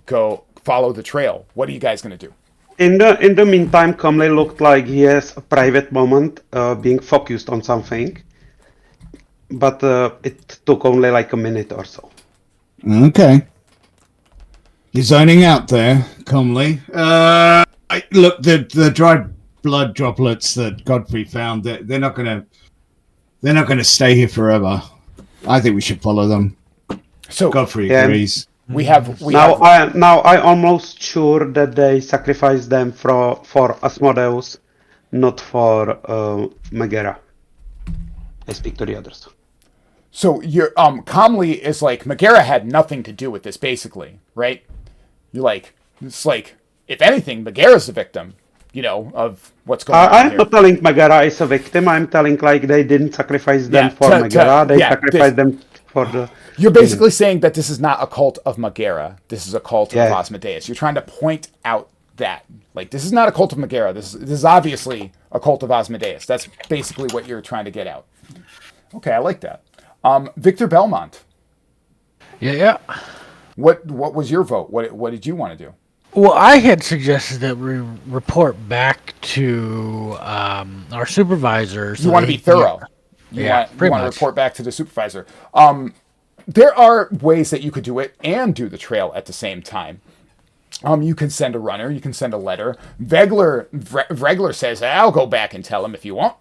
go follow the trail? What are you guys going to do? In the meantime, Comley looked like he has a private moment, being focused on something, but it took only like a minute or so. Okay. You're zoning out there, Comley. Look, the dried blood droplets that Godfrey found, they're not gonna stay here forever. I think we should follow them. So Godfrey agrees. Now I almost sure that they sacrificed them for Asmodeus, not for Megara. I speak to the others. So you're Comley is like, Megara had nothing to do with this, basically, right? You're like, it's like, if anything, Megara's the victim, of what's going on I'm here. not telling Megara is a victim. I'm telling like they didn't sacrifice them for Megara. They sacrificed them for the. You're basically saying that this is not a cult of Megara. This is a cult of Asmodeus. You're trying to point out that, like, this is not a cult of Megara. This is obviously a cult of Asmodeus. That's basically what you're trying to get out. Okay, I like that. Victor Belmont. Yeah. What was your vote? What did you want to do? Well, I had suggested that we report back to our supervisors. You want to be thorough. You want to report back to the supervisor. There are ways that you could do it and do the trail at the same time. You can send a runner. You can send a letter. Vregler says, I'll go back and tell him if you want.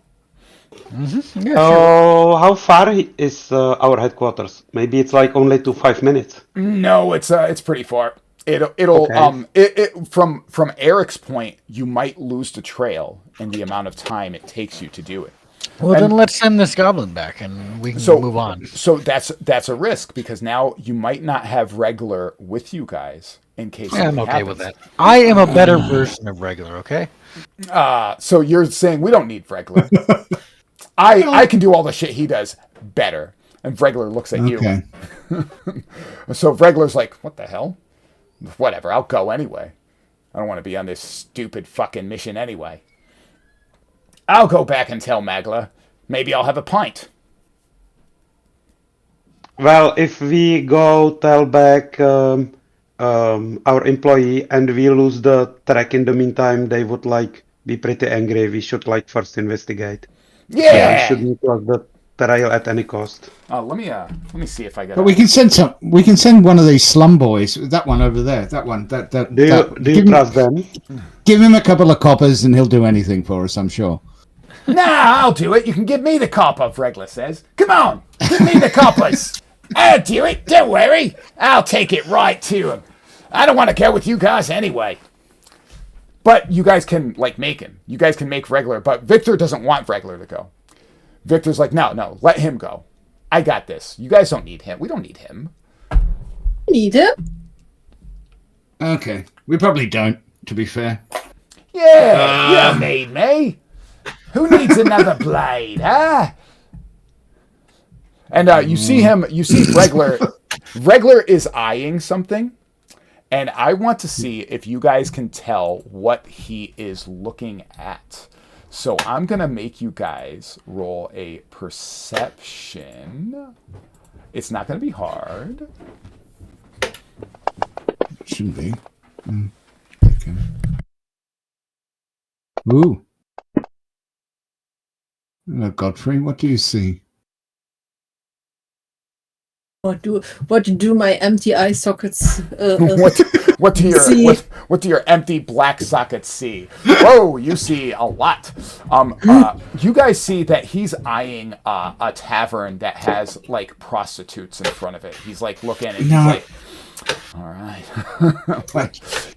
Yeah, sure. Oh, how far is our headquarters? Maybe it's like only 5 minutes. No, it's pretty far. It'll Okay. from Eric's point, you might lose the trail in the amount of time it takes you to do it. Well, then let's send this goblin back and we can move on. So that's a risk because now you might not have regular with you guys in case Yeah, I'm something okay happens. with that. I am a better version of regular, okay? So you're saying we don't need regular. I can do all the shit he does better. And Vregler looks at you. So Vregler's like, what the hell? Whatever, I'll go anyway. I don't want to be on this stupid fucking mission anyway. I'll go back and tell Magla. Maybe I'll have a pint. Well, if we go tell back our employee and we lose the track in the meantime, they would like be pretty angry. We should like first investigate. Yeah. We shouldn't cross the trail at any cost. Let me see if I got. But we can send some. We can send one of these slum boys. That one over there. That one. Do you trust them? Give him a couple of coppers, and he'll do anything for us. I'm sure. Nah, I'll do it. You can give me the copper, Vregler says. Come on, give me the coppers. I'll do it. Don't worry. I'll take it right to him. I don't want to go with you guys anyway. But you guys can, make him. You guys can make Vregler, but Victor doesn't want Vregler to go. Victor's like, no, let him go. I got this. You guys don't need him. We don't need him. Need him? Okay, we probably don't. To be fair. Yeah, you need me. Who needs another blade, huh? And you see Vregler. Vregler is eyeing something. And I want to see if you guys can tell what he is looking at. So I'm going to make you guys roll a perception. It's not going to be hard. Shouldn't be. Okay. Ooh. Hello, Godfrey. What do you see? What do my empty eye sockets What do your empty black sockets see? Whoa, you see a lot. You guys see that he's eyeing a tavern that has prostitutes in front of it. He's looking and he's like, all right.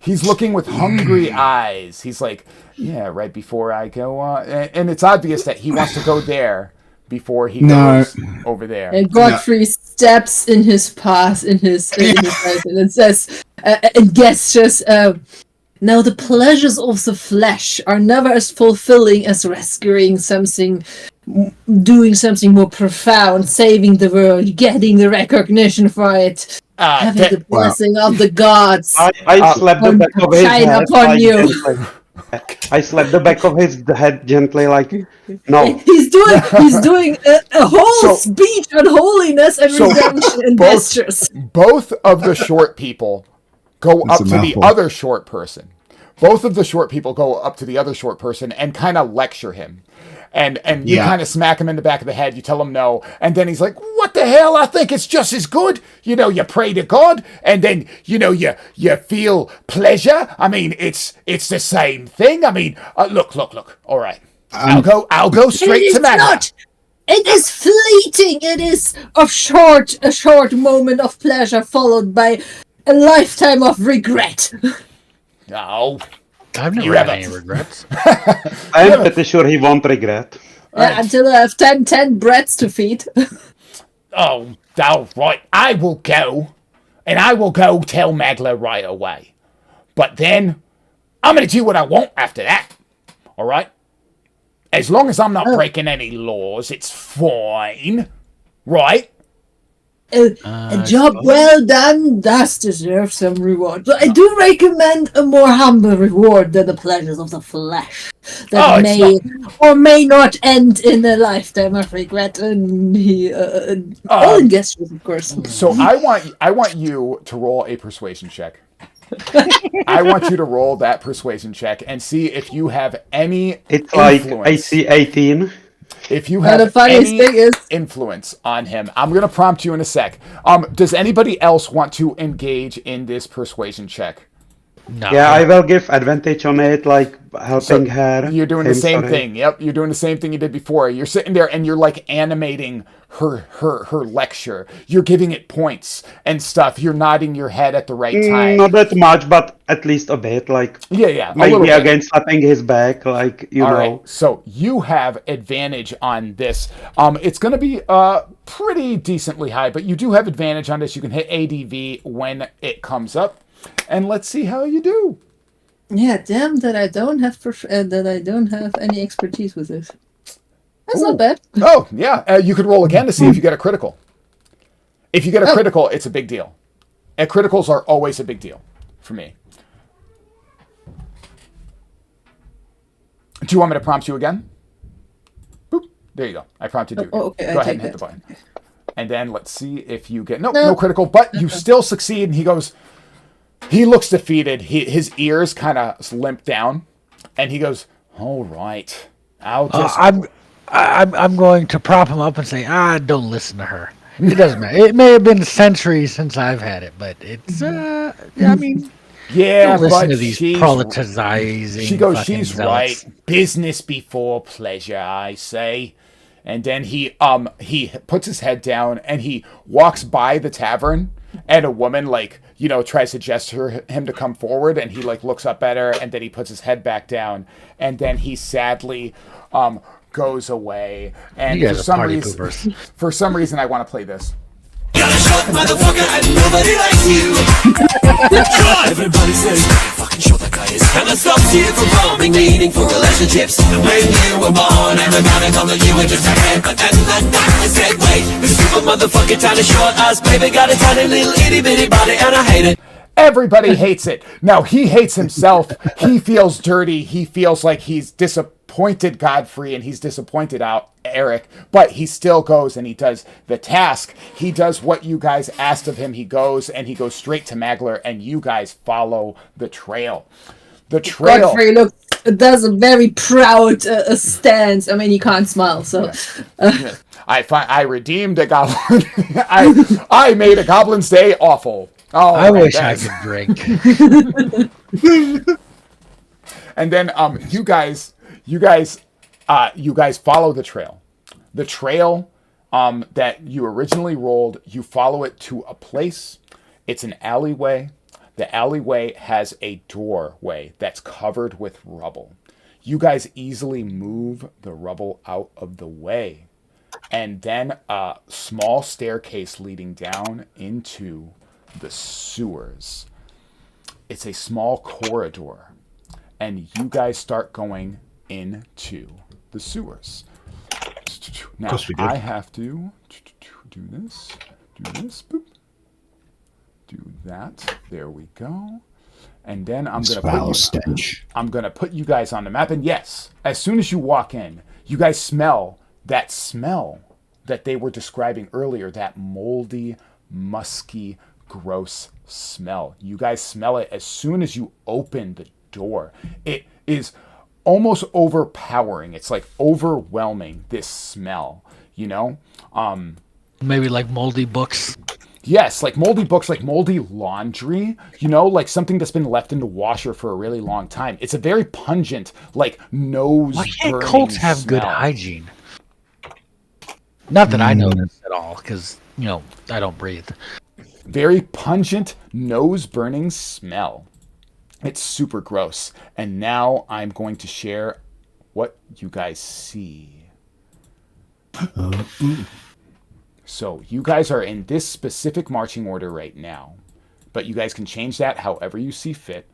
He's looking with hungry eyes. He's like, yeah, right before I go and it's obvious that he wants to go there before he goes over there. And Godfrey steps in his path, in his eyes, and says, and gestures, now the pleasures of the flesh are never as fulfilling as rescuing something, doing something more profound, saving the world, getting the recognition for it, having the blessing of the gods. I slapped the back of his head. Upon you. I slapped the back of his head gently, no. He's doing a whole speech on holiness and redemption and gestures. Both of the short people go up to the other short person. Both of the short people go up to the other short person and kind of lecture him. And you kind of smack him in the back of the head. You tell him no. And then he's like, what the hell? I think it's just as good. You pray to God and then, you feel pleasure. I mean, it's the same thing. I mean, look. All right. I'll go straight to Magna. It is fleeting. It is a short moment of pleasure followed by a lifetime of regret. No. I've never had any regrets. I'm pretty sure he won't regret. Yeah, until I have 10 breads to feed. Oh, all right. I will go. And I will go tell Magla right away. But then, I'm going to do what I want after that. All right? As long as I'm not breaking any laws, it's fine. Right? A job well done does deserve some reward. But I do recommend a more humble reward than the pleasures of the flesh. That may not end in a lifetime of regret. And all in gestures, of course. So I want you to roll a persuasion check. I want you to roll that persuasion check and see if you have any influence. Like AC 18. If you have any influence on him, I'm going to prompt you in a sec. Does anybody else want to engage in this persuasion check? No. Yeah, I will give advantage on it, like helping her. You're doing the same sorry. thing. Yep, you're doing the same thing you did before. You're sitting there and you're like animating her lecture. You're giving it points and stuff. You're nodding your head at the right time. Not that much, but at least a bit. Like Yeah, a little maybe bit. again slapping his back, like you All know. right, so you have advantage on this. It's going to be pretty decently high, but you do have advantage on this. You can hit ADV when it comes up, and let's see how you do. Yeah, damn that I don't have any expertise with this. That's Ooh. not bad. Oh yeah, you could roll again to see if you get a critical. If you get a critical, it's a big deal. And criticals are always a big deal for me. Do you want me to prompt you again? Boop. There you go. I prompted you. Okay, Go ahead and hit the button. And then let's see if you get... No critical, but you still succeed. And he goes... He looks defeated. His ears kind of limp down. And he goes, all right. I'll just... I'm going to prop him up and say, don't listen to her. It doesn't matter. It may have been centuries since I've had it, but it's, I mean... Yeah, don't listen but to these proletizing. She goes, she's zealots. right. Business before pleasure, I say. And then he puts his head down and he walks by the tavern, and a woman tries to gesture him to come forward, and he looks up at her, and then he puts his head back down, and then he sadly goes away. And You guys are party poopers. for some reason I want to play this. Got a short motherfucker and nobody likes you. Everybody says, fucking short that guy is. And I stopped you from forming meaningful relationships. When you were born, everybody thought that you were just a head. But then I said, wait, this stupid motherfucking tiny short ass baby got a tiny little itty bitty body and I hate it. Everybody hates it. Now, he hates himself. He feels dirty. He feels like he's disappointed Godfrey and he's disappointed out Eric, but he still goes and he does the task. He does what you guys asked of him. He goes straight to Magler, and you guys follow the trail. The trail. Godfrey does a very proud stance. I mean, he can't smile, so. Yeah. I redeemed a goblin. I made a goblin's day awful. Oh, I wish I could drink. And then you guys follow the trail. The trail that you originally rolled, you follow it to a place. It's an alleyway. The alleyway has a doorway that's covered with rubble. You guys easily move the rubble out of the way. And then a small staircase leading down into the sewers. It's a small corridor, and you guys start going into the sewers. Now I have to do this, boop, do that. There we go. And then I'm gonna put you guys on the map. And yes, as soon as you walk in, you guys smell that they were describing earlier, that moldy, musky, gross smell. You guys smell it as soon as you open the door. It is almost overpowering. It's like overwhelming, this smell, Maybe like moldy books. Yes, like moldy books, like moldy laundry, like something that's been left in the washer for a really long time. It's a very pungent, like nose Why can't burning cults have smell. good hygiene? Not that I notice at all, because, I don't breathe. Very pungent, nose-burning smell. It's super gross. And now I'm going to share what you guys see. So you guys are in this specific marching order right now, but you guys can change that however you see fit.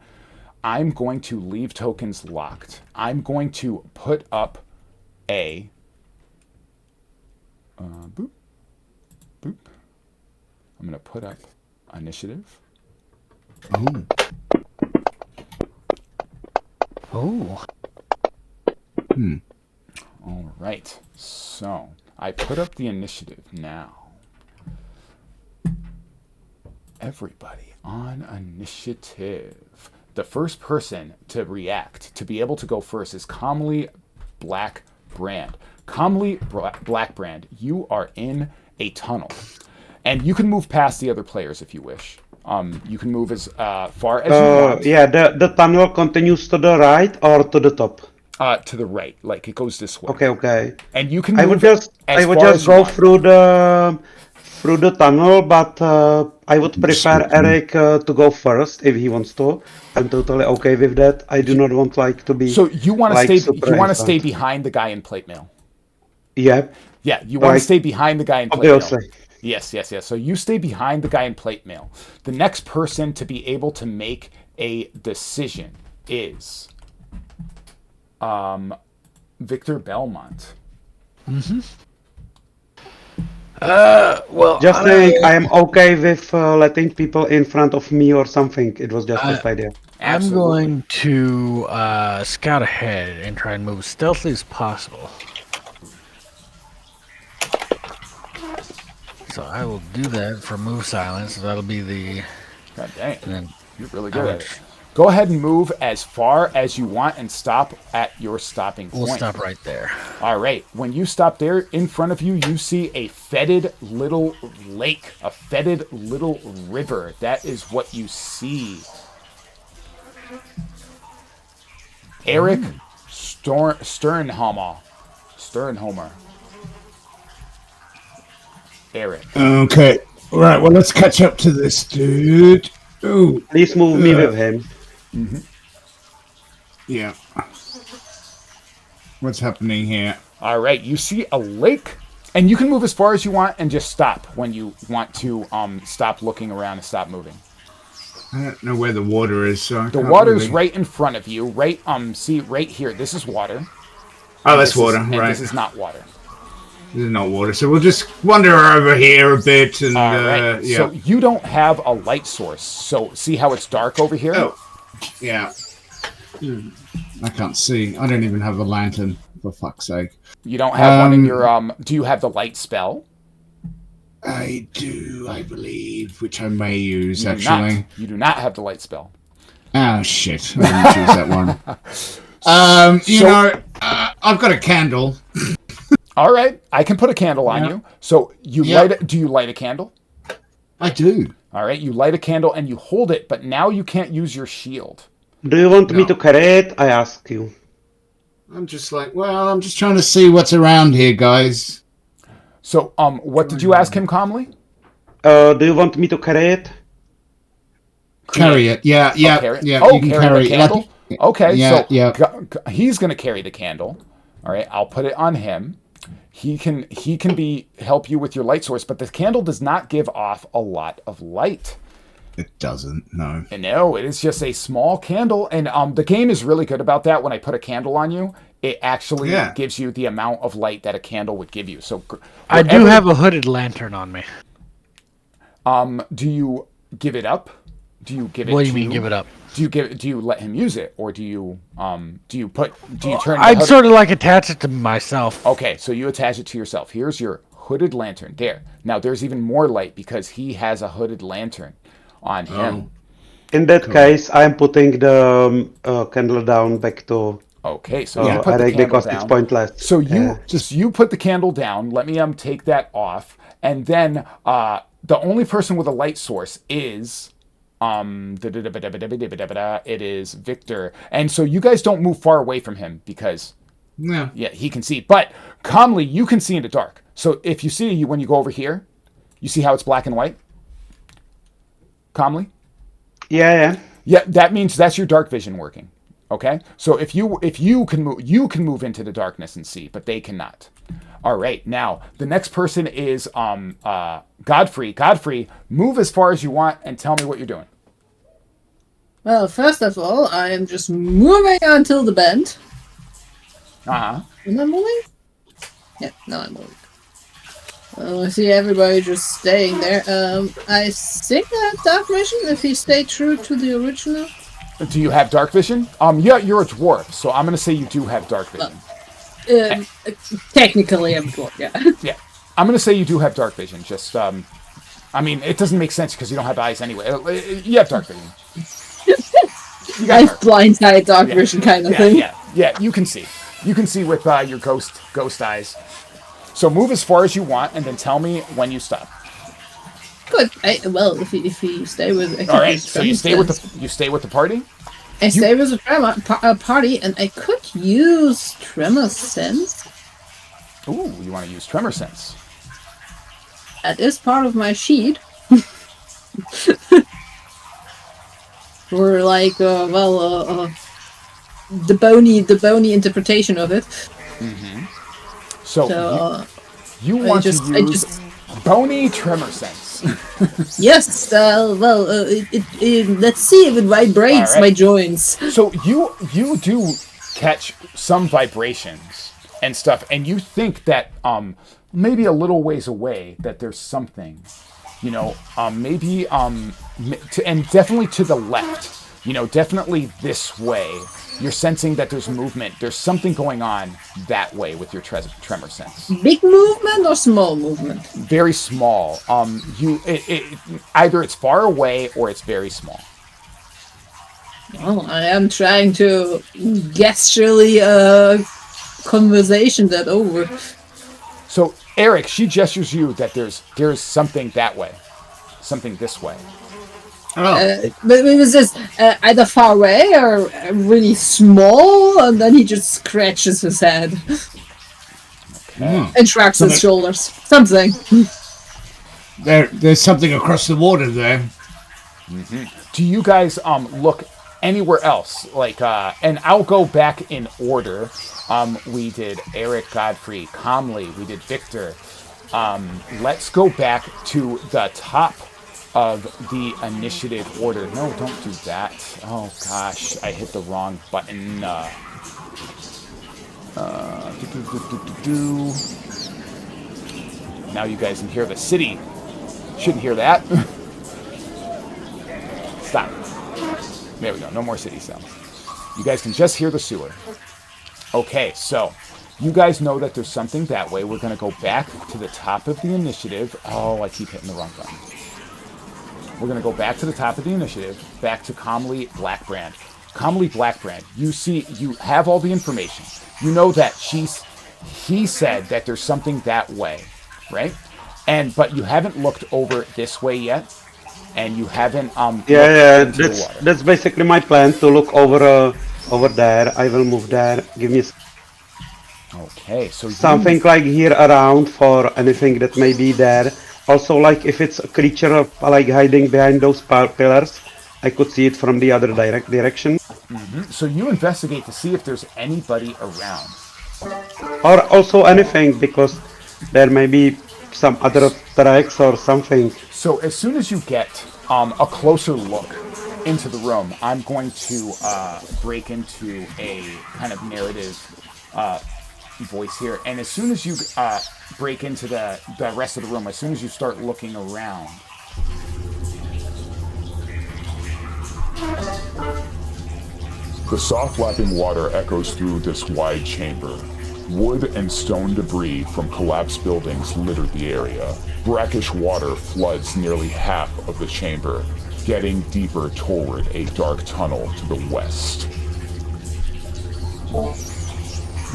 I'm going to leave tokens locked. I'm going to put up a boop, boop. I'm going to put up initiative. Oh. All right. So I put up the initiative now. Everybody on initiative. The first person to react, to be able to go first, is Calmly Blackbrand. Calmly Blackbrand, you are in a tunnel. And you can move past the other players if you wish. You can move as far as you want. Yeah, the tunnel continues to the right or to the top. To the right, like it goes this way. Okay. And you can I move would as far as you go want. through the tunnel, but I would prefer Eric to go first if he wants to. I'm totally okay with that. I do not want to be. So you want to like, stay? super You want to stay inside. behind the guy in plate mail? Yeah. Yeah, you want to Like, stay behind the guy in plate mail. obviously. Yes. So you stay behind the guy in plate mail. The next person to be able to make a decision is Victor Belmont. Well, Just saying, I am okay with letting people in front of me or something. It was just first idea. I'm Absolutely. going to scout ahead and try and move as stealthily as possible. So I will do that for move silence. So that'll be the. God dang, And then you're really good at it. Go ahead and move as far as you want and stop at your stopping point. we'll stop right there. All right. When you stop there, in front of you, you see a fetid little lake, a fetid little river. That is what you see. Eric Sternhomer. Eric. Okay. Right. Well, let's catch up to this dude. Ooh. Please move me with him. Yeah. What's happening here? All right. You see a lake, and you can move as far as you want and just stop when you want to stop looking around and stop moving. I don't know where the water is. So The water's right in front of you. Right. See right here. This is water. Oh, that's This is- water. and Right. This is not water. This is not water. So we'll just wander over here a bit and All right. yeah. So you don't have a light source. So see how it's dark over here? Oh, yeah. I can't see. I don't even have a lantern, for fuck's sake. You don't have one in your do you have the light spell? I do, I believe, which I may use, You do actually. not. You do not have the light spell. Oh, shit. I didn't choose that one. I've got a candle. All right. I can put a candle on Yeah. you. So you Yeah. light it. Do you light a candle? I do. All right. You light a candle and you hold it, but now you can't use your shield. Do you want me to carry it? I ask you. I'm just like, well, I'm just trying to see what's around here, guys. So what did you ask him calmly? Do you want me to carry it? Carry it. Yeah, yeah, carry it. yeah. Oh, you can carry the it. candle? Okay, Yeah, so yeah. he's going to carry the candle. All right, I'll put it on him. He can help you with your light source, but the candle does not give off a lot of light. It doesn't, no. And no, it is just a small candle, and the game is really good about that. When I put a candle on you, it actually gives you the amount of light that a candle would give you. So I do have a hooded lantern on me. Do you give it up? Do you give it? What do you mean, give it up? Do you let him use it, or do you turn? I'd sort of like attach it to myself. Okay, so you attach it to yourself. Here's your hooded lantern. There. Now there's even more light because he has a hooded lantern on him. In that case, I'm putting the candle down back to Okay, so you put the Eric candle because down. it's pointless. So you put the candle down. Let me take that off, and then the only person with a light source is it is Victor, and so you guys don't move far away from him because he can see. But calmly, you can see in the dark. So if you see when you go over here, you see how it's black and white. Calmly. Yeah. That means that's your dark vision working. Okay, so if you can move into the darkness and see, but they cannot. All right, now the next person is Godfrey. Godfrey, move as far as you want and tell me what you're doing. Well, first of all, I am just moving until the bend. Am I moving? Yeah, no, I'm moving. I see everybody just staying there. I think I have dark vision if he stayed true to the original. Do you have dark vision? Yeah, you're a dwarf, so I'm gonna say you do have dark vision. Technically, I'm dwarf, yeah. Yeah, I'm gonna say you do have dark vision. Just, I mean, it doesn't make sense because you don't have eyes anyway. You have dark vision. Nice blindside dark vision kind of thing. Yeah. You can see. You can see with your ghost eyes. So move as far as you want, and then tell me when you stop. Good. Well, if you stay with, I All right, use so you tremor stay with the party. I stay with a party, and I could use tremor sense. Ooh, you want to use tremor sense? That is part of my sheet. For like, the bony interpretation of it. Mm-hmm. So you I want to just- use bony tremor sense. Yes. Let's see if it vibrates All right. my joints. So you do catch some vibrations and stuff, and you think that maybe a little ways away that there's something, maybe and definitely to the left, definitely this way. You're sensing that there's movement. There's something going on that way with your tremor sense. Big movement or small movement? Very small. Either it's far away or it's very small. Well, I am trying to gesturally conversation that over. So Eric, she gestures you that there's something that way, something this way. But it was just either far away or really small, and then he just scratches his head and shrugs his shoulders. Something. There's something across the water there. Mm-hmm. Do you guys look anywhere else? Like, and I'll go back in order. We did Eric, Godfrey, Comley. We did Victor. Let's go back to the top of the initiative order. No, don't do that. Oh gosh, I hit the wrong button. Now you guys can hear the city. Shouldn't hear that. Stop. There we go. No more city sounds. You guys can just hear the sewer. Okay, so you guys know that there's something that way. We're going to go back to the top of the initiative. Oh, I keep hitting the wrong button. We're going to go back to the top of the initiative, back to Comley Blackbrand. Comley Blackbrand, you have all the information. You know that he said that there's something that way, right? But you haven't looked over this way yet, and you haven't that's basically my plan, to look over there. I will move there. Give me okay, so something like here around for anything that may be there. Also, like if it's a creature like hiding behind those pillars, I could see it from the other direction. Mm-hmm. So you investigate to see if there's anybody around. Or also anything, because there may be some other tracks or something. So as soon as you get a closer look into the room, I'm going to break into a kind of narrative voice here. And as soon as you break into the rest of the room, as soon as you start looking around, the soft lapping water echoes through this wide chamber. Wood and stone debris from collapsed buildings litter the area. Brackish water floods nearly half of the chamber, getting deeper toward a dark tunnel to the west.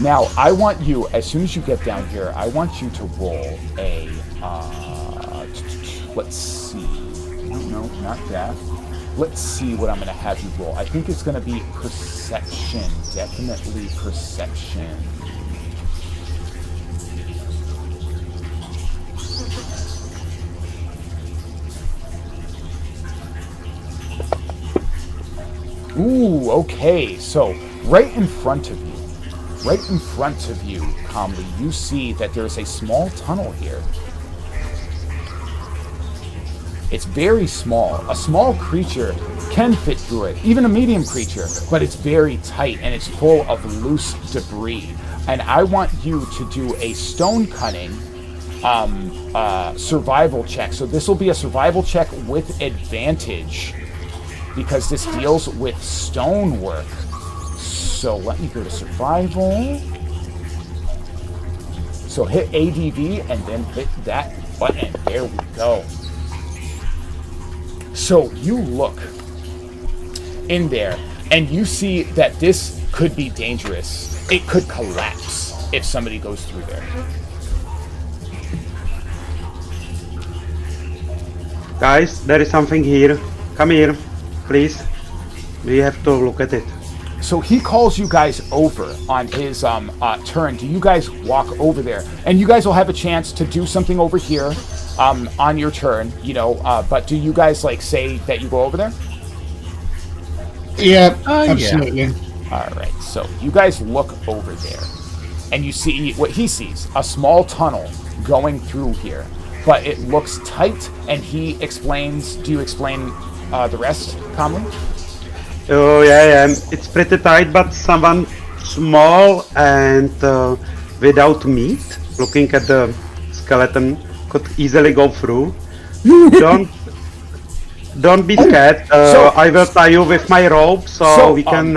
now I want you, as soon as you get down here, I want you to roll a, let's see, no, not that. Let's see what I'm going to have you roll. I think it's going to be perception, definitely perception. Ooh, okay, so right in front of you, calmly, you see that there's a small tunnel here. It's very small. A small creature can fit through it, even a medium creature, but it's very tight and it's full of loose debris. And I want you to do a stone cutting survival check. So this will be a survival check with advantage because this deals with stonework. So let me go to survival. So hit ADV and then hit that button. There we go. So you look in there and you see that this could be dangerous. It could collapse if somebody goes through there. Guys, there is something here. Come here, please. We have to look at it. So he calls you guys over on his turn. Do you guys walk over there? And you guys will have a chance to do something over here on your turn, you know, but do you guys like say that you go over there? Yeah, absolutely. All right, so you guys look over there and you see what he sees, a small tunnel going through here, but it looks tight, and he explains, do you explain the rest calmly? Oh yeah, it's pretty tight, but someone small and without meat, looking at the skeleton, could easily go through. Don't be scared. I will tie you with my rope, so we can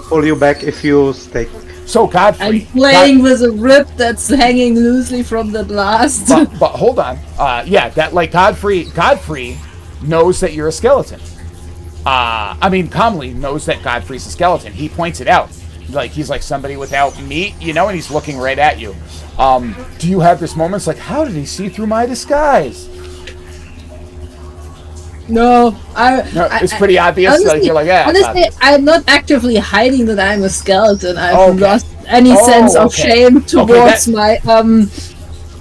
pull you back if you stick. So Godfrey, I'm playing with a rib that's hanging loosely from the blast. but hold on. Yeah, that like Godfrey knows that you're a skeleton. I mean, Comley knows that Godfrey's a skeleton. He points it out. Like, he's like somebody without meat, you know, and he's looking right at you. Do you have this moment? It's like, how did he see through my disguise? No, it's pretty obvious. Honestly, like, you're like, yeah. honestly, I'm not actively hiding that I'm a skeleton. I've lost any sense of shame towards my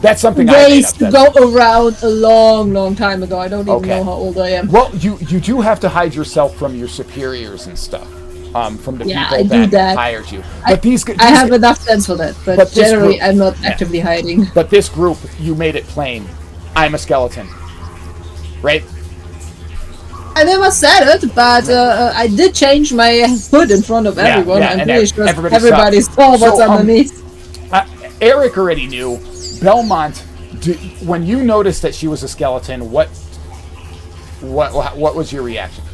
that's something ways to go around a long time ago. I don't even know how old I am. Well, you do have to hide yourself from your superiors and stuff. From the people that hired you. But I have enough sense for that, but generally group, I'm not actively hiding. But this group, you made it plain. I'm a skeleton. Right? I never said it, but I did change my hood in front of everyone. I'm pretty sure everybody saw what's underneath. Eric already knew. Belmont, when you noticed that she was a skeleton, what was your reaction?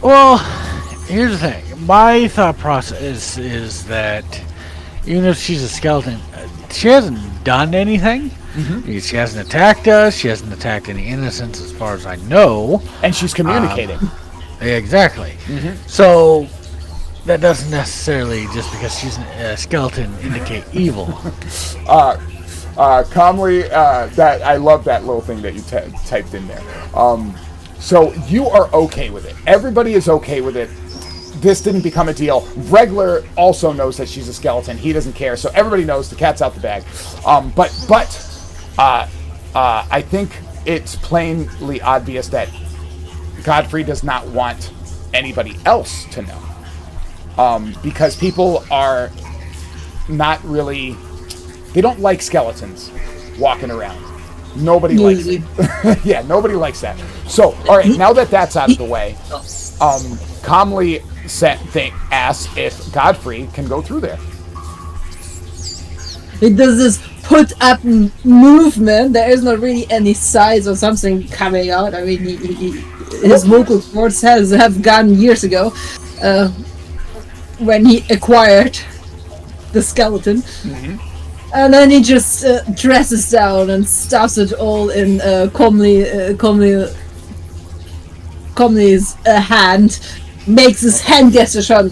Well, here's the thing. My thought process is that even if she's a skeleton, she hasn't done anything. Mm-hmm. She hasn't attacked us. She hasn't attacked any innocents, as far as I know. And she's communicating. Exactly. Mm-hmm. So that doesn't necessarily, just because she's a skeleton, indicate evil. Calmly, that I love that little thing that you typed in there. So you are okay with it. Everybody is okay with it. This didn't become a deal. Regler also knows that she's a skeleton. He doesn't care. So everybody knows the cat's out the bag. But I think it's plainly obvious that Godfrey does not want anybody else to know. Because people are not really... They don't like skeletons walking around. Nobody likes it. Yeah, nobody likes that. So, all right, now that that's out of the way, calmly asks if Godfrey can go through there. It does this put up movement. There is not really any size or something coming out. I mean, his vocal cords have gone years ago when he acquired the skeleton. Mm-hmm. And then he just dresses down and stuffs it all in Comley's hand, makes his hand gesture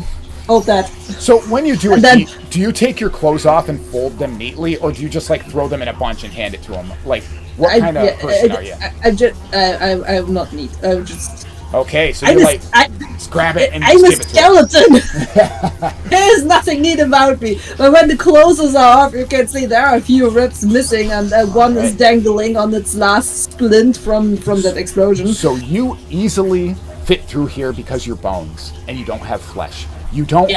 of that. So when you do it, do you take your clothes off and fold them neatly, or do you just like throw them in a bunch and hand it to him? Like, what kind of person are you? I'm not neat. I'm just... Okay, so you just grab it and I'm just a give it skeleton. There's nothing neat about me. But when the clothes are off, you can see there are a few ribs missing, and one is dangling on its last splint from that explosion. So you easily fit through here because you're bones and you don't have flesh. You don't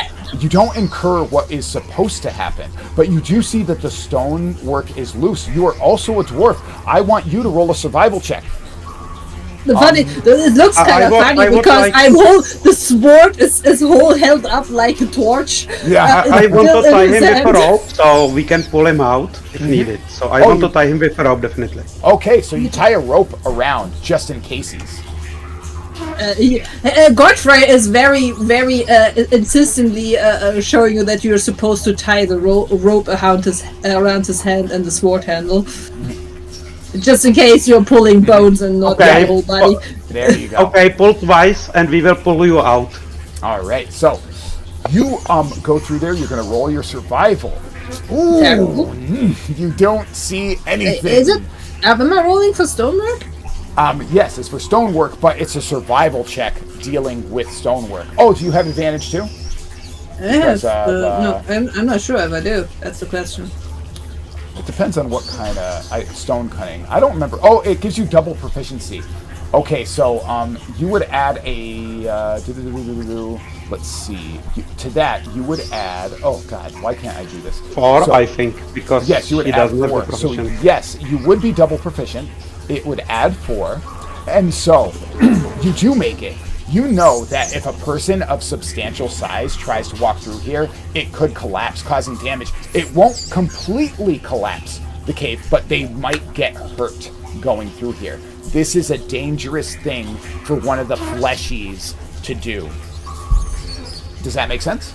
incur what is supposed to happen, but you do see that the stonework is loose. You are also a dwarf. I want you to roll a survival check. It looks kind of funny because the sword is whole held up like a torch. Yeah, I want to tie him with a rope so we can pull him out if needed. So I want to tie him with a rope, definitely. Okay, so you tie a rope around just in cases. Godfrey is very, very insistently showing you that you're supposed to tie the rope around his hand and the sword handle. Just in case you're pulling bones and not the whole body. There you go. Okay, pull twice and we will pull you out. Alright, so you go through there, you're gonna roll your survival. Ooh, terrible. You don't see anything. Is it? Am I rolling for stonework? Yes, it's for stonework, but it's a survival check dealing with stonework. Oh, do you have advantage too? Yes. No, I'm not sure if I do. That's the question. It depends on what kind of stone cutting. I don't remember. Oh, it gives you double proficiency. Okay, so you would add a. Let's see. To that, you would add. Oh God, why can't I do this? 4, I think, because yes, you would he add doesn't have 4. the So proficiency. yes, you would be double proficient. It would add 4, and so you do make it. You know that if a person of substantial size tries to walk through here, it could collapse, causing damage. It won't completely collapse the cave, but they might get hurt going through here. This is a dangerous thing for one of the fleshies to do. Does that make sense?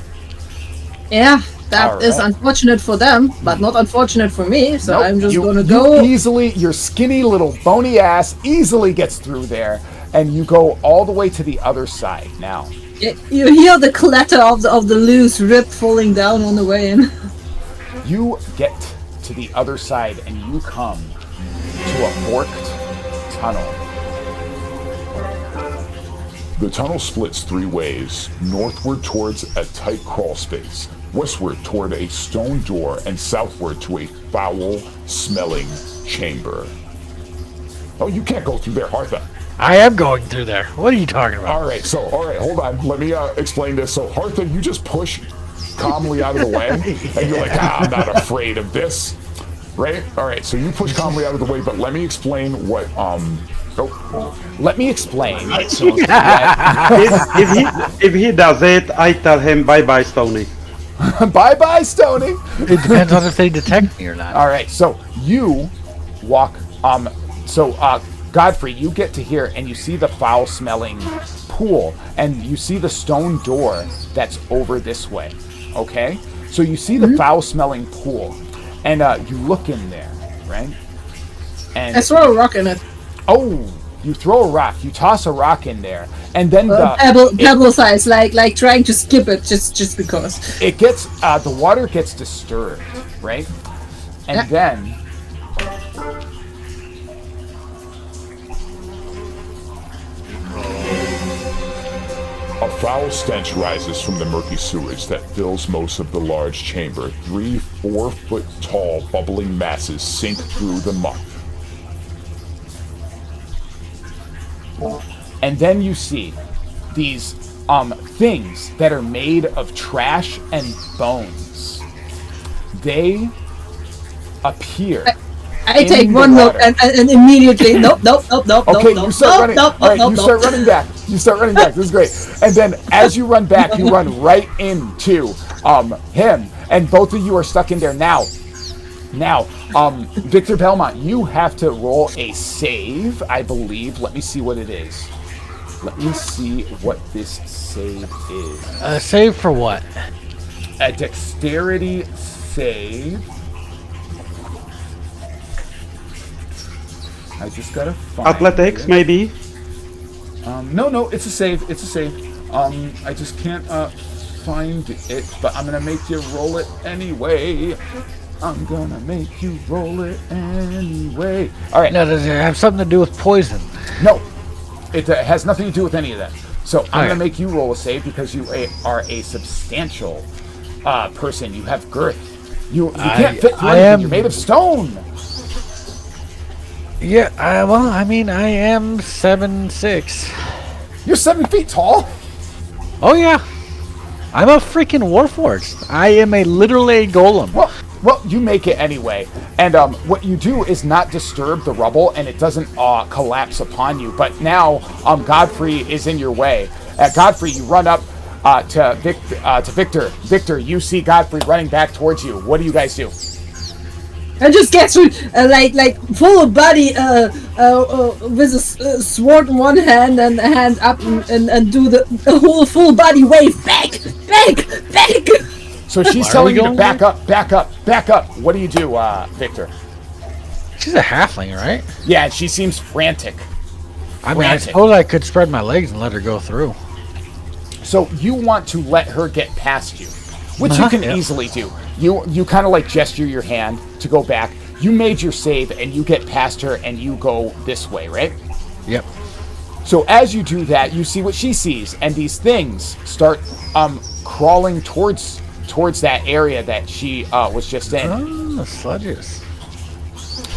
Yeah, that is Alright. unfortunate for them, but not unfortunate for me. So Nope, I'm just you- gonna you go. easily, your skinny little bony ass easily gets through there, and you go all the way to the other side now. You hear the clatter of the loose rib falling down on the way in. You get to the other side and you come to a forked tunnel. The tunnel splits 3 ways, northward towards a tight crawl space, westward toward a stone door, and southward to a foul-smelling chamber. Oh, you can't go through there, Hartha. I am going through there. What are you talking about? All right, hold on. Let me explain this. So, Hartha, you just push calmly out of the way, and you're like, I'm not afraid of this, right? All right, so you push calmly out of the way, but let me explain what, Let me explain. If he does it, I tell him bye-bye, Stony. Bye-bye, Stony. It depends on if they detect me or not. All right, so you walk. Godfrey, you get to here and you see the foul-smelling pool, and you see the stone door that's over this way. Okay, so you see the foul-smelling pool, and you look in there, right? And I throw a rock in it. oh, you throw a rock, you toss a rock in there, and then Pebble size, like trying to skip it just because. it gets the water gets disturbed, right? And then a foul stench rises from the murky sewage that fills most of the large chamber. 3-4 foot tall bubbling masses sink through the muck. And then you see these things that are made of trash and bones. They appear. I take in one the look water. and immediately nope. Okay, you start running. All right, you start running back. You start running back. This is great. And then as you run back, you run right into him, and both of you are stuck in there now. Now, Victor Belmont, you have to roll a save, I believe. Let me see what it is. Let me see what this save is. Save for what? A dexterity save. I just gotta find Athletics, it. maybe? No, it's a save. It's a save. I just can't find it, but I'm gonna make you roll it anyway. I'm gonna make you roll it anyway. All right. Now, does it have something to do with poison? No, it has nothing to do with any of that. So I'm Okay. gonna make you roll a save because you are a substantial person. You have girth. You can't fit through anything. You're made of stone. Yeah, I am 7'6". You're 7 feet tall. Oh yeah, I'm a freaking warforged. I am literally a golem. Well, you make it anyway. And what you do is not disturb the rubble, and it doesn't collapse upon you. But now Godfrey is in your way. Godfrey, you run up to Victor. Victor, you see Godfrey running back towards you. What do you guys do? I just get through, like full body, with a sword in one hand and a hand up and do the whole full body wave back. So she's telling you to back up. What do you do, Victor? She's a halfling, right? Yeah, and she seems frantic. I mean, I suppose I could spread my legs and let her go through. So you want to let her get past you, which you can easily do. You kind of like gesture your hand to go back. you made your save and you get past her and you go this way, right? Yep. So as you do that, you see what she sees, and these things start crawling towards that area that she was just in. Oh, sludges.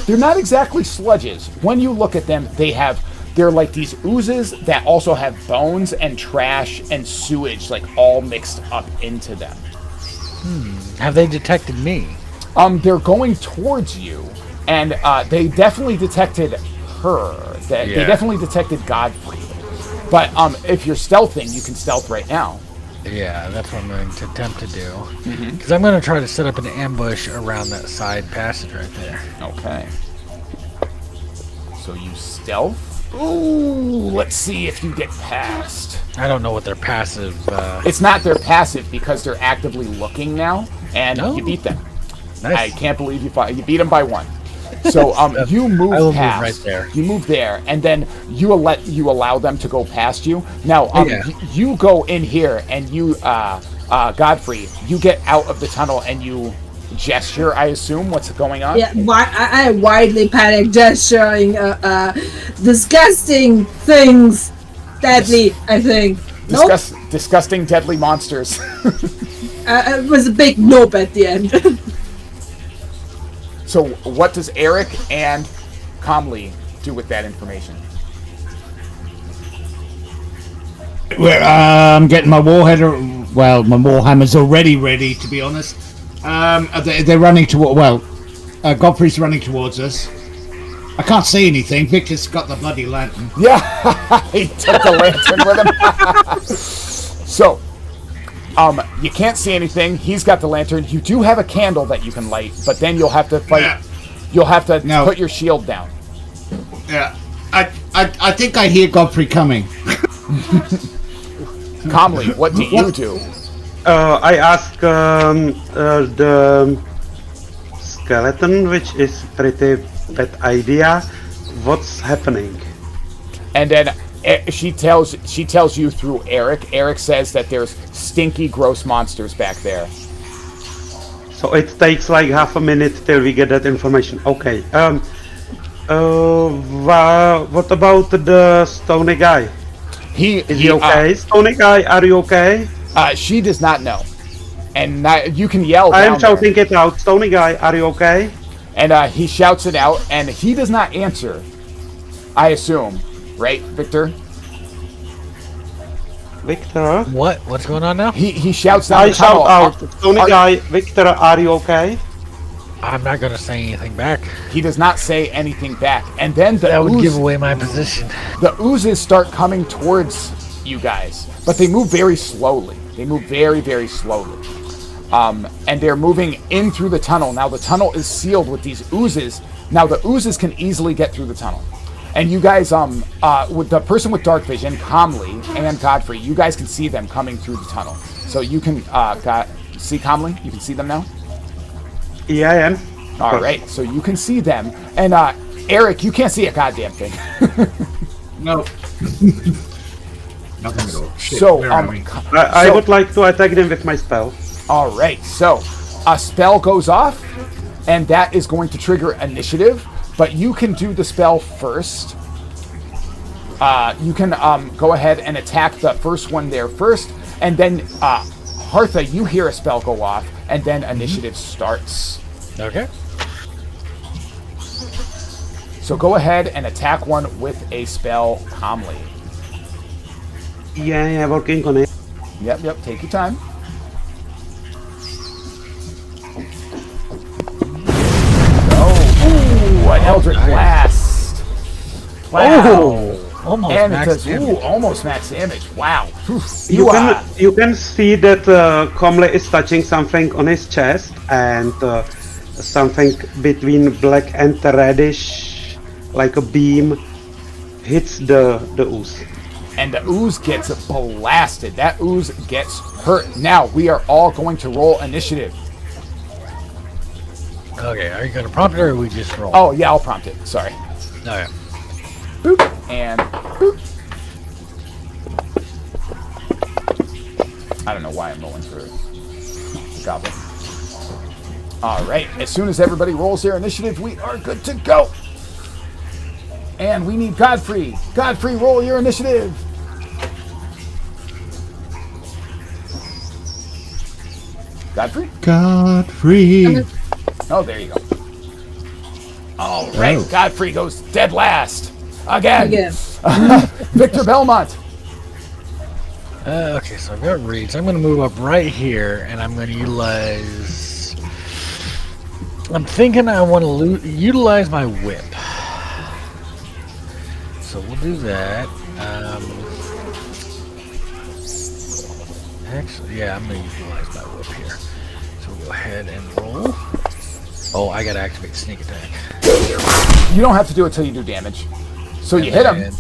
They're not exactly sludges. When you look at them, they're like these oozes that also have bones and trash and sewage like all mixed up into them. Have they detected me? They're going towards you, and they definitely detected her. They definitely detected Godfrey. But if you're stealthing, you can stealth right now. Yeah, that's what I'm going to attempt to do. Because I'm going to try to set up an ambush around that side passage right there. Okay. So you stealth. Ooh, let's see if you get past. I don't know what their passive... It's not their passive because they're actively looking now, and you beat them. Nice. I can't believe you beat them by 1. So you move past. Move right there. You move there, and then you allow them to go past you. Now you go in here, and you Godfrey, you get out of the tunnel, and you gesture. I assume what's going on. Yeah, I widely panic gesturing. Disgusting things, deadly. I think. Disgusting, deadly monsters. It was a big nope at the end. So what does Eric and Comley do with that information? Well, I'm getting my warhead. Well, my warhammer's already ready, to be honest. They're running toward. Well, Godfrey's running towards us. I can't see anything. Victor's got the bloody lantern. Yeah, he took the lantern with him. So, you can't see anything. He's got the lantern. You do have a candle that you can light, but then you'll have to fight. Yeah. You'll have to put your shield down. Yeah, I think I hear Godfrey coming. Comley, what do you do? I ask the skeleton, which is pretty bad idea, what's happening. And then she tells you through Eric. Eric says that there's stinky, gross monsters back there. So it takes like half a minute till we get that information. Okay. What about the stony guy? Is he okay? Stony guy, are you okay? She does not know, and you can yell. I am shouting it out. Stony guy, are you okay? And he shouts it out, and he does not answer. I assume, right, Victor? Victor? What's going on now? He shouts down I the tunnel. shout out, Stony guy, Victor, are you okay? I'm not going to say anything back. He does not say anything back, and then that would give away my position. The oozes start coming towards you guys, but they move very slowly. They move very, very slowly. And they're moving in through the tunnel. Now the tunnel is sealed with these oozes. Now the oozes can easily get through the tunnel. And you guys, with the person with dark vision, Comley and Godfrey, you guys can see them coming through the tunnel. So you can see Comley? You can see them now? Yeah, I am. All right, so you can see them. And Eric, you can't see a goddamn thing. No. Nothing at all. Shit, So, I would like to attack them with my spell. All right, so a spell goes off, and that is going to trigger initiative, but you can do the spell first. You can go ahead and attack the first one there first, and then Hartha, you hear a spell go off, and then initiative starts. Okay. So go ahead and attack one with a spell calmly. Yeah, working on it. Yep, take your time. Oh, an Eldritch Blast. Wow. Oh, almost and max it does, damage. almost max damage. Wow. You can see that Comley is touching something on his chest, and something between black and reddish, like a beam, hits the ooze. And the ooze gets blasted. That ooze gets hurt. Now we are all going to roll initiative. Okay, are you going to prompt it or we just roll? Oh, yeah, I'll prompt it. Sorry. Okay. Boop. And boop. I don't know why I'm rolling for the goblin. All right. As soon as everybody rolls their initiative, we are good to go. And we need Godfrey. Godfrey, roll your initiative. Godfrey? Godfrey. Oh, there you go. All right. Oh. Godfrey goes dead last. Again. Again. Victor Belmont. Okay, so I've got reads. I'm going to move up right here, and I'm going to utilize... I'm thinking I want to utilize my whip. So we'll do that. Actually, yeah, I'm going to utilize my whip here. So we'll go ahead and roll. Oh, I got to activate sneak attack. You don't have to do it till you do damage. So you hit him. And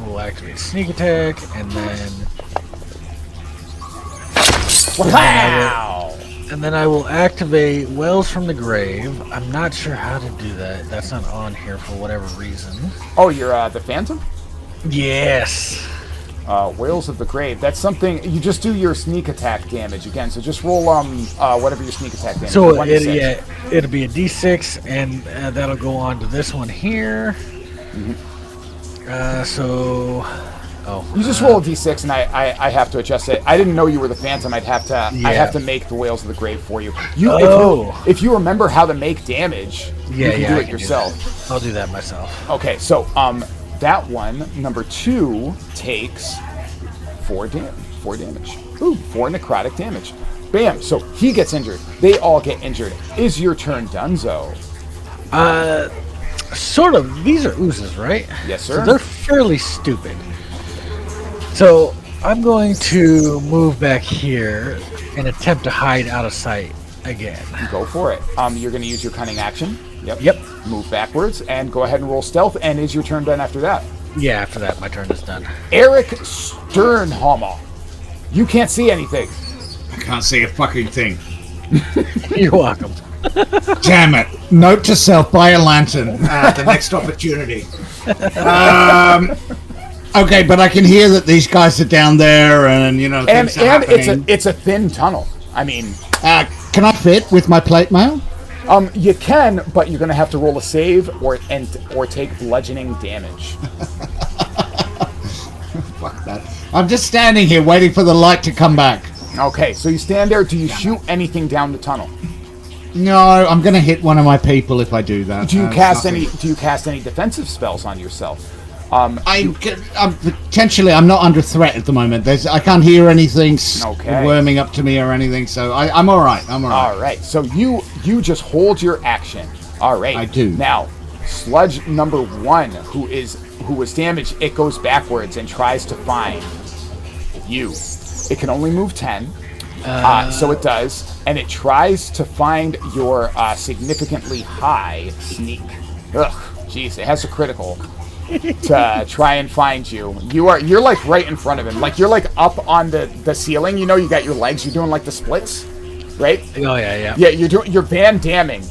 we'll activate sneak attack, and then... Wow! And then I will activate Wells from the Grave. I'm not sure how to do that. That's not on here for whatever reason. Oh, you're the Phantom? Yes. Whales of the Grave. That's something you just do your sneak attack damage again. So just roll whatever your sneak attack damage. So is, it'll be a D6, and that'll go on to this one here. You just roll a d6, and I have to adjust it. I didn't know you were the Phantom. I have to make the Whales of the Grave for you. If you remember how to make damage, you can do it yourself. I'll do that myself. Okay, so that one, number 2, takes 4 damage. Ooh, 4 necrotic damage. Bam! So he gets injured. They all get injured. Is your turn, Dunzo? Sort of. These are oozes, right? Yes, sir. So they're fairly stupid. So I'm going to move back here and attempt to hide out of sight again. Go for it. You're going to use your cunning action. Yep. Move backwards and go ahead and roll stealth. And is your turn done after that? Yeah, after that, my turn is done. Eric Sternhammer. You can't see anything. I can't see a fucking thing. You're welcome. Damn it. Note to self, buy a lantern at the next opportunity. Okay, but I can hear that these guys are down there and, you know, And things are happening. it's a thin tunnel. I mean... can I fit with my plate mail? You can, but you're going to have to roll a save or take bludgeoning damage. Fuck that. I'm just standing here waiting for the light to come back. Okay, so you stand there. Do you shoot anything down the tunnel? No, I'm going to hit one of my people if I do that. Do you cast any defensive spells on yourself? I'm potentially. I'm not under threat at the moment. I can't hear anything worming up to me or anything, so I'm all right. All right. So you just hold your action. All right. I do. Now, sludge number 1, who was damaged, it goes backwards and tries to find you. It can only move 10. So it does, and it tries to find your significantly high sneak. Ugh, jeez, it has a critical to try and find you. You're like right in front of him, like you're like up on the ceiling. You know, you got your legs. You're doing like the splits, right? Oh yeah. Yeah, you're Van Damming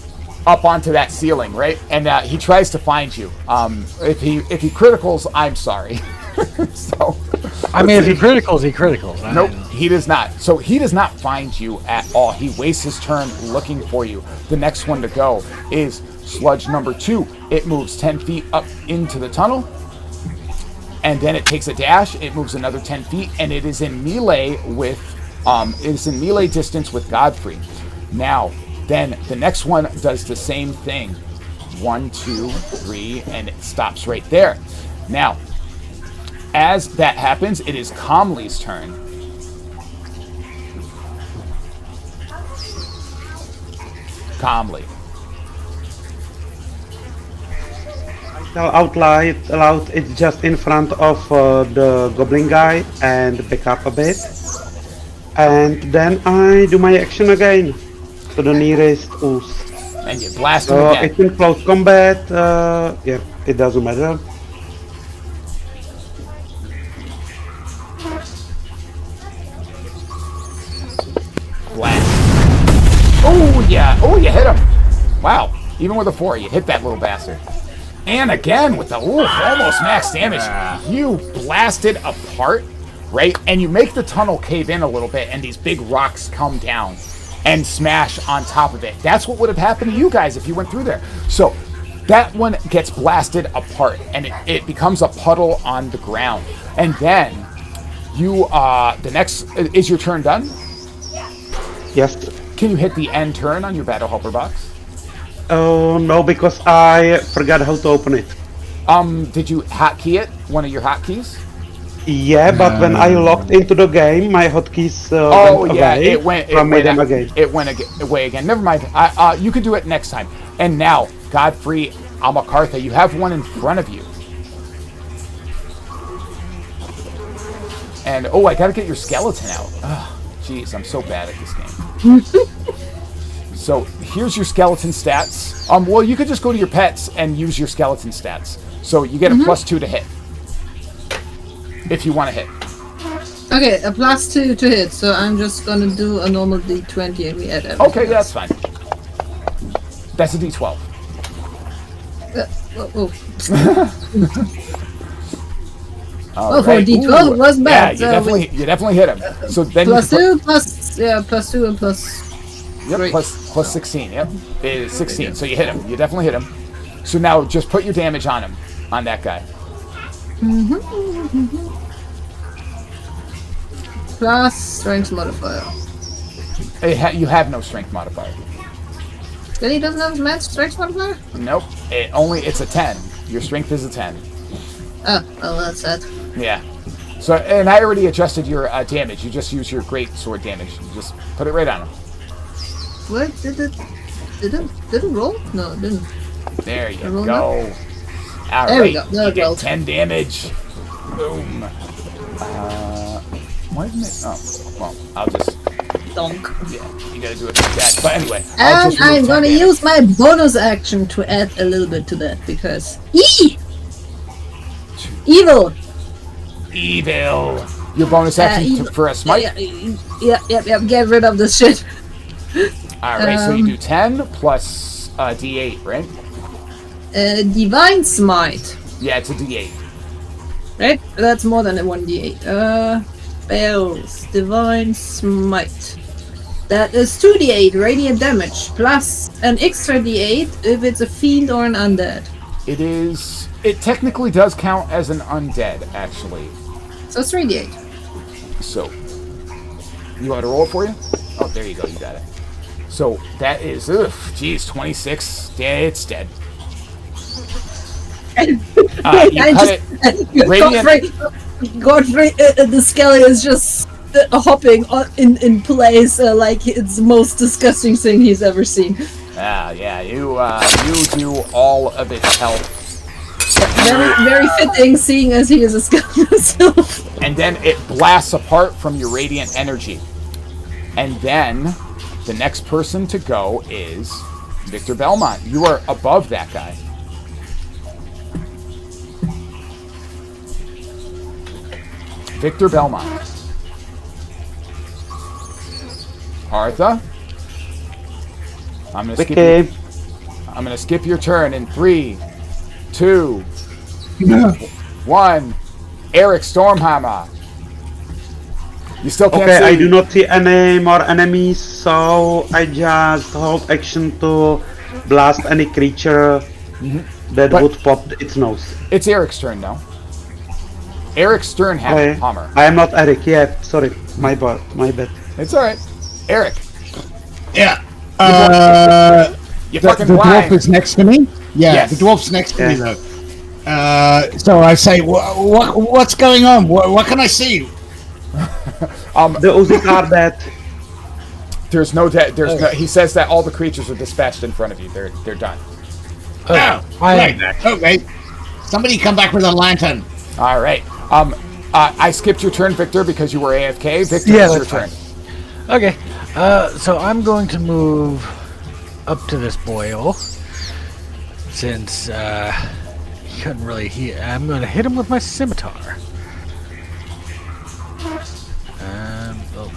up onto that ceiling, right? And he tries to find you. If he criticals, I'm sorry. So, I mean, if he criticals, he criticals. Nope, he does not. So he does not find you at all. He wastes his turn looking for you. The next one to go is sludge number 2. It moves 10 feet up into the tunnel, and then it takes a dash. It moves another 10 feet, and it is in melee distance with Godfrey. Now, then the next one does the same thing. 1, 2, 3, and it stops right there. Now, as that happens, it is Comley's turn. Comley. Out loud, it's just in front of the goblin guy and back up a bit. And then I do my action again to the nearest ooze. And you blast him again. It's in close combat. Yeah, it doesn't matter. Blast. Oh, yeah. Oh, you hit him. Wow. Even with a 4, you hit that little bastard. And again with the almost max damage. You blast it apart, right? And you make the tunnel cave in a little bit, and these big rocks come down. and smash on top of it. That's what would have happened to you guys if you went through there. So that one gets blasted apart, and it becomes a puddle on the ground. And then you, the next, is your turn done? Yes. Can you hit the end turn on your battle helper box? Oh, no, because I forgot how to open it. Did you hotkey it? One of your hotkeys? Yeah, but when I logged into the game, my hotkeys went away. It went away again. Never mind. You can do it next time. And now, Godfrey Amakartha, you have one in front of you. And I gotta get your skeleton out. Jeez, I'm so bad at this game. So here's your skeleton stats. Well, you could just go to your pets and use your skeleton stats. So you get a +2 to hit. If you want to hit. Okay, a +2 to hit, so I'm just gonna do a normal d20 and we add everything. Okay, that's fine. That's a d12. For a d12 it wasn't bad. Yeah, you definitely hit him. So then +2 +2 and plus. Yep, plus 16. Yep, it is 16. So you hit him. You definitely hit him. So now just put your damage on him, on that guy. Plus strength modifier. You have no strength modifier. Then he doesn't have a strength modifier? Nope. It's a 10. Your strength is a 10. Oh, well, that's it. Yeah. So, and I already adjusted your damage. You just use your great sword damage. You just put it right on him. What did it roll? No, it didn't. There you roll go. All there right. we go. You get 10 damage. Boom. Why didn't it? Oh, well, I'll just. Donk. Yeah, you gotta do it like that. But anyway, and I'm gonna use my bonus action to add a little bit to that because evil. Your bonus action for a smite. Yeah. Get rid of this shit. All right, so you do 10 plus d8, right? Divine smite. Yeah, it's a d8. Right, that's more than a 1d8. Spells, divine smite. That is 2d8 radiant damage plus an extra d8 if it's a fiend or an undead. It technically does count as an undead, actually. So it's 3d8. So, you want to roll it for you? Oh, there you go, you got it. So, that is, 26. Yeah, it's dead. You cut it. Godfrey, the skelly is just hopping in place like it's the most disgusting thing he's ever seen. Yeah, you do all of its health. Very, very fitting, seeing as he is a skeleton himself. And then it blasts apart from your radiant energy. And then the next person to go is Victor Belmont. You are above that guy. Victor Belmont. Artha. I'm gonna skip your turn in 3, 2, 1. Eric Stormhammer. You still can't see. Okay, I do not see any more enemies, so I just hold action to blast any creature that would pop its nose. It's Eric's turn now. Eric Sternhammer. I am not Eric. Yeah, sorry, my bad. It's all right. Eric. Yeah. You the dwarf is next to me. Yeah, yes. The dwarf's next to me though. So I say, what's going on? What can I see? The Uzi are dead. There's no dead. He says that all the creatures are dispatched in front of you. They're done. Oh, right. Okay. Somebody come back with a lantern. All right. I skipped your turn, Victor, because you were AFK. Victor, it's your turn. Okay. So I'm going to move up to this boil since he couldn't really. I'm going to hit him with my scimitar.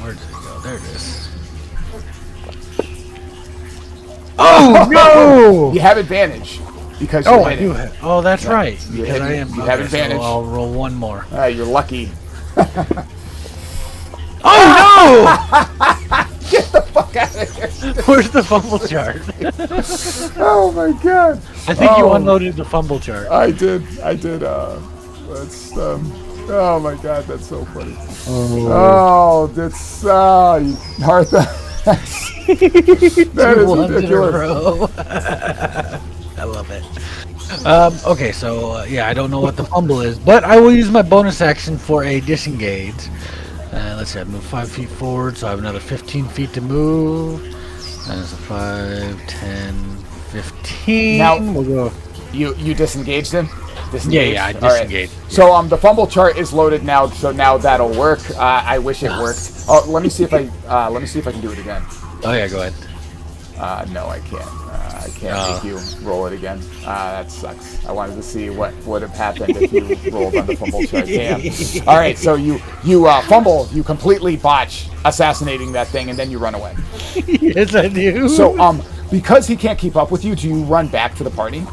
Where did it go? There it is. Oh no! You have advantage because I do have. Oh, that's right. You have advantage. So I'll roll one more. You're lucky. Oh no! Get the fuck fuck out of here. Where's the fumble chart? Oh my god. I think you unloaded the fumble chart. I did. That's oh my god, that's so funny. That's Martha. That is ridiculous. I love it. Okay, so yeah, I don't know what the fumble is, but I will use my bonus action for a disengage. Let's see, I move 5 feet forward, so I have another 15 feet to move. That's a 5, 10, 15. Now, we'll go. You disengaged him? Disengaged? Yeah, I All right. disengaged. So the fumble chart is loaded now, so now that'll work. I wish it worked. Oh, let me see if I can do it again. Oh yeah, go ahead. No, I can't. I can't make you roll it again. That sucks. I wanted to see what would have happened if you rolled on the fumble chart. Damn. All right, so you fumble, you completely botch assassinating that thing, and then you run away. Yes, I do. So because he can't keep up with you, do you run back to the party?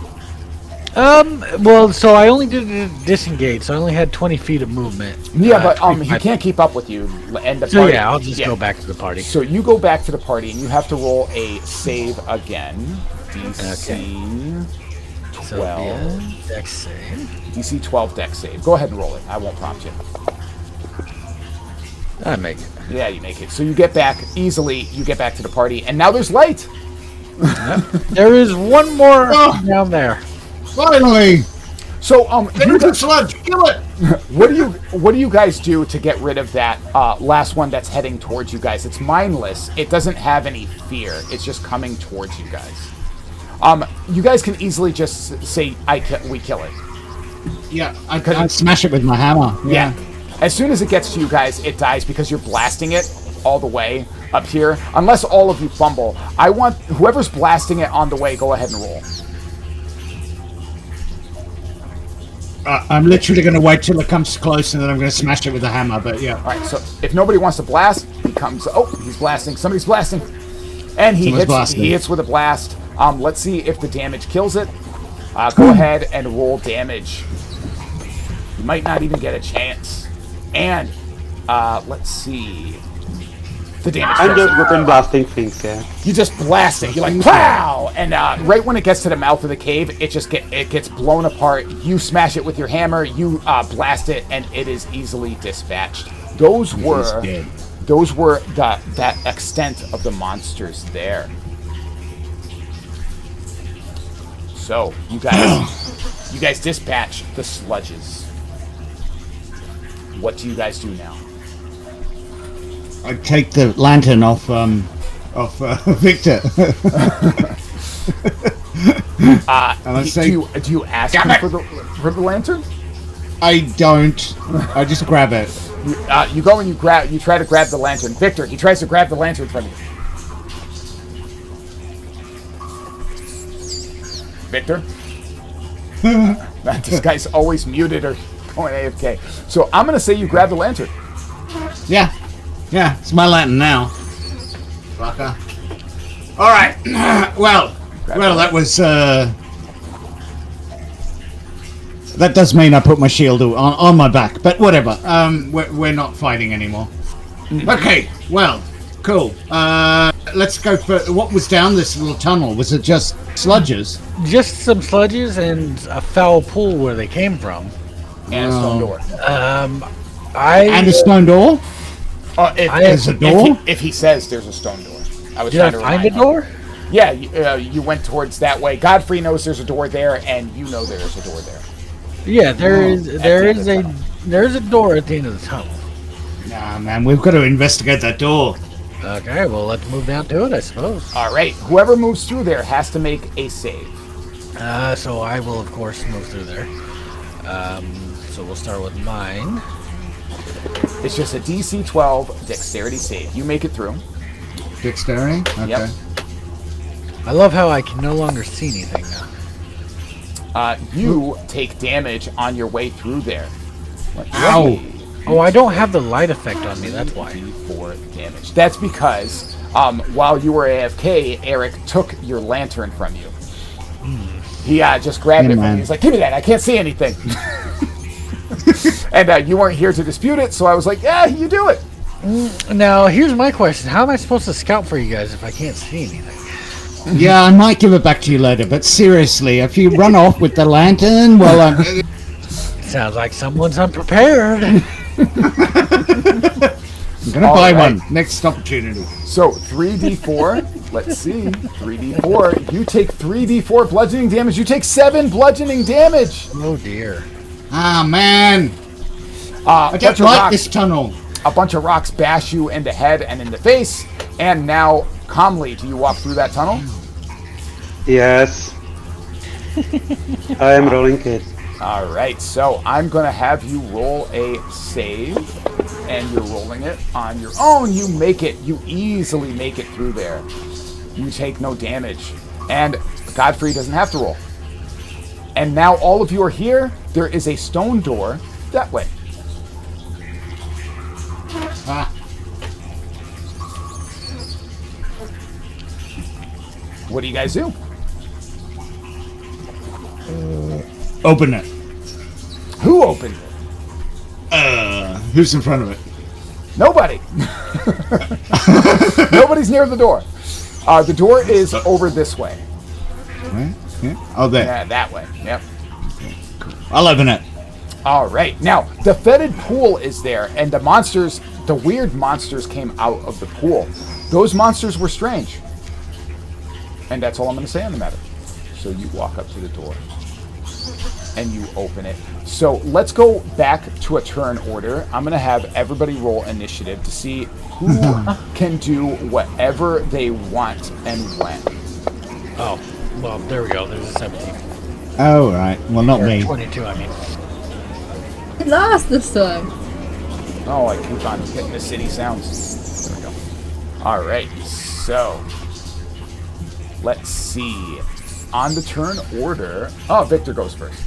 Well, so I only did disengage, so I only had 20 feet of movement. Yeah, but he can't keep up with you. And the so party, yeah, I'll just go back to the party. So you go back to the party, and you have to roll a save again. DC 12. So, yeah, dex save. DC 12 dex save. Go ahead and roll it. I won't prompt you. I make it. Yeah, you make it. So you get back easily. You get back to the party, and now there's light. There is one more down there. Finally! So you can sludge, kill it! What do you guys do to get rid of that last one that's heading towards you guys? It's mindless. It doesn't have any fear. It's just coming towards you guys. You guys can easily just say we kill it. Yeah, I smash it with my hammer. Yeah. As soon as it gets to you guys, it dies because you're blasting it all the way up here. Unless all of you fumble, I want whoever's blasting it on the way. Go ahead and roll. I'm literally going to wait till it comes close and then I'm going to smash it with a hammer, but yeah. Alright, so if nobody wants to blast, he comes... Oh, he's blasting. Somebody's blasting. And he hits with a blast. Let's see if the damage kills it. Go ahead and roll damage. You might not even get a chance. And, let's see... The damage I'm just within blasting things, yeah. You just blast it. You're like, pow! And right when it gets to the mouth of the cave, it gets blown apart. You smash it with your hammer. You blast it, and it is easily dispatched. Those were that extent of the monsters there. So you guys dispatch the sludges. What do you guys do now? I take the lantern off Victor. Do you ask him for the lantern? I don't. I just grab it. You go and you try to grab the lantern. Victor, he tries to grab the lantern from you. Victor? This guy's always muted or going AFK. So I'm going to say you grab the lantern. Yeah. Yeah, it's my lantern now. Fucker. Alright. Well, that was, that does mean I put my shield on my back, but whatever. We're not fighting anymore. Okay, well, cool. Let's go for... What was down this little tunnel? Was it just sludges? Just some sludges and a foul pool where they came from. And a stone door. And a stone door? There's a door? If he says there's a stone door. Did I find a door? Yeah, you went towards that way. Godfrey knows there's a door there, and you know there's a door there. Yeah, there's a door at the end of the tunnel. Nah, man, we've got to investigate that door. Okay, well, let's move down to it, I suppose. All right, whoever moves through there has to make a save. So I will, of course, move through there. So we'll start with mine. It's just a DC 12 dexterity save. You make it through. Dexterity? Okay. Yep. I love how I can no longer see anything now. You take damage on your way through there. Ow! Oh, I don't have the light effect on me, that's why. 4 damage. That's because while you were AFK, Eric took your lantern from you. He just grabbed it from you. He's like, give me that, I can't see anything. And you weren't here to dispute it, so I was like, yeah, you do it. Now, here's my question. How am I supposed to scout for you guys if I can't see anything? Yeah, I might give it back to you later, but seriously, if you run off with the lantern, well, Sounds like someone's unprepared. I'm gonna All buy right. one next opportunity. So 3d4. Let's see. 3d4. You take 3d4 bludgeoning damage. You take 7 bludgeoning damage. Oh, dear. Ah, man. I I don't like this tunnel. A bunch of rocks bash you in the head and in the face. And now, calmly, do you walk through that tunnel? Yes. I am rolling it. All right, so I'm going to have you roll a save, and you're rolling it on your own. You make it. You easily make it through there. You take no damage. And Godfrey doesn't have to roll. And now all of you are here. There is a stone door that way. Ah, What do you guys do? open it. Who opened it? Who's in front of it? Nobody. Nobody's near the door. The door is over this way. Right? Yeah. Oh, there. Yeah, that way. Yep. I'll open it. All right. Now, the fetid pool is there, and the monsters, the weird monsters came out of the pool. Those monsters were strange. And that's all I'm going to say on the matter. So you walk up to the door, and you open it. So let's go back to a turn order. I'm going to have everybody roll initiative to see who can do whatever they want and when. Oh, well, there we go. There's a 17. Oh, right. Well, not Or me. 22, I mean. Last this time. Oh, I keep on hitting the city sounds. There we go. All right, so let's see. On the turn order, oh, Victor goes first.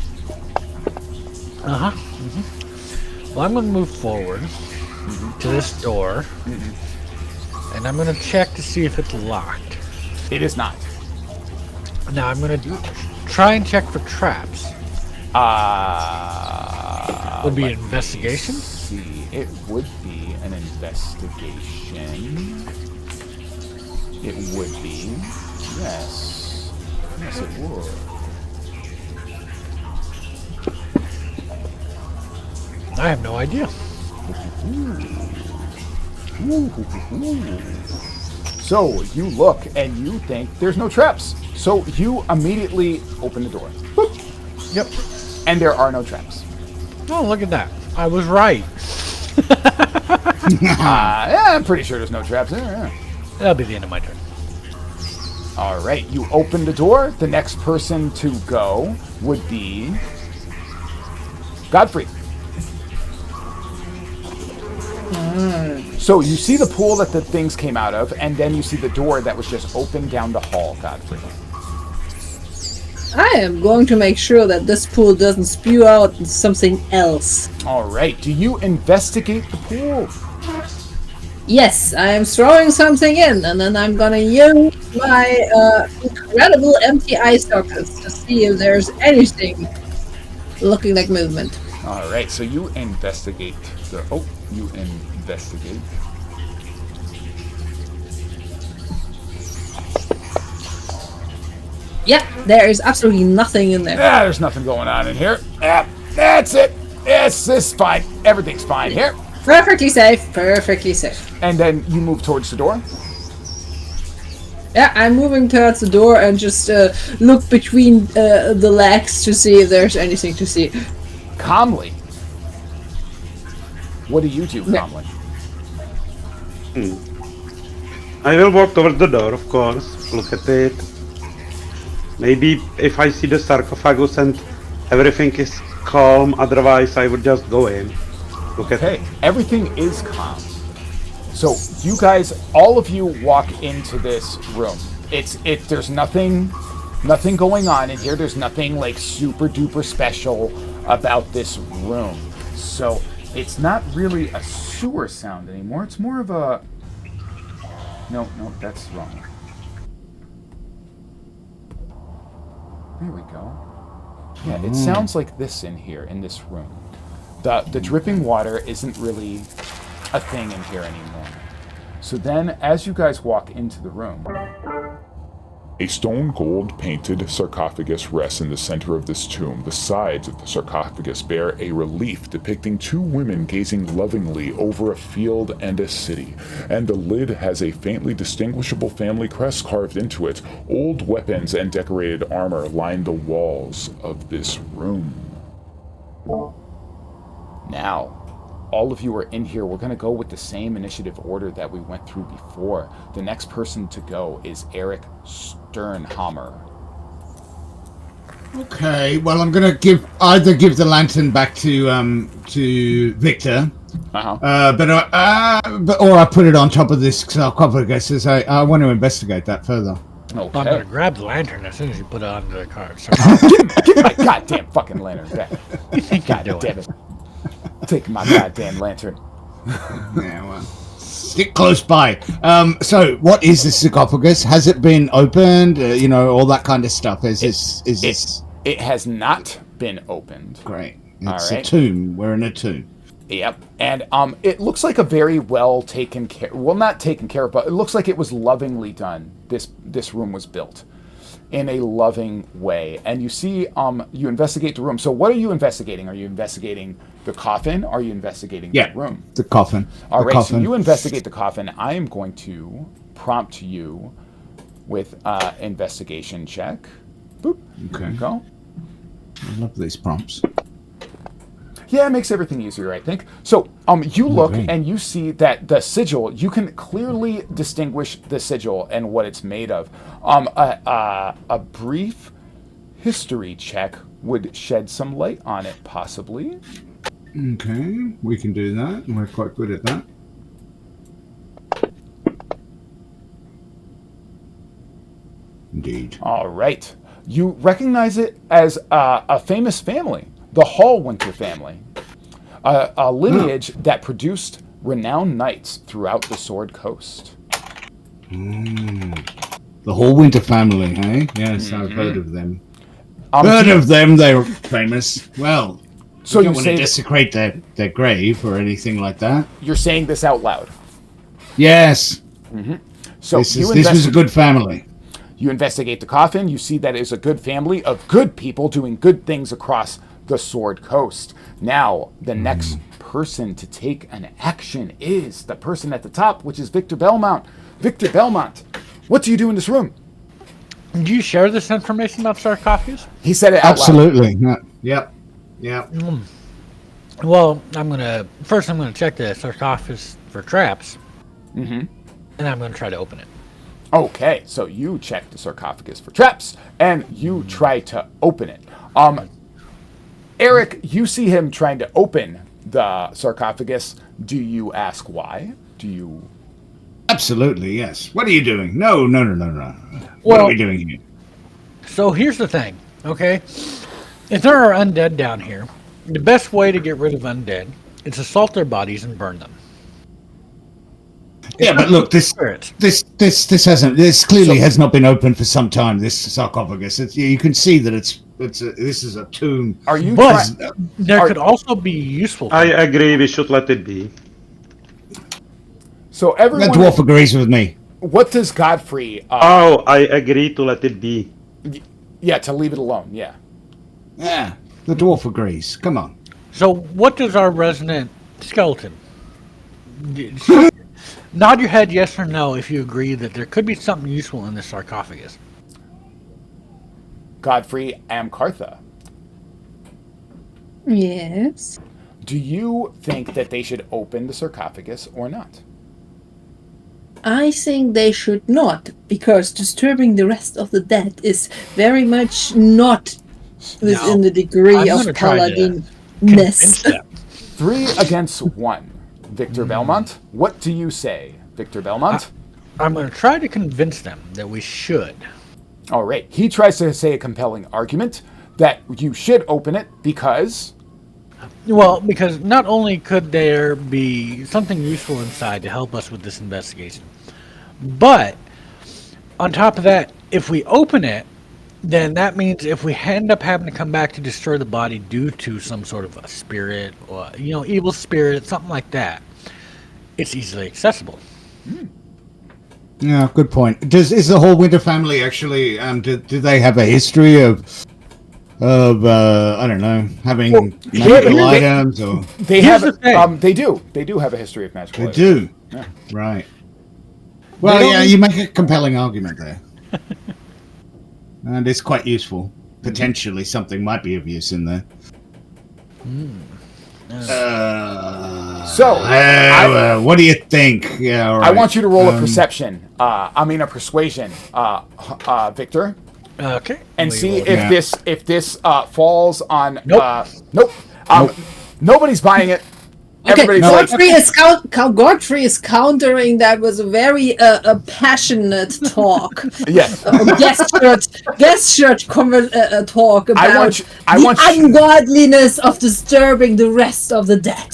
Uh-huh. Well, I'm going to move forward to this door, and I'm going to check to see if it's locked. It is not. Now, I'm going to try and check for traps. Would be an investigation? Let's see, it would be an investigation. It would be, yes. Yes, it would. I have no idea. So you look and you think there's no traps. So you immediately open the door. Boop. Yep. And there are no traps. Oh, look at that. I was right. Yeah, I'm pretty sure there's no traps there. Yeah. That'll be the end of my turn. All right, you open the door. The next person to go would be Godfrey. So you see the pool that the things came out of, and then you see the door that was just open down the hall, Godfrey. I am going to make sure that this pool doesn't spew out something else. All right, do you investigate the pool? Yes, I am throwing something in, and then I'm gonna use my incredible empty eye sockets to see if there's anything looking like movement. All right, so you investigate the... Oh, you investigate. Yep, there is absolutely nothing in there. Ah, there's nothing going on in here. Ah, that's it. Yes, this is fine. Everything's fine here. Perfectly safe, perfectly safe. And then you move towards the door. Yeah, I'm moving towards the door and just look between the legs to see if there's anything to see. Calmly. What do you do calmly? I will walk towards the door, of course. Look at it. Maybe if I see the sarcophagus and everything is calm, otherwise I would just go in. Look at Okay, everything is calm. So you guys, all of you walk into this room. There's nothing going on in here. There's nothing like super duper special about this room. So it's not really a sewer sound anymore. It's more of a... No, that's wrong. There we go. Yeah, it sounds like this in here, in this room. The dripping water isn't really a thing in here anymore. So then, as you guys walk into the room, A stone gold painted sarcophagus rests in the center of this tomb. The sides of the sarcophagus bear a relief depicting two women gazing lovingly over a field and a city, and the lid has a faintly distinguishable family crest carved into it. Old weapons and decorated armor line the walls of this room. now, all of you are in here. We're going to go with the same initiative order that we went through before. The next person to go is Eric Sternhammer. Okay, well, I'm gonna give the lantern back to Victor, or I put it on top of this sarcophagus as I want to investigate that further. Okay. I'm gonna grab the lantern as soon as you put it onto the cart. Give my goddamn fucking lantern back. You think you're God doing? damn it. Take my goddamn lantern. Yeah, well, stick close by. So what is the sarcophagus? Has it been opened? All that kind of stuff. It has not been opened. Great. It's All right. a tomb. We're in a tomb. Yep. And it looks like a very well taken care, well, not taken care of, but it looks like it was lovingly done. This room was built in a loving way. And you see, you investigate the room. So what are you investigating? Are you investigating the coffin? Are you investigating the room? The coffin. All right, coffin. so you investigate the coffin. I am going to prompt you with investigation check. Boop. Okay. There you go. I love these prompts. Yeah, it makes everything easier, I think. So, you look and you see that the sigil, you can clearly distinguish the sigil and what it's made of. A brief history check would shed some light on it, possibly. Okay, we can do that. We're quite good at that. Indeed. All right. You recognize it as a famous family, the Hallwinter family, a lineage that produced renowned knights throughout the Sword Coast. The Hallwinter family, hey? Yes, I've heard of them. Of them, they're famous. Well, so you don't you want say to desecrate their grave or anything like that. You're saying this out loud. Yes. So this was a good family. You investigate the coffin. You see that it's a good family of good people doing good things across the Sword Coast. Now, the next person to take an action is the person at the top, which is Victor Belmont. Victor Belmont, what do you do in this room? Do you share this information about sarcophagus? He said it out Absolutely. Loud. Yep. Well, I'm gonna check the sarcophagus for traps, and I'm gonna try to open it. Okay, so you check the sarcophagus for traps, and you try to open it. Eric, you see him trying to open the sarcophagus. Do you ask why? Do you... Absolutely, yes. What are you doing? No. Well, what are we doing here? So here's the thing, okay? If there are undead down here, the best way to get rid of undead is to assault their bodies and burn them. Yeah, but look, this clearly has not been open for some time. This sarcophagus, you can see that this is a tomb. Are you? But there could also be useful. I agree. We should let it be. So everyone. The dwarf agrees with me. What does Godfrey? I agree to let it be. Yeah, to leave it alone. Yeah. Yeah, the dwarf agrees. Come on. So, what does our resident skeleton? Nod your head yes or no if you agree that there could be something useful in this sarcophagus. Godfrey Amkartha. Yes. Do you think that they should open the sarcophagus or not? I think they should not, because disturbing the rest of the dead is very much not within the degree of paladin-ness. 3 against 1. Victor Belmont, what do you say, Victor Belmont? I'm going to try to convince them that we should. All right. He tries to say a compelling argument that you should open it because... Well, because not only could there be something useful inside to help us with this investigation, but on top of that, if we open it, then that means if we end up having to come back to destroy the body due to some sort of a spirit or, evil spirit, something like that, it's easily accessible. Yeah, good point. Is the whole Winter family actually? Do they have a history of I don't know, having magical items or? They have. They do. They do have a history of magical items. They do. Yeah. Right. Well, yeah, you make a compelling argument there, and it's quite useful. Potentially, something might be of use in there. What do you think? Yeah, all right. I want you to roll a perception. A persuasion, Victor. Okay. And see if this falls on. Nope. Nope. Nobody's buying it. Okay, Everybody's Godfrey is countering that with a very passionate talk. Yes. Gestured talk about the ungodliness of disturbing the rest of the dead.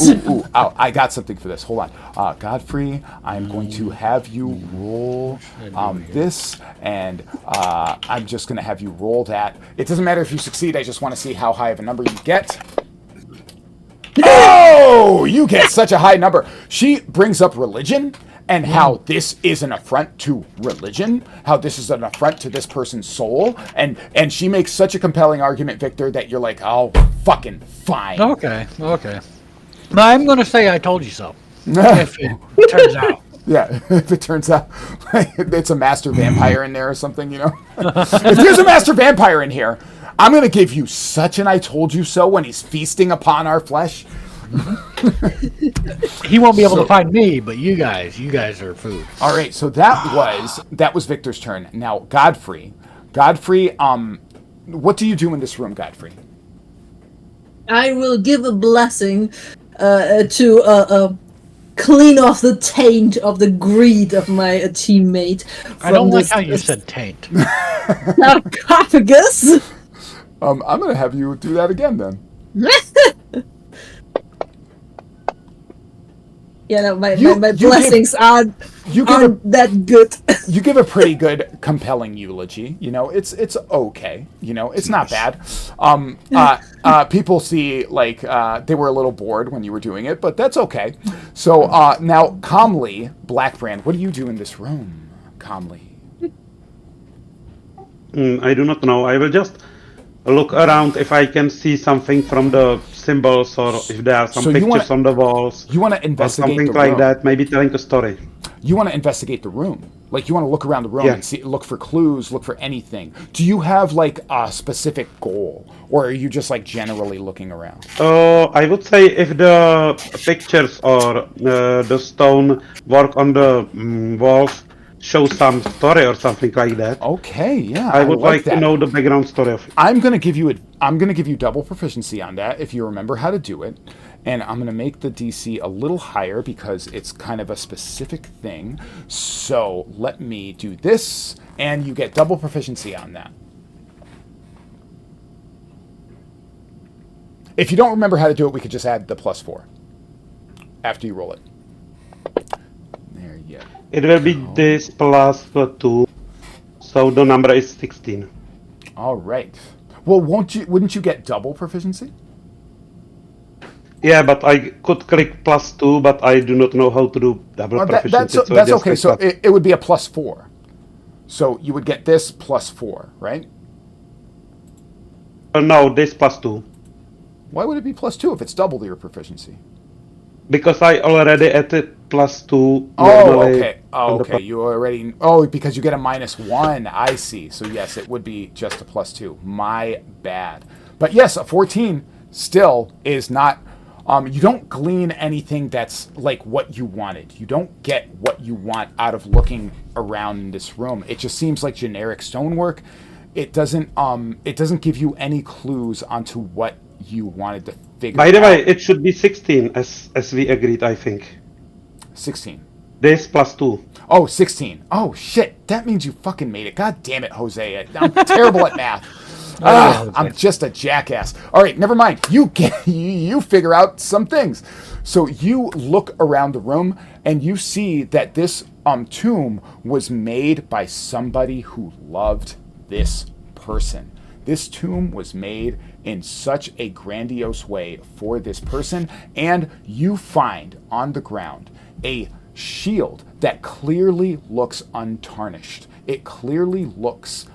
I got something for this. Hold on. Godfrey, I'm going to have you roll this, and I'm just going to have you roll that. It doesn't matter if you succeed. I just want to see how high of a number you get. Oh, you get such a high number. She brings up religion and how this is an affront to religion, how this is an affront to this person's soul, and she makes such a compelling argument, Victor, that you're like, oh, fucking fine. Okay. I'm going to say I told you so. If it turns out. Yeah, if it turns out it's a master vampire in there or something, you know? If there's a master vampire in here, I'm going to give you such an I told you so when he's feasting upon our flesh. He won't be able to find me, but you guys are food. All right, so that was Victor's turn. Now, Godfrey, what do you do in this room, Godfrey? I will give a blessing to clean off the taint of the greed of my teammate. I don't like how you said taint. Sarcophagus. I'm going to have you do that again, then. Yeah, no, my blessings aren't that good. You give a pretty good, compelling eulogy. You know, it's okay. You know, it's not bad. People see, like, they were a little bored when you were doing it, but that's okay. So, now, calmly, Blackbrand, what do you do in this room? Calmly. I do not know. I will just look around if I can see something from the symbols, or if there are some pictures on the walls. You want to investigate something the like room. that, maybe telling a story. You want to investigate the room. Like, you want to look around the room and look for clues, look for anything. Do you have, like, a specific goal? Or are you just, like, generally looking around? I would say if the pictures or the stone work on the walls show some story or something like that. Okay, yeah. I would like to know the background story of it. I'm gonna give you double proficiency on that if you remember how to do it. And I'm gonna make the DC a little higher because it's kind of a specific thing. So let me do this, and you get double proficiency on that. If you don't remember how to do it, we could just add the +4 after you roll it. There you go. It will be this +2, so the number is 16. All right. Well, wouldn't you get double proficiency? Yeah, but I could click +2, but I do not know how to do double proficiency. That's okay. So it would be a +4. So you would get this +4, right? No, this +2. Why would it be +2 if it's double your proficiency? Because I already added +2. Oh, okay. Oh, okay. You already. Oh, because you get a -1. I see. So yes, it would be just a +2. My bad. But yes, a 14 still is not. You don't glean anything that's like what you wanted. You don't get what you want out of looking around in this room. It just seems like generic stonework. It doesn't. It doesn't give you any clues onto what you wanted to figure out. By the way, it should be 16 as we agreed, I think. 16. This +2. Oh, 16. Oh, shit. That means you fucking made it. God damn it, Jose. I'm terrible at math. I'm just a jackass. All right, never mind. You figure out some things. So you look around the room and you see that this tomb was made by somebody who loved this person. This tomb was made in such a grandiose way for this person, and you find on the ground a shield that clearly looks untarnished. It clearly looks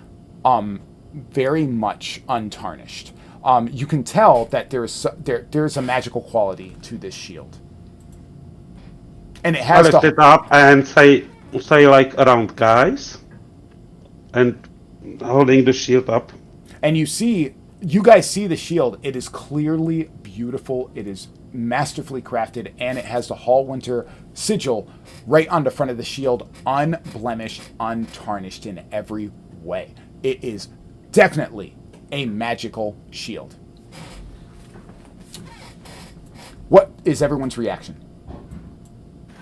very much untarnished. You can tell that there's a magical quality to this shield, and it I has lift it up and say like around guys, and holding the shield up. And you guys see the shield. It is clearly beautiful. It is masterfully crafted, and it has the Hallwinter sigil right on the front of the shield, unblemished, untarnished in every way. It is definitely a magical shield. What is everyone's reaction?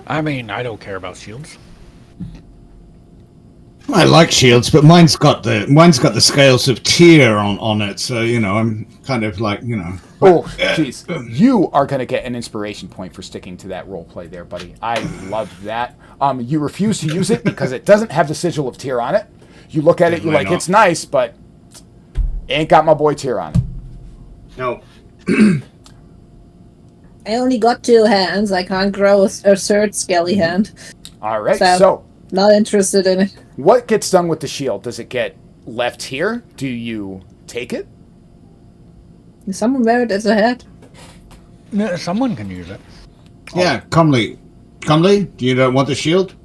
I mean, I don't care about shields. I like shields, but mine's got the scales of Tyr on it, so I'm kind of like Oh, jeez. You are going to get an inspiration point for sticking to that role play there, buddy. I love that. You refuse to use it because it doesn't have the sigil of Tyr on it. You look at it, you're like, it's nice, but ain't got my boy Tyr on it. No. I only got 2 hands. I can't grow a third scaly hand. All right, so not interested in it. What gets done with the shield? Does it get left here? Do you take it? Someone wear it as a hat. No, someone can use it. Yeah, Comley, you don't want the shield?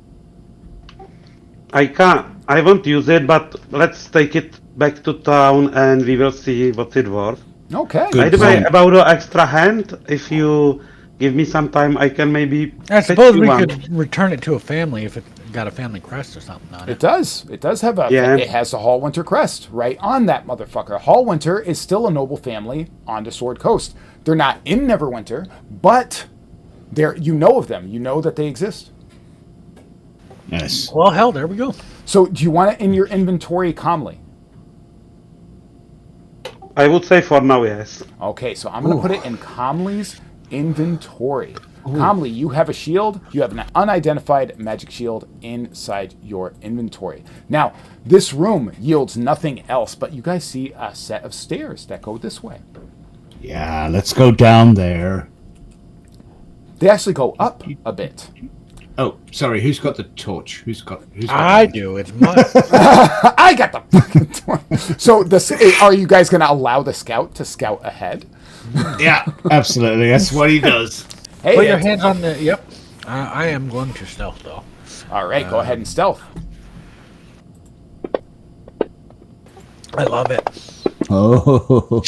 I can't. I won't use it, but let's take it back to town and we will see what's it worth. Okay. By the way, about the extra hand, if you give me some time, I can maybe. I suppose we could return it to a family if it got a family crest or something on it. It does. It does have it has a Hallwinter crest right on that motherfucker. Hallwinter is still a noble family on the Sword Coast. They're not in Neverwinter, but you know of them. You know that they exist. Yes. Well, hell, there we go. So, do you want it in your inventory calmly? I would say for now, yes. Okay, so I'm going to put it in Comley's inventory. Comley, you have a shield. You have an unidentified magic shield inside your inventory. Now, this room yields nothing else, but you guys see a set of stairs that go this way. Yeah, let's go down there. They actually go up a bit. Oh, sorry. Who's got the torch? Who's got I do. It's mine. I got the fucking torch. So, are you guys going to allow the scout to scout ahead? Yeah, absolutely. That's what he does. Hey, put your hands on the. Yep. I am going to stealth though. All right, go ahead and stealth. I love it. Oh.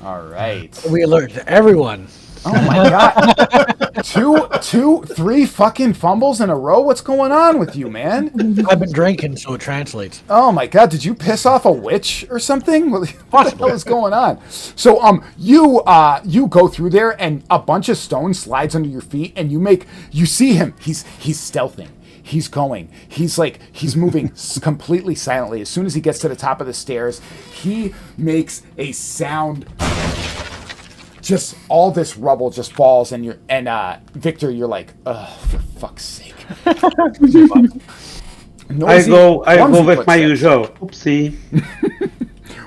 All right. We alert everyone. Oh my god. 2, 3 fucking fumbles in a row? What's going on with you, man? I've been drinking, so it translates. Oh my god, did you piss off a witch or something? What the hell is going on? So you go through there and a bunch of stone slides under your feet and you see him. He's stealthing. He's going. He's moving completely silently. As soon as he gets to the top of the stairs, he makes a sound. Just all this rubble just falls, and Victor, you're like, oh, for fuck's sake. I go with my usual. Oopsie.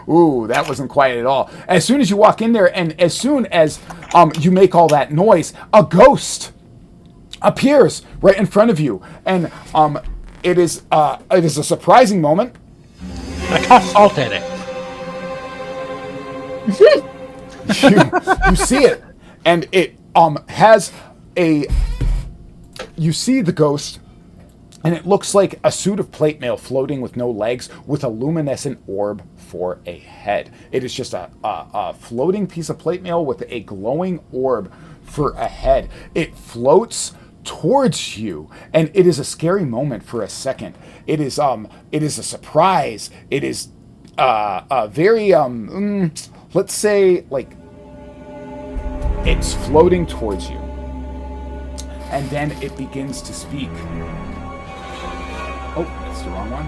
Ooh, that wasn't quiet at all. As soon as you walk in there, and as soon as you make all that noise, a ghost appears right in front of you, and it is a surprising moment. I toss salt at it. You see it, and it has a. You see the ghost, and it looks like a suit of plate mail floating with no legs, with a luminescent orb for a head. It is just a floating piece of plate mail with a glowing orb for a head. It floats towards you, and it is a scary moment for a second. It is a surprise. It is a very let's say, like, it's floating towards you. And then it begins to speak. Oh, that's the wrong one.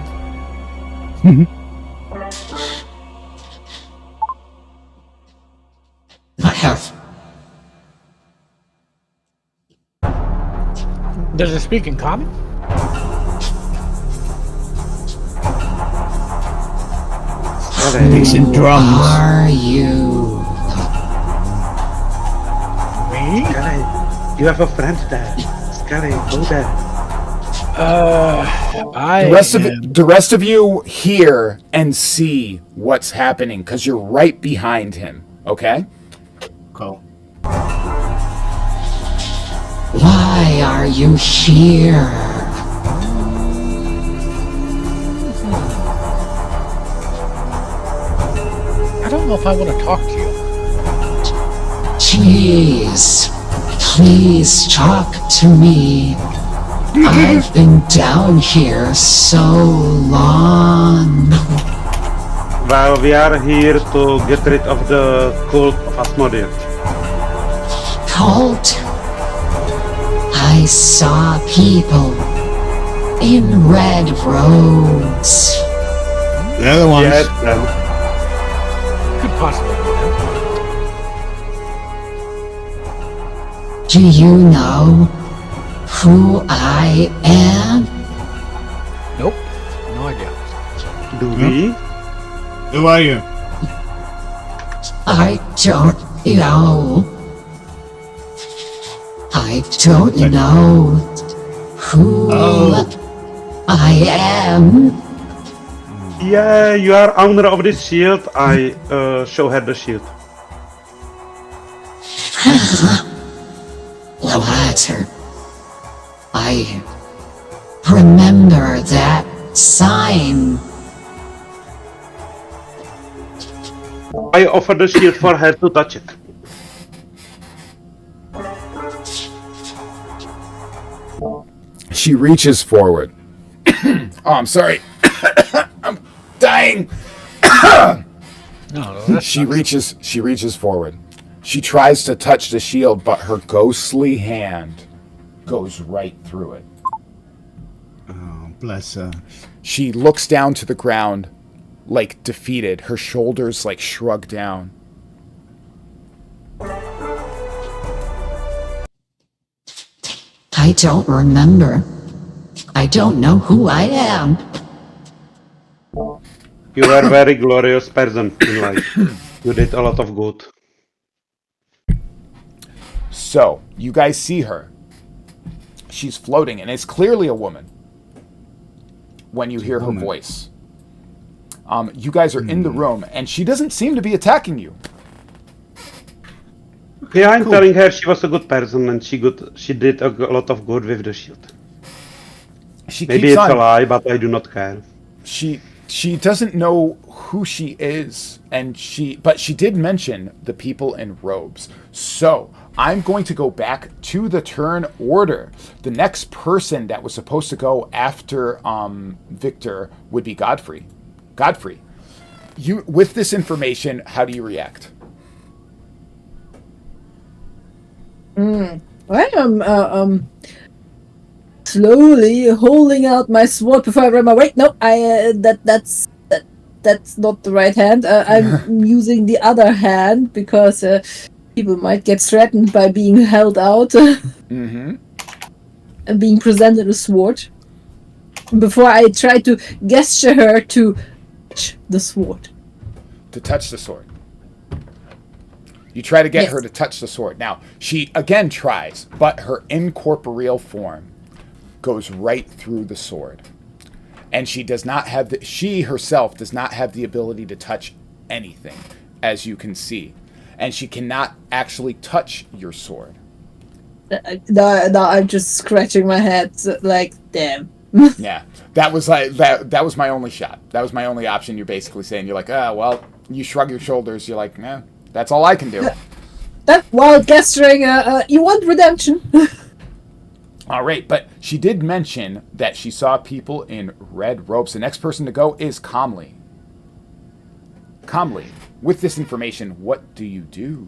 I have. Does it speak in common? Mixing drums. Are you? Me? Scully, you have a friend there. Scully, go there. I The rest of you hear and see what's happening because you're right behind him. Okay. Cool. Why are you here? I don't know if I want to talk to you. Please talk to me. I've been down here so long. Well, we are here to get rid of the cult of Asmodeus. Cult? I saw people in red robes. They're the ones. Yes, Could possibly be them. Do you know who I am? Nope. No idea. do we? Who are you? I don't know. I don't know who I am. Yeah, you are owner of this shield. I show her the shield. The latter. I remember that sign. I offer the shield for her to touch it. She reaches forward. Oh, I'm sorry. I'm dying. No, that's She reaches forward. She tries to touch the shield, but her ghostly hand goes right through it. Oh, bless her. She looks down to the ground, like defeated, her shoulders like shrug down. I don't remember. I don't know who I am. You are a very glorious person in life. You did a lot of good. So, you guys see her. She's floating, and it's clearly a woman when you hear her voice. You guys are in the room, and she doesn't seem to be attacking you. Yeah, I'm telling her she was a good person and she did a lot of good with the shield. She Maybe keeps it's on. a lie, but I do not care. She doesn't know who she is, but she did mention the people in robes. So I'm going to go back to the turn order. The next person that was supposed to go after Victor would be Godfrey. Godfrey, you with this information, how do you react? I am slowly holding out my sword before I run my weight. No, that's not the right hand. I'm using the other hand because people might get threatened by being held out and being presented a sword. Before I try to gesture her to touch the sword. To touch the sword. You try to get her to touch the sword. Now, she again tries, but her incorporeal form goes right through the sword. And she does not have she herself does not have the ability to touch anything, as you can see. And she cannot actually touch your sword. No, I'm just scratching my head like, damn. Yeah. That was like that was my only shot. That was my only option. You're basically saying, you're like, well, you shrug your shoulders, you're like, nah. That's all I can do. That while gesturing, you want redemption? All right, but she did mention that she saw people in red robes. The next person to go is Calmly. Calmly, with this information, what do you do?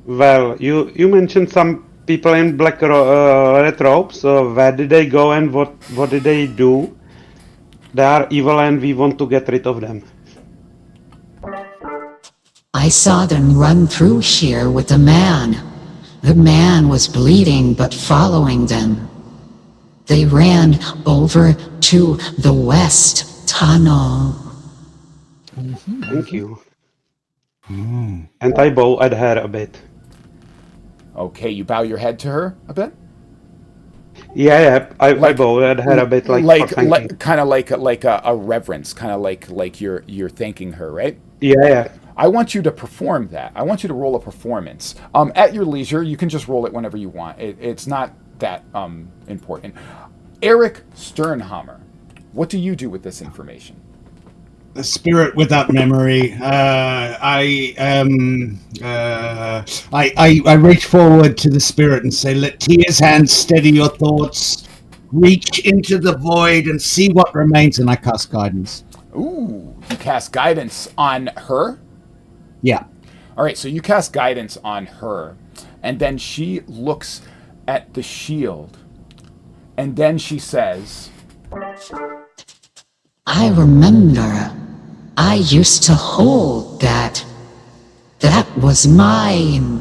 Well, you mentioned some people in black red robes. Where did they go and what did they do? They are evil and we want to get rid of them. I saw them run through here with a man. The man was bleeding but following them. They ran over to the west tunnel. Thank you. And I bow at her a bit. Okay, you bow your head to her a bit? Yeah, I bow at her a bit, for thanking. kind of like a reverence, kind of like you're thanking her, right? Yeah. I want you to perform that. I want you to roll a performance. At your leisure, you can just roll it whenever you want. It's not that important. Eric Sternhammer, what do you do with this information? The spirit without memory. I reach forward to the spirit and say, "Let Tia's hands steady your thoughts. Reach into the void and see what remains." And I cast guidance. Ooh, you cast guidance on her? Yeah. All right, so you cast guidance on her, and then she looks at the shield, and then she says, I remember. I used to hold that. That was mine.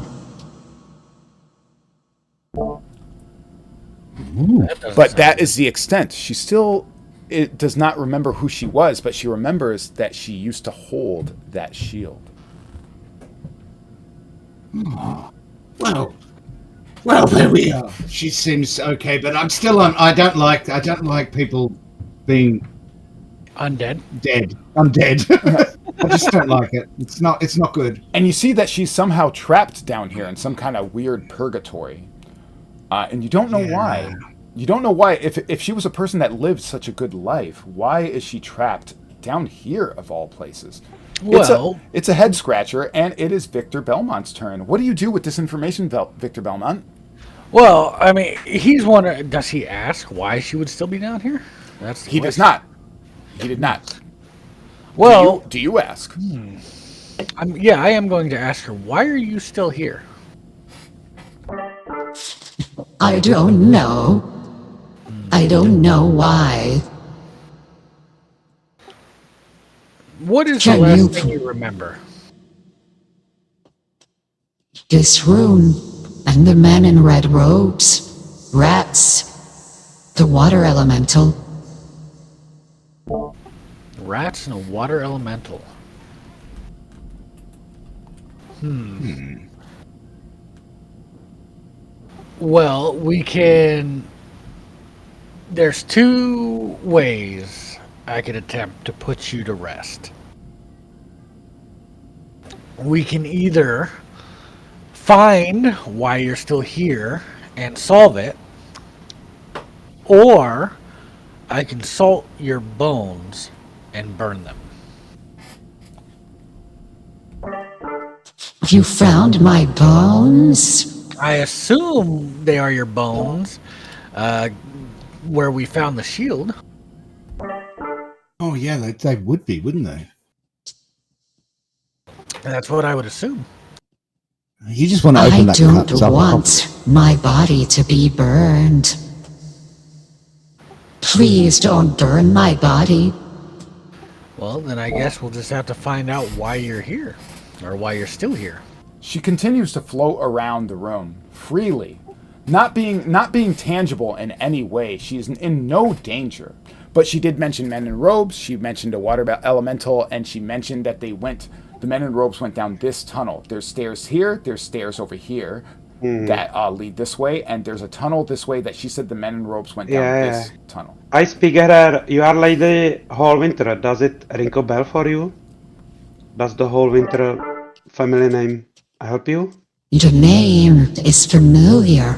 but that is the extent. She still does not remember who she was, but she remembers that she used to hold that shield. Well, there we are. She seems okay, but I'm still on. I don't like people being Undead. dead. I'm dead. I just don't like it. It's not good. And you see that she's somehow trapped down here in some kind of weird purgatory. And you don't know why. You don't know why. If she was a person that lived such a good life, why is she trapped down here of all places? Well, it's a head scratcher, and it is Victor Belmont's turn. What do you do with this information, Victor Belmont? well, I mean, he's wondering. Does he ask why she would still be down here? That's the He does question. not. He did not. Well, do you ask? yeah, I am going to ask her. Why are you still here? I don't know. I don't know why. What is the Can last you- thing you remember? This room, and the men in red robes, rats, the water elemental. Rats and a water elemental. Well, we can. There's two ways I could attempt to put you to rest. We can either find why you're still here and solve it, or I can salt your bones and burn them. You found my bones? I assume they are your bones, where we found the shield. Oh yeah, they would be, wouldn't they? That's what I would assume. You just want to I open that don't cup up. want my body to be burned. Please don't burn my body. Well, then I guess we'll just have to find out why you're here, or why you're still here. She continues to float around the room freely, not being tangible in any way. She's in no danger. But she did mention men in robes. She mentioned a water elemental, and she mentioned that the men in robes went down this tunnel. There's stairs here. There's stairs over here that lead this way, and there's a tunnel this way that she said the men in robes went down this tunnel. I speak at her. You are Lady Hall Winter. Does it ring a bell for you? Does the Hall Winter family name help you? The name is familiar.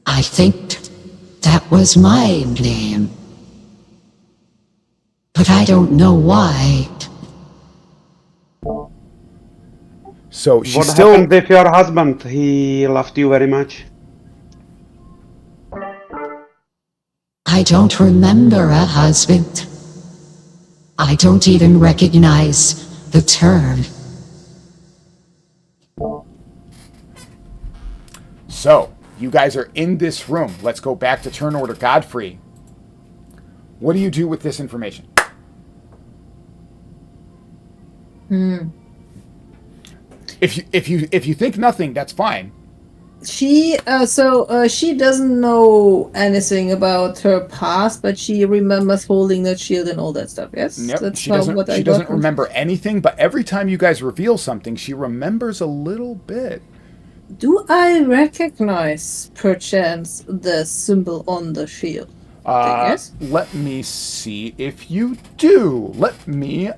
I think that was my name. But I don't know why. So she's What still. happened with your husband? He loved you very much. I don't remember a husband. I don't even recognize the term. So, you guys are in this room. Let's go back to turn order Godfrey. What do you do with this information? If you think nothing, that's fine. she she doesn't know anything about her past, but she remembers holding that shield and all that stuff. Yes, Yep, that's she how, doesn't. what I She got doesn't from. remember anything, but every time you guys reveal something, she remembers a little bit. Do I recognize, perchance, the symbol on the shield? Yes. Let me see if you do. Let me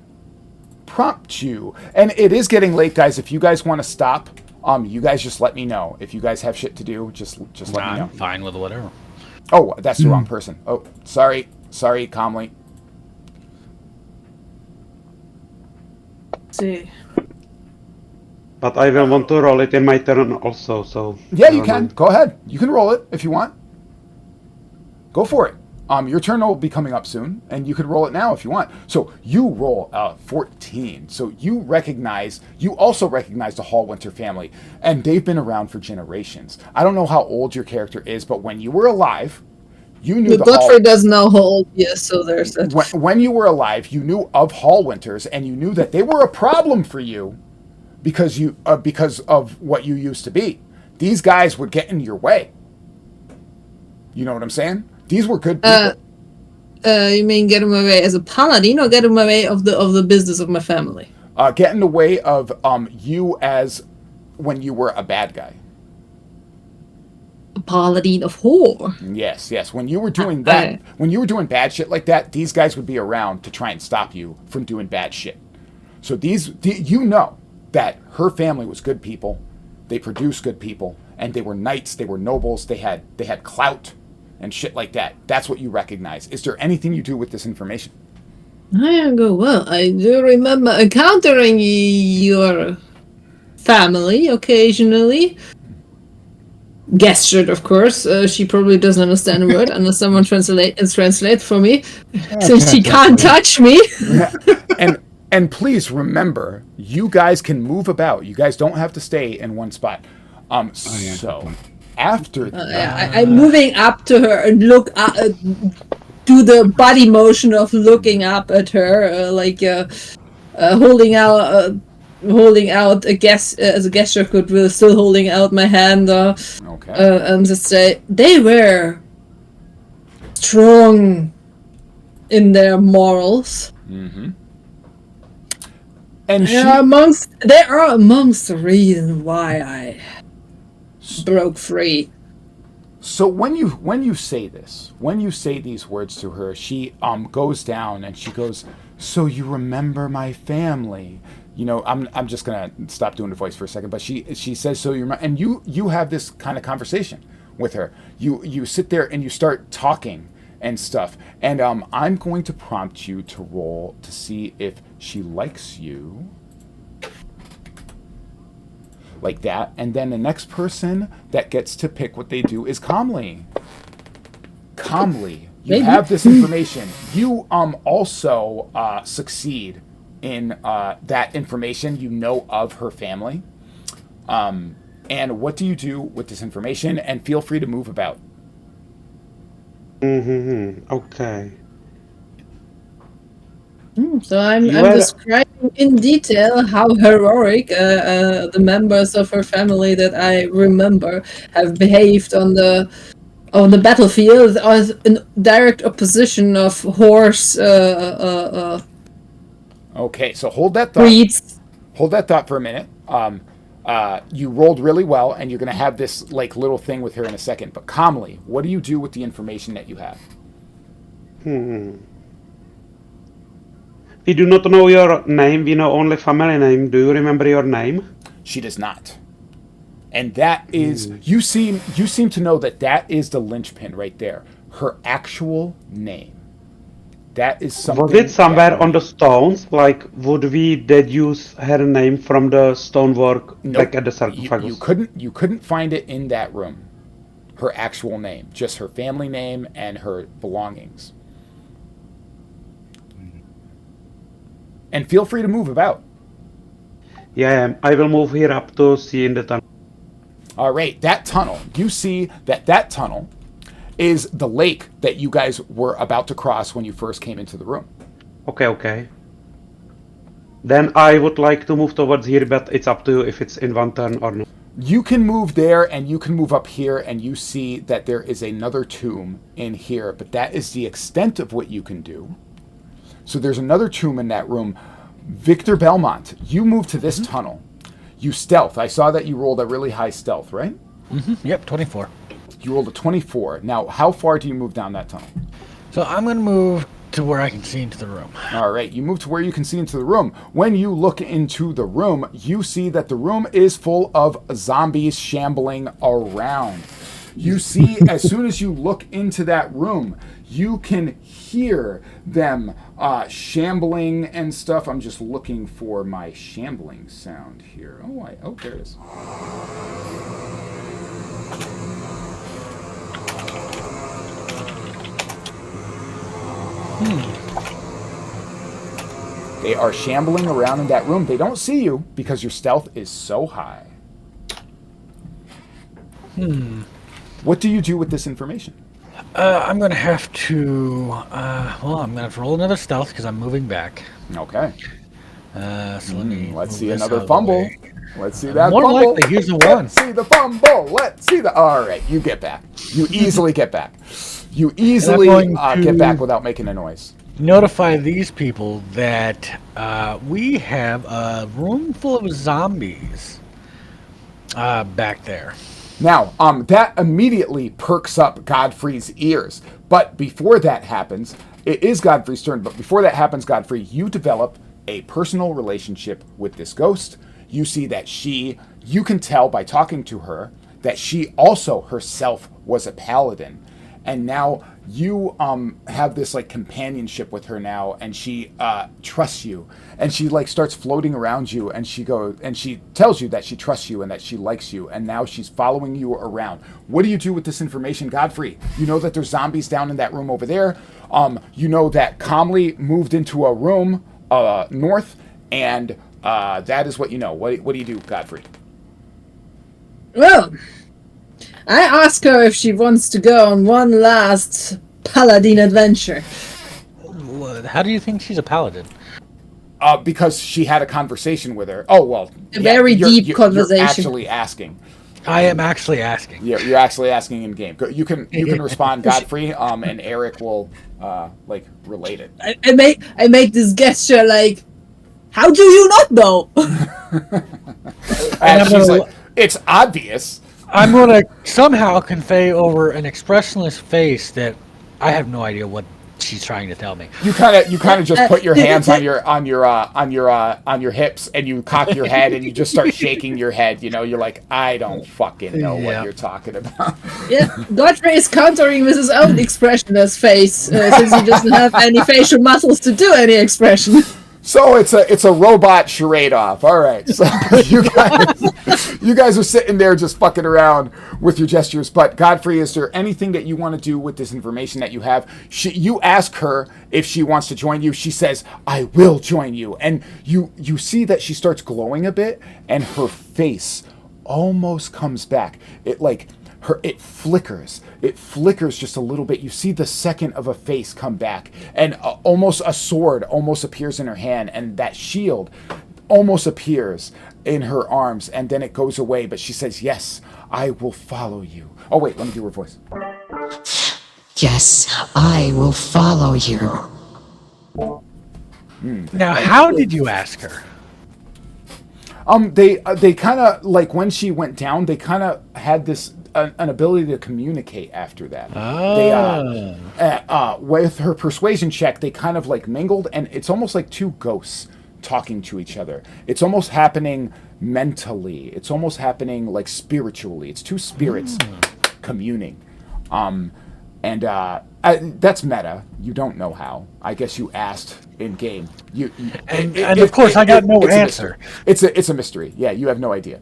prompt you. And it is getting late, guys. If you guys want to stop, you guys just let me know. If you guys have shit to do, just let me know. I'm fine with whatever. Oh, that's the wrong person. Oh, sorry, calmly. See. But I will want to roll it in my turn also, so... Yeah, you can. Go ahead. You can roll it if you want. Go for it. Your turn will be coming up soon, and you can roll it now if you want. So you roll 14. So you also recognize the Hallwinter family, and they've been around for generations. I don't know how old your character is, but when you were alive, you knew Godfrey doesn't know how old he is, so there's that. When you were alive, you knew of Hallwinters, and you knew that they were a problem for you because of what you used to be. These guys would get in your way. You know what I'm saying? These were good people. You mean get him away as a paladin, or get him away of the business of my family? Get in the way of you as when you were a bad guy. A paladin of whore. Yes. When you were doing that, when you were doing bad shit like that, these guys would be around to try and stop you from doing bad shit. So you know that her family was good people. They produced good people, and they were knights. They were nobles. They had clout and shit like that. That's what you recognize. Is there anything you do with this information? I go, well, I do remember encountering your family occasionally. Gestured, of course. She probably doesn't understand a word unless someone translate for me, since she can't touch me. And please remember, you guys can move about. You guys don't have to stay in one spot. So after that, I'm moving up to her and look up, do the body motion of looking up at her, holding out as a gesture, goodwill, still holding out my hand, okay, and just say they were strong in their morals. Mm-hmm. And they are amongst the reasons why I broke free. So when you say this, when you say these words to her, she goes down and she goes, "So you remember my family?" You know, I'm just gonna stop doing the voice for a second, but she says, "So you remember," and you have this kind of conversation with her. You sit there and you start talking and stuff, and I'm going to prompt you to roll to see if she likes you. Like that, and then the next person that gets to pick what they do is Calmly. You have this information. You also succeed in that information. You know of her family. And what do you do with this information? And feel free to move about. Okay. So I'm describing in detail how heroic the members of her family that I remember have behaved on the battlefield, as in direct opposition of horse. Okay, so hold that thought. Breeds. Hold that thought for a minute. You rolled really well, and you're going to have this like little thing with her in a second. But Calmly, what do you do with the information that you have? We do not know your name, we know only family name. Do you remember your name? She does not. And that is, you seem to know that is the linchpin right there. Her actual name. That is something. Was it somewhere on the stones? Like, would we deduce her name from the stonework back at the sarcophagus? You couldn't find it in that room. Her actual name. Just her family name and her belongings. And feel free to move about. Yeah, I will move here up to see in the tunnel. All right, that tunnel. You see that tunnel is the lake that you guys were about to cross when you first came into the room. Okay. Then I would like to move towards here, but it's up to you if it's in one turn or not. You can move there and you can move up here, and you see that there is another tomb in here, but that is the extent of what you can do. So there's another tomb in that room. Victor Belmont, you move to this tunnel. You stealth. I saw that you rolled a really high stealth, right? Yep, 24. You rolled a 24. Now, how far do you move down that tunnel? So I'm going to move to where I can see into the room. All right, you move to where you can see into the room. When you look into the room, you see that the room is full of zombies shambling around. You see, as soon as you look into that room, you can hear them shambling and stuff. I'm just looking for my shambling sound here. Oh, there it is. They are shambling around in that room. They don't see you because your stealth is so high. What do you do with this information? I'm going to have to... I'm going to have to roll another stealth because I'm moving back. Okay. So let me... Let's move see this another out of the fumble. way. Let's see that More fumble. likely, here's a one. Let's see the fumble. Let's see the... All right, you get back. You easily get back. You easily going to- get back without making a noise. Notify these people that we have a room full of zombies back there. Now, that immediately perks up Godfrey's ears. But before that happens, it is Godfrey's turn. But before that happens, Godfrey, you develop a personal relationship with this ghost. You see that you can tell by talking to her that she also herself was a paladin. And now you have this like companionship with her now, and she trusts you, and she like starts floating around you, and she tells you that she trusts you and that she likes you, and now she's following you around. What do you do with this information, Godfrey? You know that there's zombies down in that room over there. You know that Comley moved into a room north, and that is what you know. What do you do, Godfrey? Well, I ask her if she wants to go on one last paladin adventure. How do you think she's a paladin? Because she had a conversation with her. Oh, well. A very deep conversation. You're actually asking. I am actually asking. Yeah, you're actually asking in game. You can respond, Godfrey, and Eric will relate it. I make this gesture like, how do you not know? And she's like, it's obvious. I'm going to somehow convey over an expressionless face that I have no idea what she's trying to tell me. You kind of just put your hands on your hips, and you cock your head, and you just start shaking your head. You know, you're like, I don't fucking know what you're talking about. Yeah, Godfrey is countering with his own expressionless face since he doesn't have any facial muscles to do any expression. So it's a robot charade off. All right. So you guys are sitting there just fucking around with your gestures. But Godfrey, is there anything that you want to do with this information that you have? You ask her if she wants to join you. She says, I will join you. And you see that she starts glowing a bit, and her face almost comes back. It flickers. It flickers just a little bit. You see the second of a face come back, and almost a sword almost appears in her hand, and that shield almost appears in her arms, and then it goes away. But she says, yes, I will follow you. Oh, wait, let me do her voice. Yes, I will follow you. Now, how did you ask her? They kind of, like, when she went down, they kind of had this an ability to communicate after that. With her persuasion check, they kind of like mingled, and it's almost like two ghosts talking to each other. It's almost happening mentally. It's almost happening like spiritually. It's two spirits communing. That's meta. You don't know how. I guess you asked in game. Of course, I got no answer. It's a mystery. Yeah, you have no idea.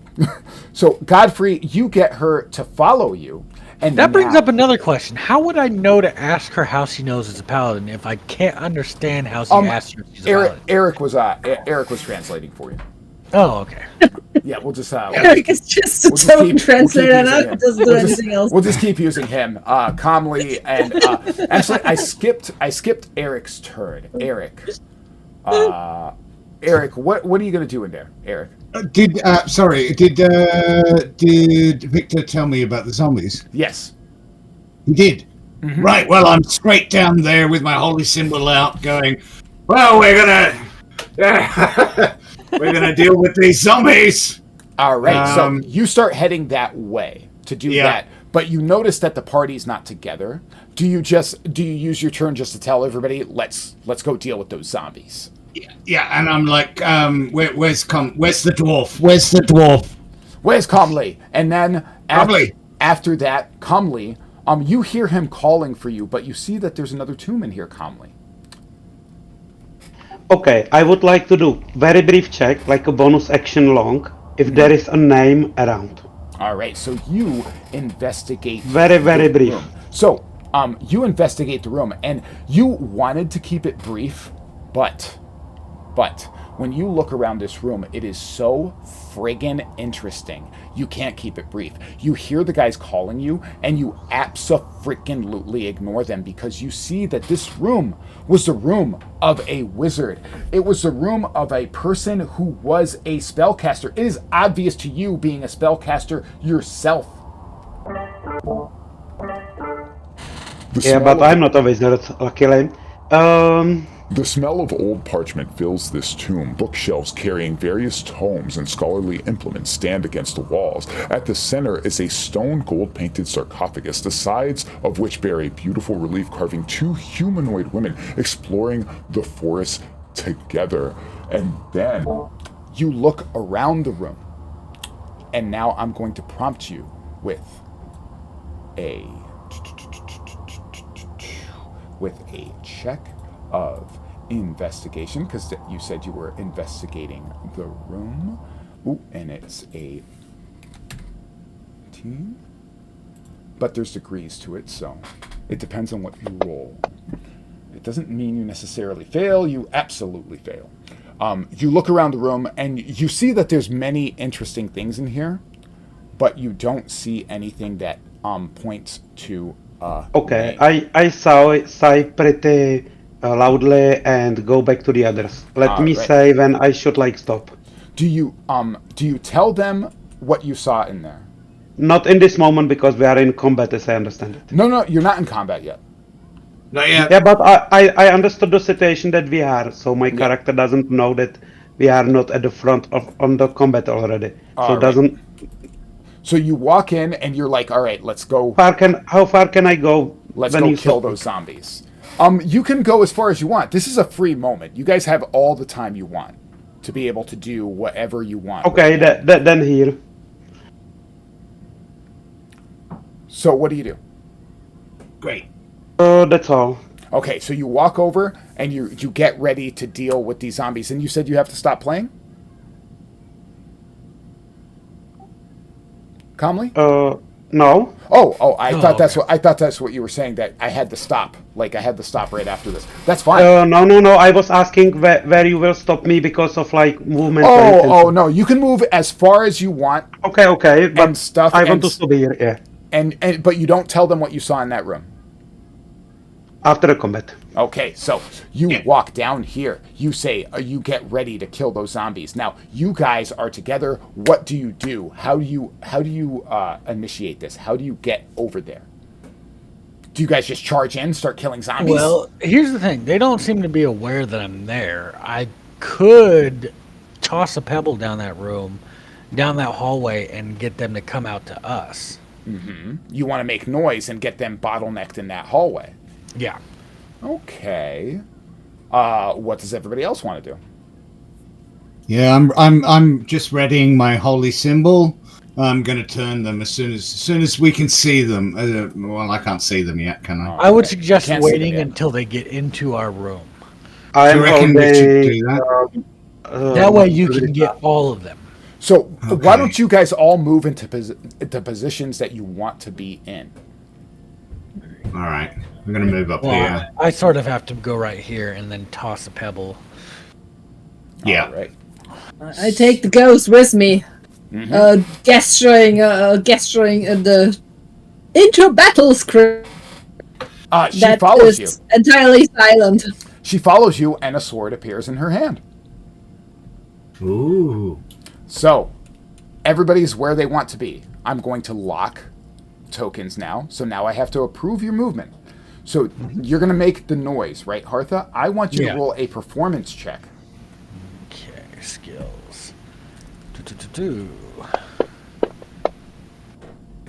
So Godfrey, you get her to follow you, and that brings up another question. How would I know to ask her how she knows it's a paladin if I can't understand how she asked her if she's a paladin? Eric was translating for you. Oh, okay. Yeah, we'll just. Eric is just a total translator, and I doesn't do anything else. We'll just keep using him calmly, and actually, I skipped Eric's turn. Eric, Eric, what are you going to do in there, Eric? Did Victor tell me about the zombies? Yes. He did. Mm-hmm. Right. Well, I'm straight down there with my holy symbol out, going, well, we're gonna deal with these zombies. All right. So you start heading that way to do that, but you notice that the party's not together. Do you use your turn just to tell everybody, let's go deal with those zombies? Yeah, and I'm like, where's the dwarf? Where's the dwarf? Where's Comley? And then after that, Comley, you hear him calling for you, but you see that there's another tomb in here, Comley. Okay, I would like to do very brief check, like a bonus action long, if there is a name around. All right, so you investigate. Very brief. Room. So, you investigate the room, and you wanted to keep it brief, but when you look around this room, it is so friggin' interesting. You can't keep it brief. You hear the guys calling you, and you abso-freaking-lutely ignore them because you see that this room was the room of a wizard. It was the room of a person who was a spellcaster. It is obvious to you, being a spellcaster yourself. Yeah, but I'm not a wizard, luckily. The smell of old parchment fills this tomb. Bookshelves carrying various tomes and scholarly implements stand against the walls. At the center is a stone gold-painted sarcophagus, the sides of which bear a beautiful relief carving two humanoid women exploring the forest together. And then you look around the room, and now I'm going to prompt you with a check of investigation, because you said you were investigating the room. Ooh, and it's a team. But there's degrees to it, so it depends on what you roll. It doesn't mean you necessarily fail. You absolutely fail. You look around the room, and you see that there's many interesting things in here, but you don't see anything that points to okay, I sigh pretty loudly and go back to the others. Let me say when I should stop. Do you tell them what you saw in there? Not in this moment because we are in combat, as I understand it. No, you're not in combat yet. Not yet. Yeah, but I understood the situation that we are, so my character doesn't know that we are not at the front on the combat already. So doesn't. So you walk in and you're like, all right, let's go. How far can I go? Let's go kill those zombies. You can go as far as you want. This is a free moment. You guys have all the time you want to be able to do whatever you want. Okay, then here. So what do you do? Great. That's all. Okay, so you walk over and you get ready to deal with these zombies. And you said you have to stop playing? Calmly? No. Oh! I thought that's what you were saying. That I had to stop. Like I had to stop right after this. That's fine. No. I was asking where you will stop me because of movement. Oh no! You can move as far as you want. Okay. But stuff. I want to stop here. Yeah. But you don't tell them what you saw in that room. After the combat. Okay, so you walk down here. You say you get ready to kill those zombies. Now you guys are together. What do you do? How do you initiate this? How do you get over there? Do you guys just charge in, start killing zombies? Well, here's the thing. They don't seem to be aware that I'm there. I could toss a pebble down that room, down that hallway, and get them to come out to us. Mm-hmm. You want to make noise and get them bottlenecked in that hallway. Yeah. Okay. What does everybody else want to do? Yeah, I'm just readying my holy symbol. I'm going to turn them as soon as we can see them. Well, I can't see them yet, can I? I would suggest waiting until they get into our room. I reckon we should do that. That way you can get all of them. So why don't you guys all move into positions that you want to be in? All right. I'm going to move up here. I sort of have to go right here and then toss a pebble. Yeah. All right. I take the ghost with me. Gesturing the into battle script. She follows you. Entirely silent. She follows you, and a sword appears in her hand. Ooh. So, everybody's where they want to be. I'm going to lock tokens now. So now I have to approve your movement. So you're going to make the noise, right, Hartha? I want you to roll a performance check. Okay, skills. Do.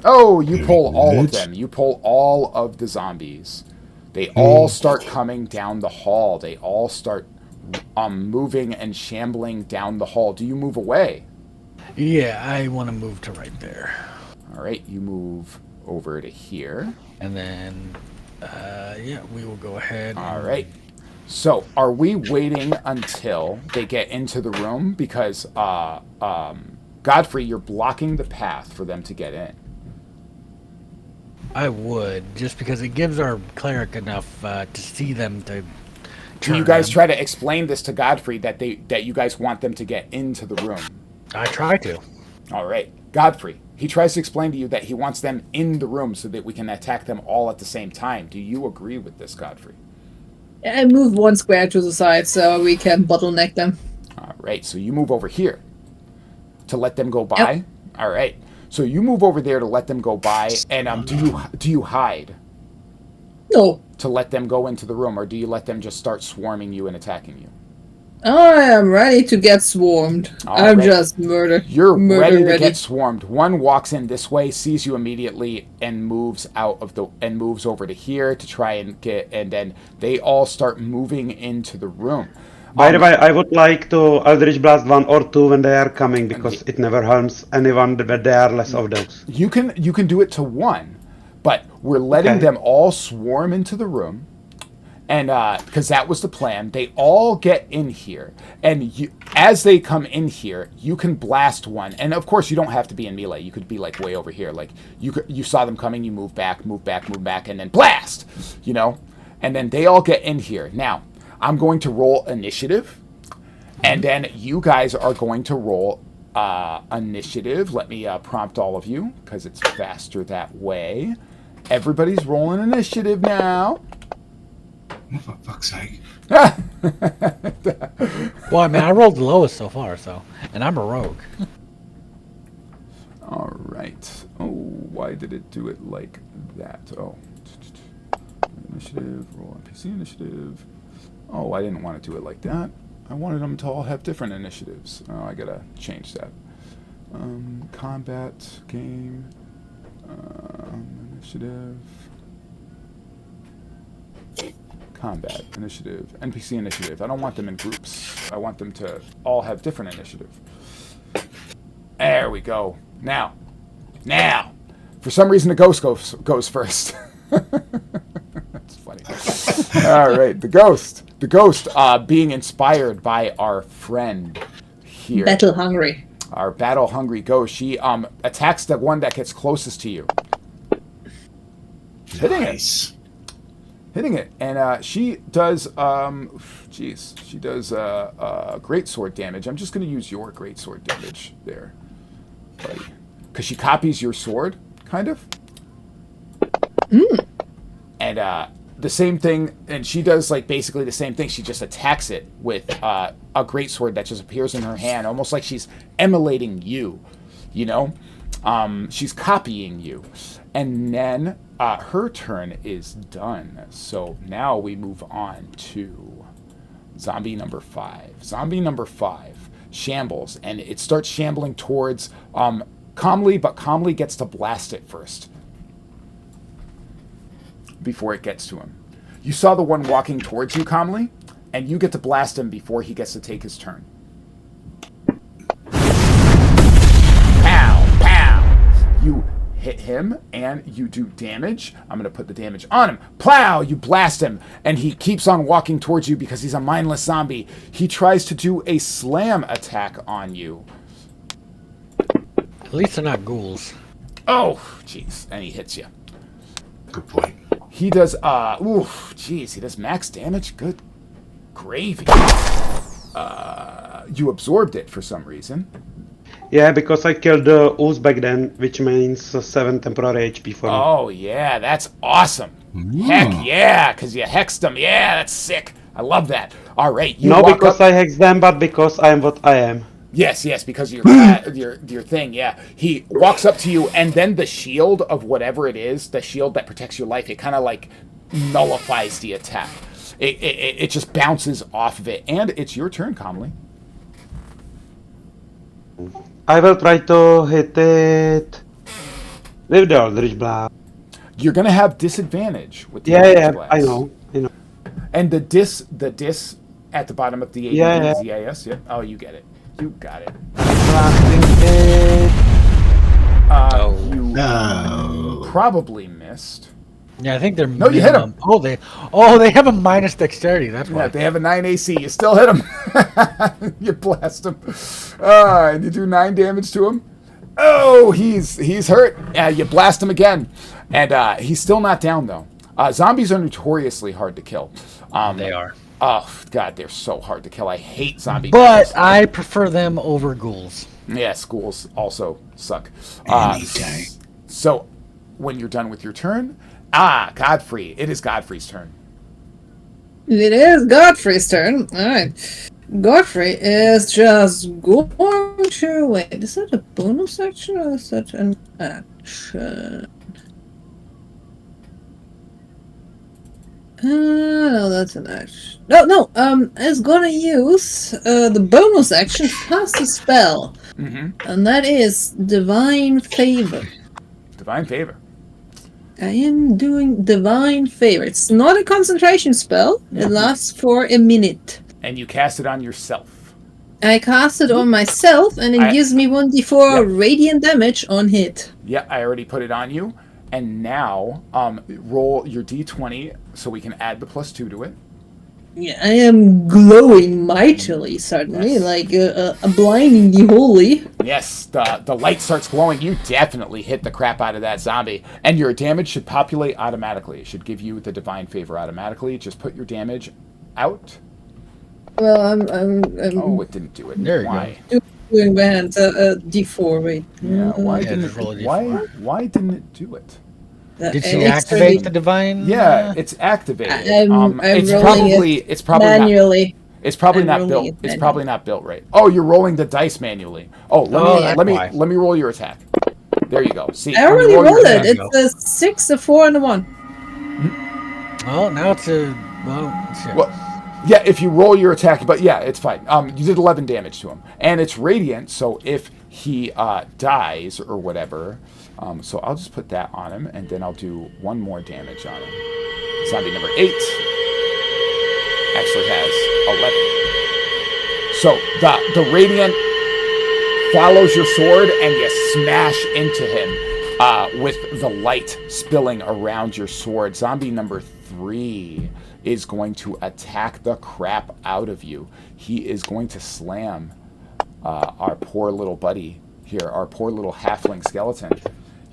Oh, you pull all of them. You pull all of the zombies. They all start coming down the hall. They all start moving and shambling down the hall. Do you move away? Yeah, I want to move to right there. All right, you move over to here. And then, we will go ahead. All right. So, are we waiting until they get into the room? Because, Godfrey, you're blocking the path for them to get in. I would, just because it gives our cleric enough to see them to Do you guys try to explain this to Godfrey that you guys want them to get into the room? I try to. All right. Godfrey, he tries to explain to you that he wants them in the room so that we can attack them all at the same time. Do you agree with this, Godfrey? I move one square to the side so we can bottleneck them. All right. So you move over here to let them go by. Yep. All right. So you move over there to let them go by, and do you hide? No. To let them go into the room, or do you let them just start swarming you and attacking you? I am ready to get swarmed. I'm just murder. You're ready to get swarmed. One walks in this way, sees you immediately, and moves moves over to here to try and get, and then they all start moving into the room. By the way, I would like to Eldritch Blast 1 or 2 when they are coming, because it never harms anyone when there are less of those. You can do it to 1, but we're letting them all swarm into the room, and because that was the plan. They all get in here, and as they come in here, you can blast one. And of course, you don't have to be in melee. You could be like way over here. Like you saw them coming, you move back, and then blast. And then they all get in here. Now, I'm going to roll initiative, and then you guys are going to roll initiative. Let me prompt all of you, because it's faster that way. Everybody's rolling initiative now. Oh, for fuck's sake. Well, I mean, I rolled the lowest so far, and I'm a rogue. All right. Oh, why did it do it like that? Oh. Initiative, roll NPC initiative. Oh, I didn't want to do it like that. I wanted them to all have different initiatives. Oh, I gotta change that. Combat, game, initiative, combat, initiative, NPC initiative. I don't want them in groups. I want them to all have different initiative. There we go. Now, for some reason the ghost goes first. That's funny. All right, the ghost being inspired by our friend here. Battle hungry. Our battle hungry ghost. She attacks the one that gets closest to you. Hitting it. And she does she does greatsword damage. I'm just going to use your greatsword damage there, buddy, because she copies your sword, kind of. And the same thing, and she does like basically the same thing. She just attacks it with a greatsword that just appears in her hand, almost like she's emulating you. She's copying you, and then her turn is done. So now we move on to zombie number 5. Zombie number 5 shambles, and it starts shambling towards Calmly, but Calmly gets to blast it first before it gets to him. You saw the one walking towards you, Calmly, and you get to blast him before he gets to take his turn. Pow! Pow! You hit him, and you do damage. I'm going to put the damage on him. Plow! You blast him, and he keeps on walking towards you because he's a mindless zombie. He tries to do a slam attack on you. At least they're not ghouls. Oh, jeez. And he hits you. Good point. He does, he does max damage? Good gravy. You absorbed it for some reason. Yeah, because I killed the Ooze back then, which means 7 temporary HP for me. Oh, yeah, that's awesome. Heck yeah, because you hexed them. Yeah, that's sick. I love that. All right. Not because I hexed them, but because I am what I am. Yes, because of your thing. Yeah, he walks up to you, and then the shield of whatever it is, the shield that protects your life, it kind of like nullifies the attack. It just bounces off of it, and it's your turn, Comley. I will try to hit it with the Eldritch Blast. You're gonna have disadvantage with the Yeah, Eldritch Blast. I know. And the dis at the bottom of the AD Yeah. ZIS. Yeah. Oh, you get it. You got it. Blasting it. You probably missed. Yeah, I think they're No, you hit him. They have a minus dexterity. That's why. Yeah, they have a 9 AC. You still hit him. You blast him. And you do 9 damage to him. Oh, he's hurt. You blast him again. And he's still not down, though. Zombies are notoriously hard to kill. They are. Oh, God, they're so hard to kill. I hate zombie But kills. I prefer them over ghouls. Yeah, schools also suck. Anytime. So, when you're done with your turn, Godfrey. It is Godfrey's turn. It is Godfrey's turn. Alright. Godfrey is just going to... Wait, is that a bonus action or is that an action? No, that's an action. No, it's gonna use the bonus action to cast a spell. And that is Divine Favor. Divine Favor. I am doing Divine Favor. It's not a concentration spell. It lasts for a minute. And you cast it on yourself. I cast it on myself, and it gives me 1d4 radiant damage on hit. Yeah, I already put it on you. And now, roll your d20 so we can add the +2 to it. Yeah, I am glowing mightily, suddenly, like a blindingly holy. Yes, the light starts glowing. You definitely hit the crap out of that zombie. And your damage should populate automatically. It should give you the Divine Favor automatically. Just put your damage out. Well, I'm Oh, it didn't do it. There you Why? doing bad. D4, wait. Yeah, why Yeah, didn't just roll a it, D4. why didn't it do it? Did she activate the divine? Yeah, it's activated. I'm it's rolling probably manually. not. It's probably I'm not rolling built. it It's manually. probably not built right. Oh, you're rolling the dice manually. Oh, that's let why. me roll your attack. There you go. See, I already roll your rolled it. attack. It's a 6, a 4, and a 1. Oh, now it's a shit. Well, yeah, if you roll your attack, but yeah, it's fine. You did 11 damage to him, and it's radiant. So if he dies or whatever, so I'll just put that on him, and then I'll do 1 more damage on him. Zombie number 8 actually has 11. So the radiant follows your sword, and you smash into him with the light spilling around your sword. Zombie number 3 is going to attack the crap out of you. He is going to slam our poor little buddy here, our poor little halfling skeleton.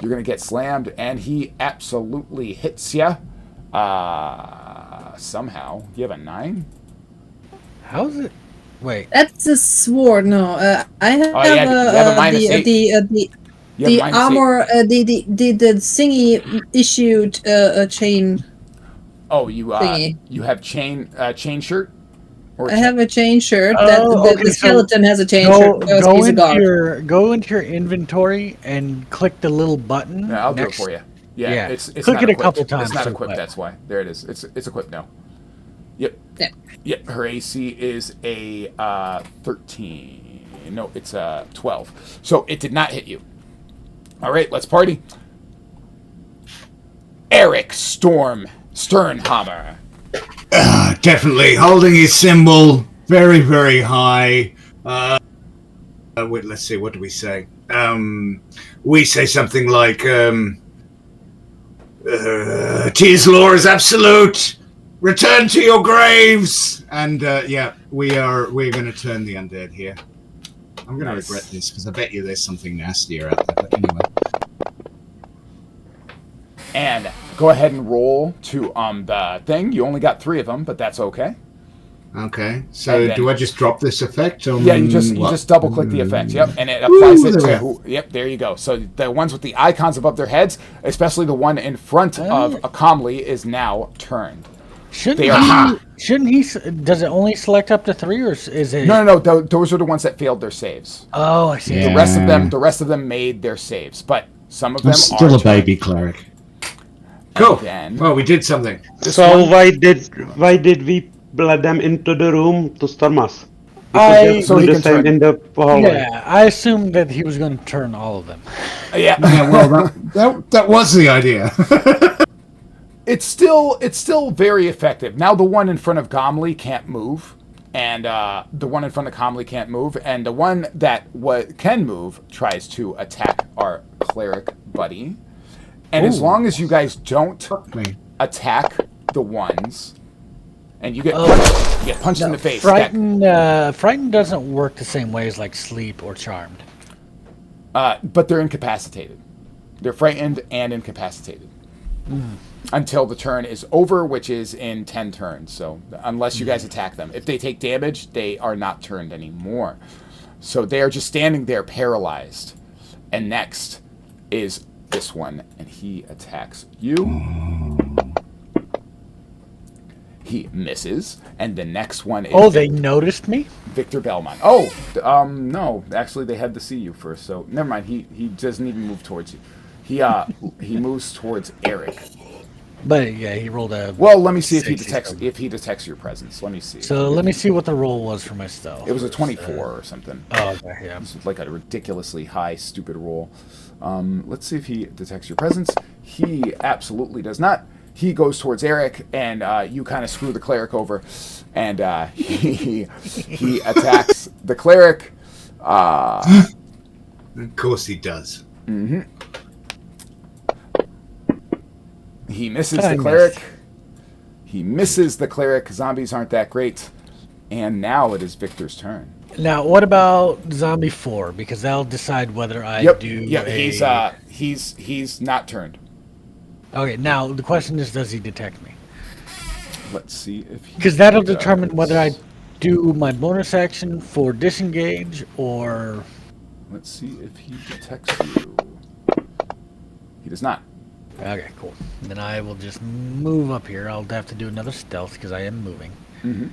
You're going to get slammed, and he absolutely hits you somehow. You have a 9? How's it? Wait. That's a sword. No, I have, you have a minus 8. the You have minus 8. armor. The thingy issued a chain. Oh, you thingy. you have chain shirt? Or I have a chain shirt. Oh, That okay, the so skeleton has a chain Go, shirt. He's a guard. go into your inventory and click the little button. Yeah, I'll do it next- for you. Yeah, Yeah. it's Click not it a equipped. couple times It's not to equipped, equip. that's why. There it is. It's equipped now. Yep. Yeah. Yep, her AC is a 13. No, it's a 12. So it did not hit you. All right, let's party. Eric Sternhammer. Definitely holding his symbol very, very high. Wait, let's see. What do we say? We say something like, "Tis law is absolute. Return to your graves." And yeah, we're going to turn the undead here. I'm going to Nice. regret this because I bet you there's something nastier out there. But anyway. And go ahead and roll to the thing. You only got 3 of them, but that's okay. Okay, so And then- do I just drop this effect? On Yeah, you just double click the effect. Yep, and it applies it there to we who. Yep, there you go. So the ones with the icons above their heads, especially the one in front of a Comley, is now turned. Shouldn't he? Does it only select up to 3, or is it? No. Those are the ones that failed their saves. Oh, I see. Yeah. The rest of them made their saves, but some of them I'm still are a baby cleric. Cool. Well, we did something. So why did we let them into the room to storm us? So he the can same turn. in the hallway. Yeah, I assumed that he was going to turn all of them. Yeah. Yeah, well, that was the idea. It's still very effective. Now the one in front of Gomley can't move, and the one in front of Gomley can't move, and the one that can move tries to attack our cleric buddy. And as long as you guys don't attack the ones, and you get punched in the face. Frightened doesn't work the same way as like sleep or charmed. But they're incapacitated. They're frightened and incapacitated. Until the turn is over, which is in 10 turns. So unless you guys attack them. If they take damage, they are not turned anymore. So they are just standing there paralyzed. And next is this one, and he attacks you. He misses, and the next one is... they noticed me? Victor Belmont. No. Actually, they had to see you first, so never mind. He doesn't even move towards you. He moves towards Eric. But yeah, he rolled a... Well, let me see if he detects your presence. Let me see. So let me see what the roll was for my stealth. It was a 24 or something. Oh, okay, yeah. This is like a ridiculously high, stupid roll. Let's see if he detects your presence. He absolutely does not. He goes towards Eric, and you kind of screw the cleric over, and he attacks the cleric. Of course he does. Mm-hmm. He misses the cleric. He misses the cleric. Zombies aren't that great. And now it is Victor's turn. Now, what about Zombie 4? Because that'll decide whether I do. Yeah, he's not turned. Okay, now the question is, does he detect me? Let's see if he because that'll determine whether I do my bonus action for disengage or. Let's see if he detects you. He does not. Okay, cool. Then I will just move up here. I'll have to do another stealth because I am moving. Mm-hmm.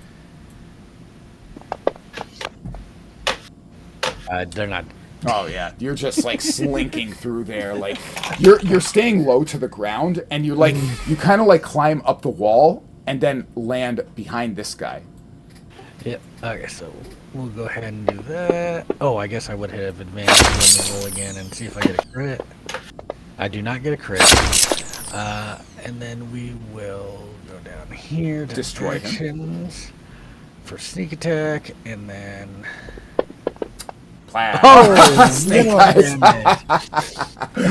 They're not. Oh yeah, you're just like slinking through there, like you're staying low to the ground, and you kind of like climb up the wall and then land behind this guy. Yep. Okay, so we'll go ahead and do that. Oh, I guess I would have advantage. Let me roll again and see if I get a crit. I do not get a crit. And then we will go down here to destroy actions him for sneak attack, and then. Oh, snake eyes.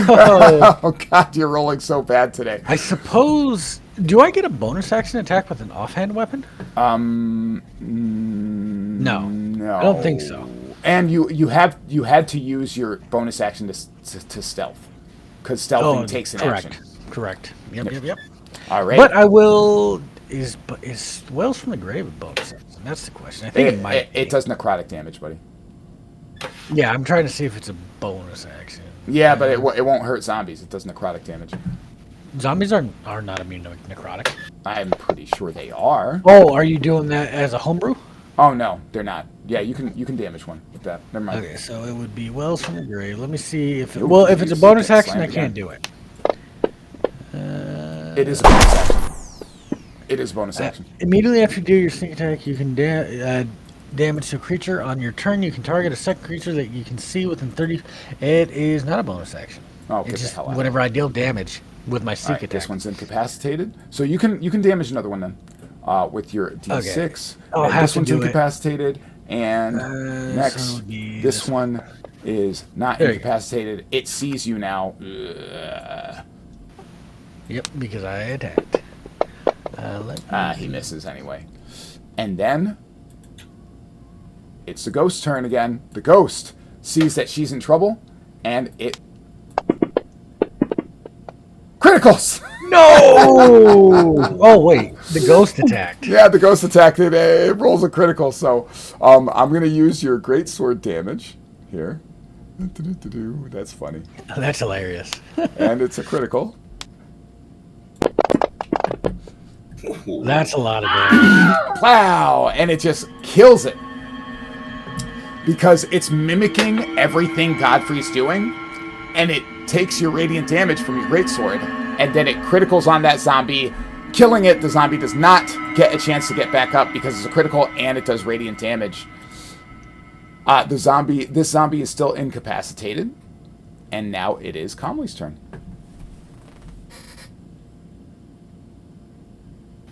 Oh god, you're rolling so bad today. I suppose. Do I get a bonus action attack with an offhand weapon? No, I don't think so. And you had to use your bonus action to stealth, because stealthing takes an action. Correct. Yep. All right. But I will. Is Wells from the Grave a bonus action? That's the question. I think it might. It does necrotic damage, buddy. Yeah, I'm trying to see if it's a bonus action. Yeah, but it won't hurt zombies. It does necrotic damage. Zombies are not immune to necrotic. I'm pretty sure they are. Oh, are you doing that as a homebrew? Oh no, they're not. Yeah, you can damage one with that. Never mind. Okay, so it would be Wells from the Grave. Let me see if if it's a bonus action, I can't do it. It is a bonus action. It is a bonus action. Immediately after you do your sneak attack, you can damage to a creature on your turn. You can target a second creature that you can see within 30. It is not a bonus action. Oh, it's just whenever I deal damage with my sneak attack. This one's incapacitated, so you can damage another one then with your D6. Okay. This one's incapacitated, and next this one is not incapacitated. It sees you now. Yep, because I attacked. He misses anyway, and then. It's the ghost's turn again. The ghost sees that she's in trouble, and it criticals. No! Oh wait, the ghost attacked. Yeah, the ghost attacked it. It rolls a critical. So I'm gonna use your great sword damage here. That's funny. That's hilarious. And it's a critical. That's a lot of damage. Plow! And it just kills it. Because it's mimicking everything Godfrey's doing, and it takes your radiant damage from your greatsword, and then it criticals on that zombie, killing it. The zombie does not get a chance to get back up because it's a critical, and it does radiant damage. This zombie is still incapacitated, and now it is Comley's turn.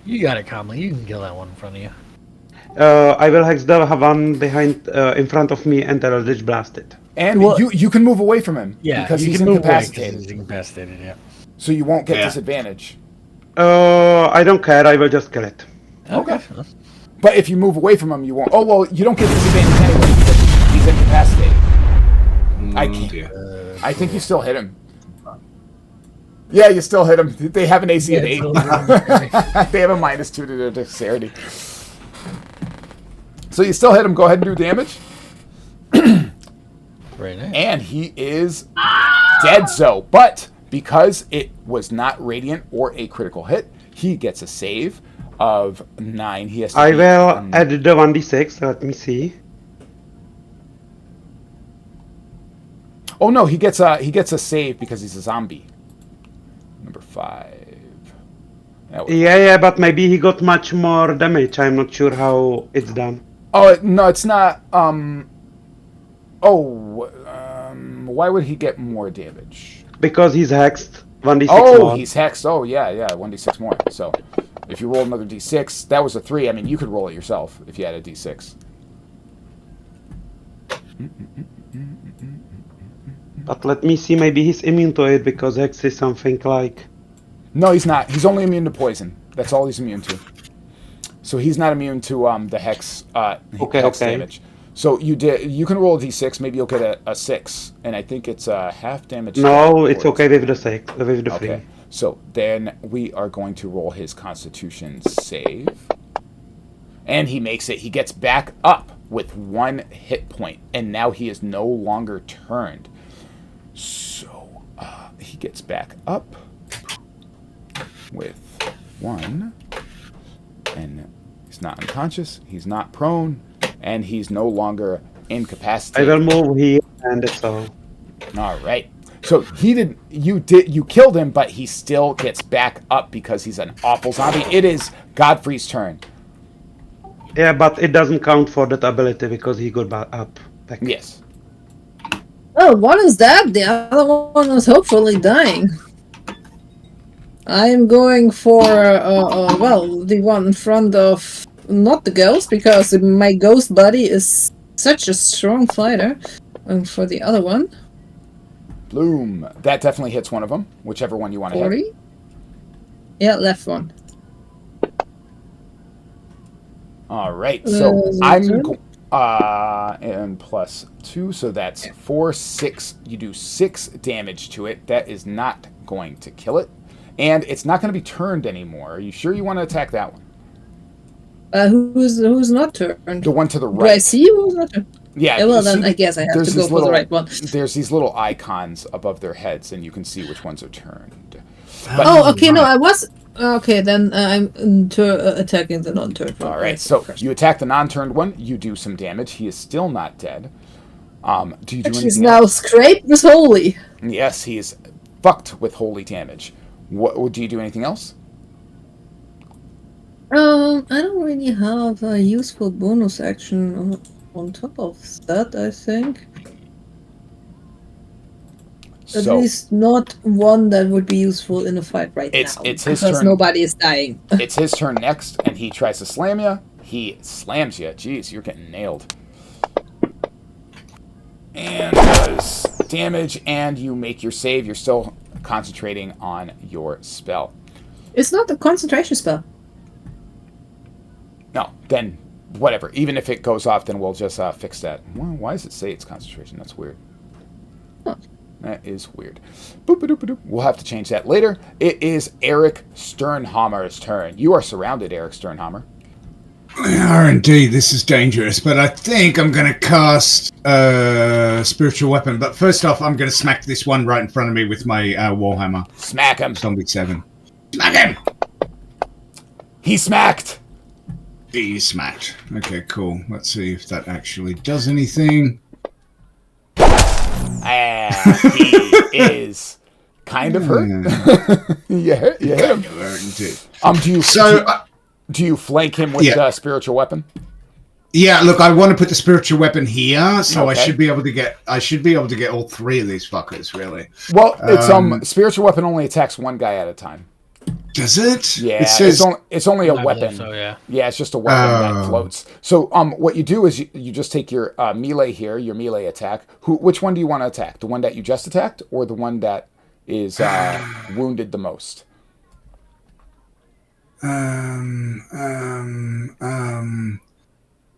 You got it, Comley. You can kill that one in front of you. I will hex the one behind, in front of me, and Eldritch Blast it. And you can move away from him because he's incapacitated. He's incapacitated, yeah. So you won't get disadvantage. I don't care. I will just kill it. Okay. But if you move away from him, you won't. Oh, well, you don't get disadvantage anyway because he's incapacitated. I think you still hit him. Yeah, you still hit him. They have an AC of 8. They have a -2 to their dexterity. So you still hit him. Go ahead and do damage. Very nice. And he is dead so. But because it was not radiant or a critical hit, he gets a save of 9. He has to I will add the 1d6. Let me see. Oh no, he gets a save because he's a zombie. Number 5. Yeah, but maybe he got much more damage. I'm not sure how it's done. Oh no, it's not. Why would he get more damage? Because he's hexed. 1d6 more. He's hexed. Oh yeah, 1d6 more. So if you roll another d6, that was a 3. I mean, you could roll it yourself if you had a d6. But let me see. Maybe he's immune to it because hex is something like. No, he's not. He's only immune to poison. That's all he's immune to. So he's not immune to the hex. Hex damage. So you can roll a d6. Maybe you'll get a 6, and I think it's half damage. No, it's okay with the 6. With the 3. So then we are going to roll his Constitution save, and he makes it. He gets back up with 1 hit point, and now he is no longer turned. So he gets back up with 1, and he's not unconscious. He's not prone. And he's no longer incapacitated. I will move here, and it's all. All right. So you killed him, but he still gets back up because he's an awful zombie. It is Godfrey's turn. Yeah, but it doesn't count for that ability because he got back. Yes. Oh, what is that? The other one was hopefully dying. I'm going for, the one in front of, not the ghost, because my ghost buddy is such a strong fighter. And for the other one. Bloom. That definitely hits one of them, whichever one you want to 40? hit. Yeah, left one. All right, so I'm and +2, so that's 4, 6. You do 6 damage to it. That is not going to kill it, and it's not going to be turned anymore. Are you sure you want to attack that one? Who's not turned? The one to the right. Do I see who's not turned? Yeah. Well, then I guess I have to go for the right one. There's these little icons above their heads, and you can see which ones are turned. But, okay. No, I was. Okay, then I'm attacking the non-turned one. All right, so you attack the non-turned one. You do some damage. He is still not dead. Do you do anything He's now else? scraped with holy. Yes, he is fucked with holy damage. What do you do anything else? I don't really have a useful bonus action on top of that, I think. At least not one that would be useful in a fight now. It's his turn. Because nobody is dying. It's his turn next, and he tries to slam you. He slams you. Jeez, you're getting nailed. And does damage, and you make your save. You're still concentrating on your spell. It's not a concentration spell. No, then whatever. Even if it goes off, then we'll just fix that. Why does it say it's concentration? That's weird. Huh. That is weird. Boop-a-doop-a-doop. We'll have to change that later. It is Eric Sternhammer's turn. You are surrounded, Eric Sternhammer. We are indeed. This is dangerous, but I think I'm going to cast Spiritual Weapon. But first off, I'm going to smack this one right in front of me with my Warhammer. Smack him. Zombie 7. Smack him! He smacked. He smacked. Okay, cool. Let's see if that actually does anything. He is kind of hurt. You hit him. Do you flank him with the spiritual weapon? Yeah, look, I want to put the spiritual weapon here, so Okay. I should be able to get all three of these fuckers, really. Well, it's spiritual weapon only attacks one guy at a time. Does it? Yeah, It says it's only a I weapon. believe so, yeah. Yeah, it's just a weapon that floats. So what you do is you just take your melee here, your melee attack. Which one do you want to attack? The one that you just attacked, or the one that is wounded the most?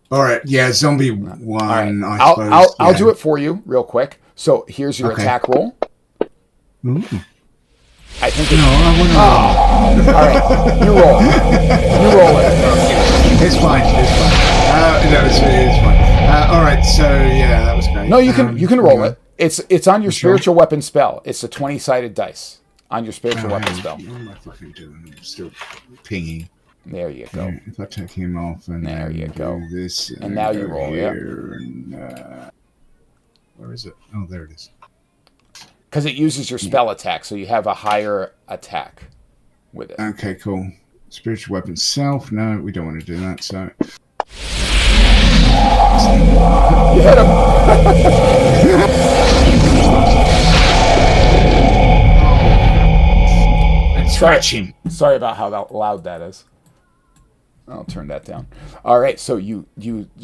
All right, yeah, zombie one. All right. I suppose. I'll do it for you real quick. So here's your attack roll. Ooh. I think No, I want to. all right, you roll. You roll it. It's fine. It's fine. No, it's fine. All right, so yeah, that was great. No, you can roll it. It's on your Sure. spiritual weapon spell. It's a 20-sided dice on your spiritual weapon spell. What am I fucking doing? I'm still pinging. There you go. If I take him off and There you go. do this, And now you go roll, here, and where is it? Oh, there it is. Because it uses your spell attack, so you have a higher attack with it. Okay, cool. Spiritual weapon self. No, we don't want to do that. So You hit him. scratch him. Sorry about how loud that is. I'll turn that down. All right, so you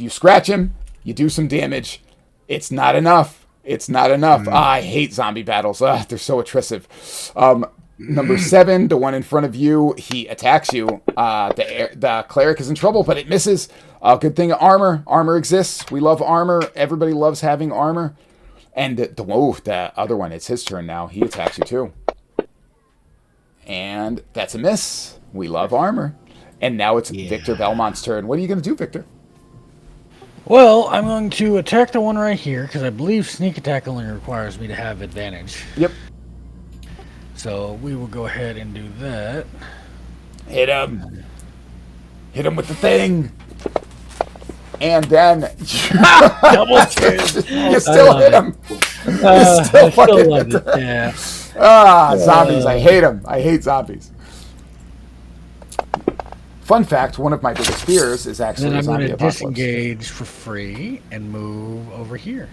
scratch him. You do some damage. It's not enough. It's not enough. I hate zombie battles. They're so attritive. Number 7, the one in front of you, he attacks you. The cleric is in trouble, but it misses. Good thing armor. Armor exists. We love armor. Everybody loves having armor. And the other one, it's his turn now. He attacks you too. And that's a miss. We love armor. And now it's Victor Belmont's turn. What are you going to do, Victor? Well, I'm going to attack the one right here, because I believe sneak attack only requires me to have advantage. Yep. So we will go ahead and do that. Hit him. Hit him with the thing. And then Double kill. you still hit him. I still fucking love hit it. Yeah. Zombies. I hate them. I hate zombies. Fun fact, one of my biggest fears is actually Then a I'm going zombie to apocalypse. disengage for free and move over here.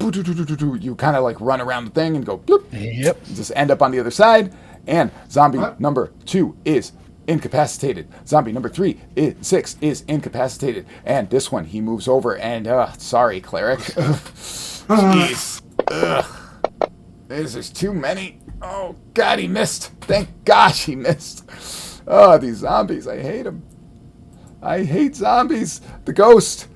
You kind of like run around the thing and go bloop. Yep. Just end up on the other side. And zombie number 2 is incapacitated. Zombie number 6 is incapacitated. And this one, he moves over and, sorry, cleric. Jeez. Ugh. There's too many. Oh, God, he missed. Thank gosh he missed. Oh, these zombies. I hate them. I hate zombies. The ghost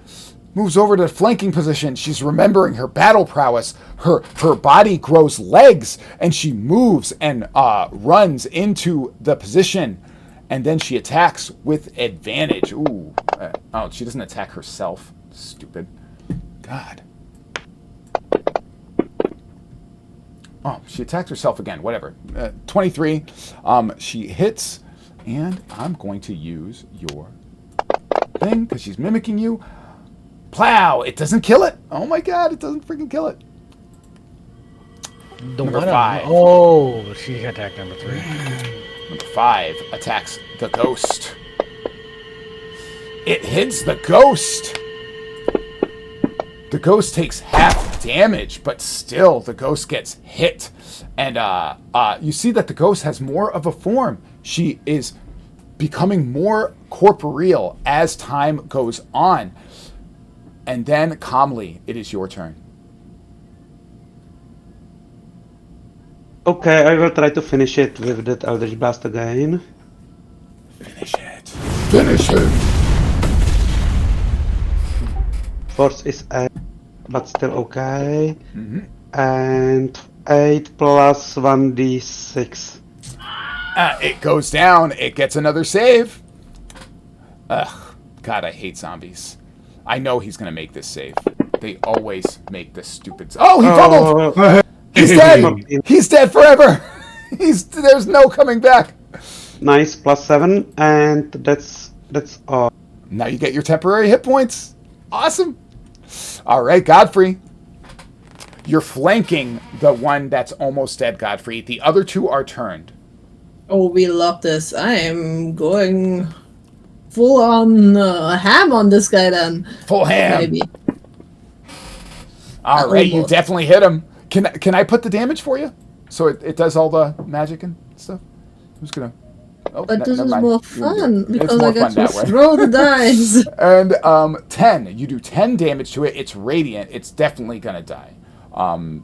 moves over to the flanking position. She's remembering her battle prowess. Her body grows legs, and she moves and runs into the position. And then she attacks with advantage. Ooh. She doesn't attack herself. Stupid. God. Oh, she attacked herself again. Whatever. 23. She hits, and I'm going to use your thing because she's mimicking you. Plow! It doesn't kill it. Oh my God! It doesn't freaking kill it. Number 5. Oh, she attacked number 3. Number 5 attacks the ghost. It hits the ghost. The ghost takes half damage, but still the ghost gets hit. And you see that the ghost has more of a form. She is becoming more corporeal as time goes on. And then, calmly, it is your turn. Okay, I will try to finish it with that Eldritch Blast again. Finish it. Finish it. Force is 8, but still okay. Mm-hmm. And 8 plus 1d6. It goes down. It gets another save. Ugh. God, I hate zombies. I know he's going to make this save. They always make this stupid... Oh, he fumbled! He's dead! He's dead forever! There's no coming back. Nice, +7, and that's Now you get your temporary hit points. Awesome. All right, Godfrey. You're flanking the one that's almost dead, Godfrey. The other two are turned. Oh, we love this. I am going full on ham on this guy then. Full ham. Maybe. All right, you Almost. definitely hit him. Can I put the damage for you? So it does all the magic and stuff? Who's going to... Oh, But this never is mind. more You can do fun it. It's because more I get fun to that way. throw the dice. And 10. You do 10 damage to it. It's radiant. It's definitely going to die.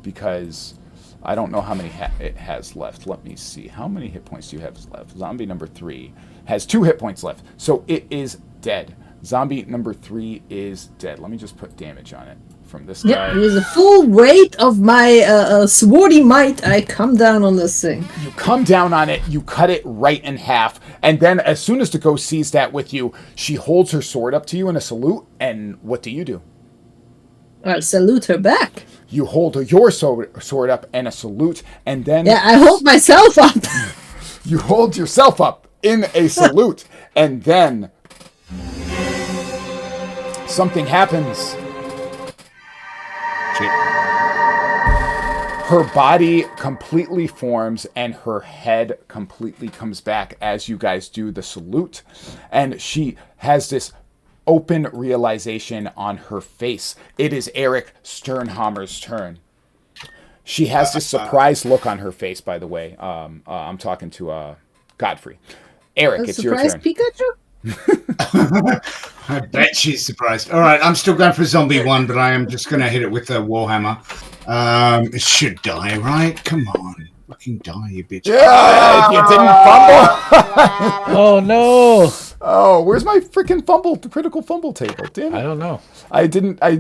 Because I don't know how many it has left. Let me see. How many hit points do you have left? Zombie number 3 has 2 hit points left. So it is dead. Zombie number 3 is dead. Let me just put damage on it from this Yeah, guy. with the full weight of my swordy might, I come down on this thing. You come down on it, you cut it right in half, and then as soon as the ghost sees that with you, she holds her sword up to you in a salute, and what do? I'll salute her back. You hold your sword up in a salute, and then... Yeah, I hold myself up. You hold yourself up in a salute, and then... something happens. Her body completely forms and her head completely comes back as you guys do the salute. And she has this open realization on her face. It is Eric Sternhammer's turn. She has this surprised look on her face, by the way. I'm talking to Godfrey. Eric, it's your turn. Pikachu? I bet she's surprised. All right, I'm still going for zombie 1, but I am just going to hit it with the warhammer. It should die, right? Come on. Fucking die, you bitch. Yeah, you didn't fumble. Oh, no. Oh, where's my freaking fumble, the critical fumble table? Damn it. I don't know. I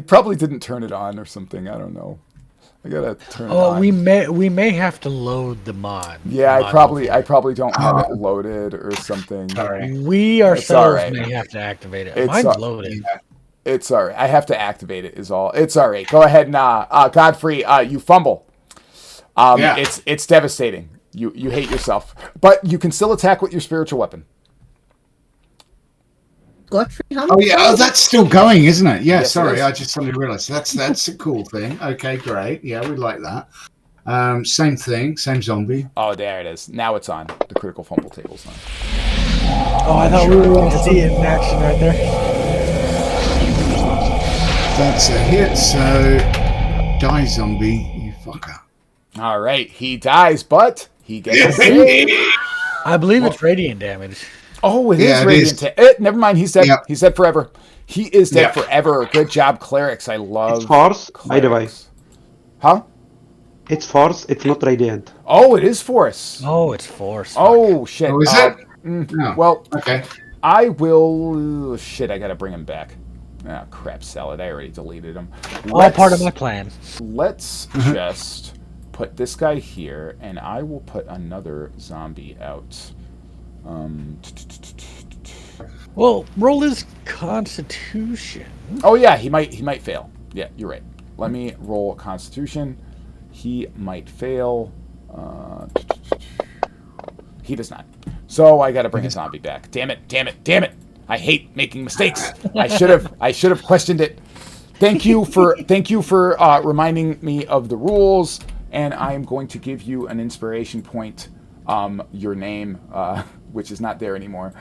probably didn't turn it on or something. I don't know. I gotta turn it on. Oh, we may have to load the mod. Yeah, mod I probably don't have it loaded or something. Sorry. We ourselves alright. may have to activate it. It's Mine's loaded. It's all right. I have to activate it is all. It's all right. Go ahead and Godfrey, you fumble. Yeah. It's devastating. You hate yourself. But you can still attack with your spiritual weapon. Godfrey, how Oh yeah, oh, that's still going, isn't it? Yeah, Yes, it sorry, is. I just suddenly realised that's a cool thing. Okay, great. Yeah, we like that. Same thing, same zombie. Oh, there it is. Now it's on. The critical fumble table's on. Oh, I thought we were going to see it in action right there. That's a hit. So die, zombie, you fucker. All right. He dies, but he gets a save. I believe it's radiant damage. Oh, it Yeah, is it radiant. is. Never mind. He's dead. Yep. He's dead forever. He is dead Yep. forever. Good job, clerics. I love it's force, by the way. clerics. Huh? It's force, it's not radiant. Oh, it is force. Oh, it's force. Oh, shit. Oh, is it? Mm, Oh, well, okay. I will... Shit, I gotta bring him back. Ah, crap salad. I already deleted him. All part of my plan. Let's just put this guy here, and I will put another zombie out. Well, roll his constitution. Oh yeah, he might fail. Yeah, you're right. Let me roll Constitution. He might fail. He does not. So I got to bring a zombie back. Damn it! Damn it! Damn it! I hate making mistakes. I should have questioned it. Thank you for reminding me of the rules. And I am going to give you an inspiration point. Your name, which is not there anymore.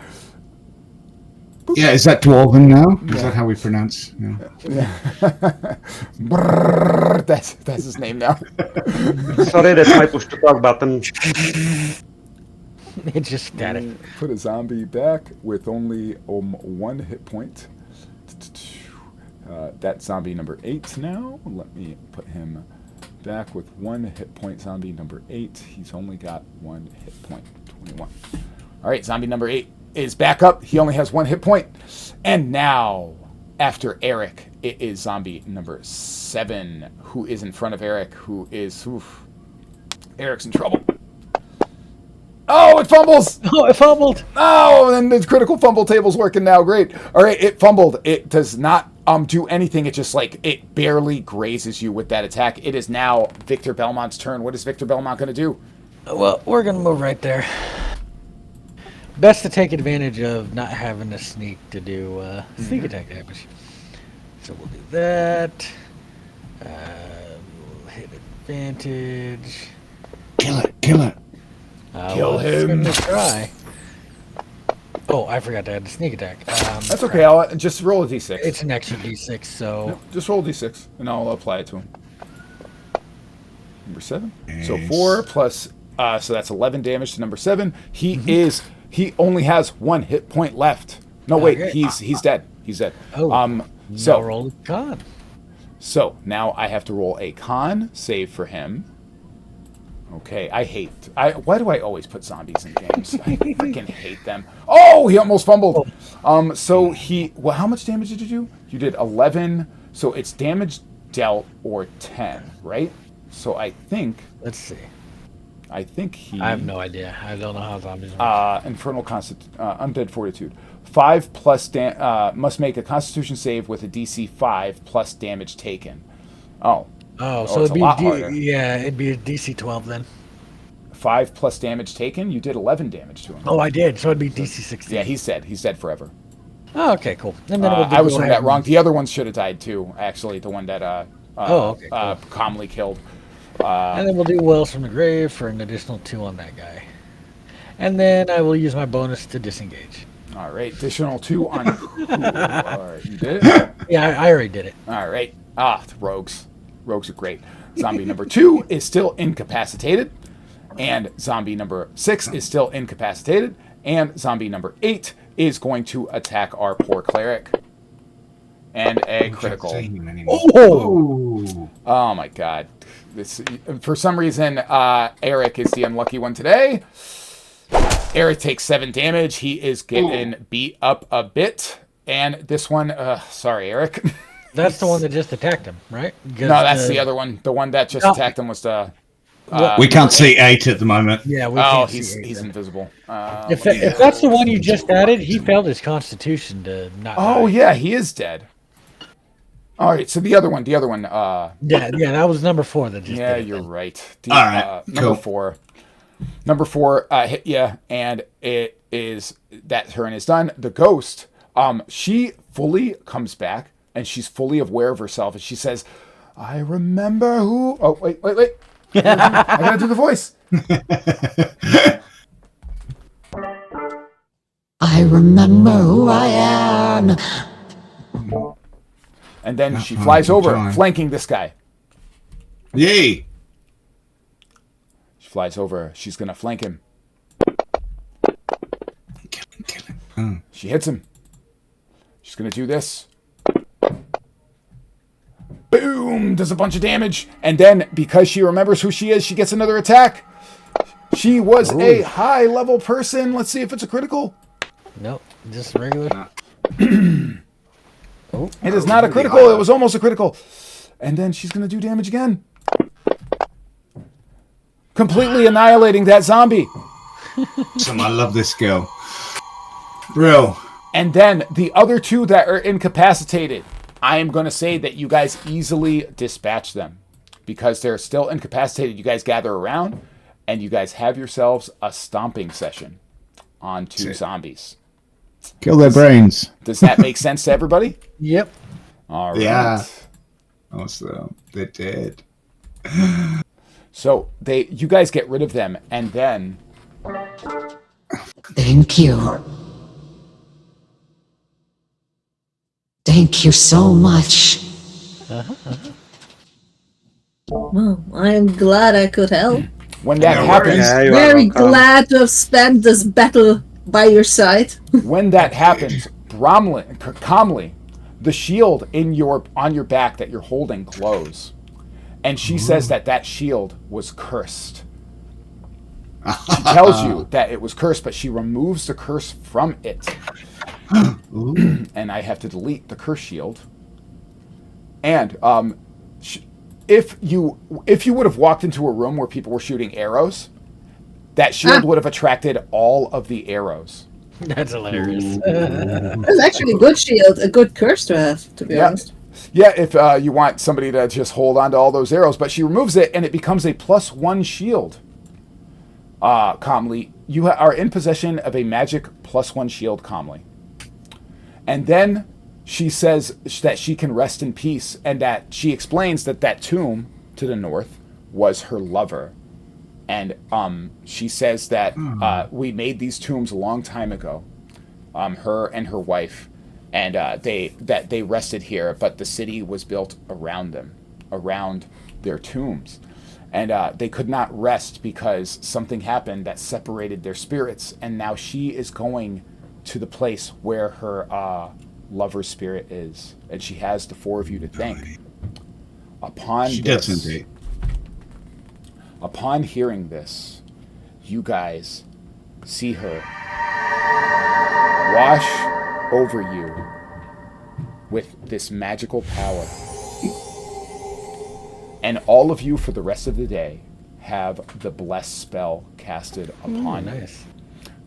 Yeah, is that Dwarven now? Is that how we pronounce? Yeah. Brrr, that's his name now. Sorry, that's my push to talk button. It's just static. Put a zombie back with only 1 hit point. That's zombie number 8 now. Let me put him back with 1 hit point. Zombie number 8. He's only got 1 hit point. 21. All right, zombie number 8 is back up. He only has 1 hit point. And now, after Eric, it is zombie number 7, who is in front of Eric, who is... Oof, Eric's in trouble. Oh, it fumbles! Oh, it fumbled! Oh, and the critical fumble table's working now. Great. All right, it fumbled. It does not do anything. It just, it barely grazes you with that attack. It is now Victor Belmont's turn. What is Victor Belmont going to do? Well, we're going to move right there. best to take advantage of not having to sneak to do sneak attack damage. So we'll do that. We'll hit advantage. Kill it. Kill it. Kill him. Let's try. Oh, I forgot to add the sneak attack. That's okay. I'll just roll a d6. It's an extra d6, so... Nope, just roll a d6, and I'll apply it to him. Number 7. Nice. So 4 plus... so that's 11 damage to number 7. He only has 1 hit point left. No, wait. Okay. He's dead. He's dead. Oh, so now roll a con. So now I have to roll a con save for him. Okay, why do I always put zombies in games? I freaking hate them. Oh, he almost fumbled. So how much damage did you do? You did 11. So it's damage dealt or 10, right? So I think. Let's see. I think he. I have no idea. I don't know how zombies work. Infernal Undead Fortitude. 5 plus must make a Constitution save with a DC 5 plus damage taken. So it'd be it'd be a DC 12 then. 5 plus damage taken. You did 11 damage to him. Oh, I did. So it'd be DC 16. Yeah, he's dead. He's dead forever. Oh, okay, cool. And then I was reading that wrong. The other ones should have died too. Actually, the one that cool. calmly killed. And then we'll do Wells from the Grave for an additional 2 on that guy. And then I will use my bonus to disengage. All right, additional 2 on. All right, you did it. Yeah, I already did it. All right. The rogues. Rogues are great. Zombie number 2 is still incapacitated, and zombie number 6 is still incapacitated, and zombie number 8 is going to attack our poor cleric. And a critical. Oh my God! For some reason, Eric is the unlucky one today. Eric takes 7 damage. He is getting beat up a bit, and this one. Sorry, Eric. That's the one that just attacked him, right? No, that's the other one. The one that just attacked him was the. We can't see 8 at the moment. Yeah, we can't see he's invisible. If that's the one you just added, he failed his Constitution to not. Oh die. yeah, he is dead. All right, so the other one. Yeah, that was number 4 that just. Yeah, did it you're then. right. All right, Number cool. 4. Number 4 hit you, and that turn is done. The ghost, she fully comes back, and she's fully aware of herself, and she says, "I remember who." Oh wait. I gotta do the voice. I remember who I am. And then she flies over, flanking this guy. Yay! She flies over. She's gonna flank him. Kill him. Oh. She hits him. She's gonna do this. Boom! Does a bunch of damage. And then, because she remembers who she is, she gets another attack. She was a high-level person. Let's see if it's a critical. Nope, just regular. It is not a critical. It was almost a critical. And then she's going to do damage again. Completely annihilating that zombie. I love this girl. Real. And then the other 2 that are incapacitated, I am going to say that you guys easily dispatch them. Because they're still incapacitated, you guys gather around, and you guys have yourselves a stomping session on 2 zombies. Kill their brains. Does that make sense to everybody? Yep. All right. Yeah. Also, they're dead. So you guys get rid of them, and then Thank you. Thank you so much. Well, I'm glad I could help. when that No happens, worries. Yeah, you are Very welcome. glad to have spent this battle by your side. when that happens, calmly, the shield on your back that you're holding glows, and she says that shield was cursed. She tells you that it was cursed, but she removes the curse from it. And I have to delete the curse shield. And if you would have walked into a room where people were shooting arrows, that shield would have attracted all of the arrows. That's hilarious. It's actually a good shield, a good curse to have, to be honest. Yeah, if you want somebody to just hold on to all those arrows, but she removes it and it becomes a +1 shield. Calmly, you are in possession of a magic +1 shield calmly. And then she says that she can rest in peace, and that she explains that that tomb to the north was her lover. And she says that we made these tombs a long time ago, her and her wife, and they rested here, but the city was built around them, around their tombs. And they could not rest because something happened that separated their spirits, and now she is going to the place where her lover's spirit is, and she has the four of you to thank. Upon hearing this, you guys see her wash over you with this magical power. And all of you, for the rest of the day, have the bless spell casted upon you.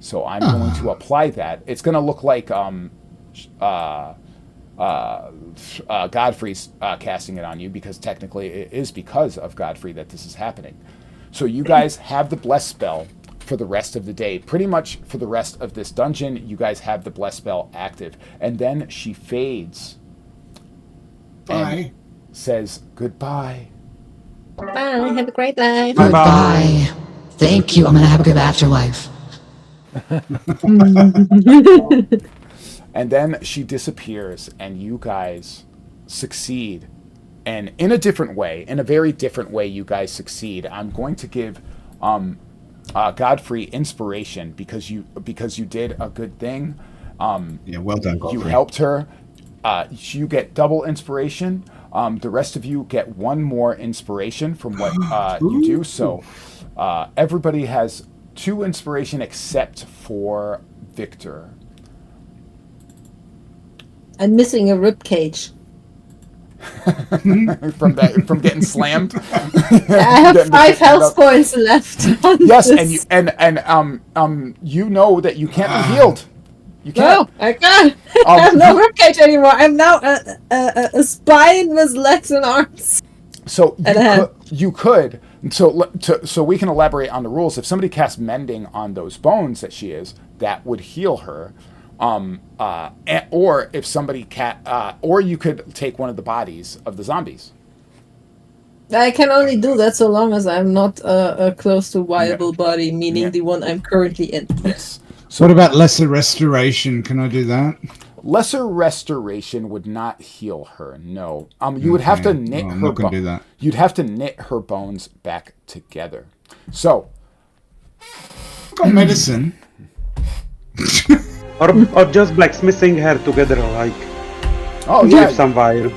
So I'm going to apply that. It's going to look like Godfrey's casting it on you, because technically it is because of Godfrey that this is happening. So you guys have the bless spell for the rest of the day. Pretty much for the rest of this dungeon, you guys have the bless spell active. And then she fades. Bye. Says goodbye. Bye. Have a great life. Goodbye. Thank you. I'm gonna have a good afterlife. And then she disappears, and you guys succeed. And in a different way, in a very different way, you guys succeed. I'm going to give Godfrey inspiration because you did a good thing. Yeah, well done, Godfrey. You helped her. You get double inspiration. The rest of you get one more inspiration from what you do. So everybody has 2 inspiration except for Victor. I'm missing a rib cage. from getting slammed. I have 5 health points left. Yes, this. and you know that you can't be healed. You can't. No, I can't. I have no ribcage anymore. I'm now a spine with legs and arms. So you could. So we can elaborate on the rules. If somebody casts mending on those bones that she is, that would heal her. Or if somebody or you could take one of the bodies of the zombies. I can only do that so long as I'm not a close to viable body, meaning the one I'm currently in. Yes. So what about lesser restoration? Can I do that? Lesser restoration would not heal her. No. You would have to knit her bones. Do that. You'd have to knit her bones back together. So. I've got medicine. Or just blacksmithing her together, like. Oh yeah. With some wire.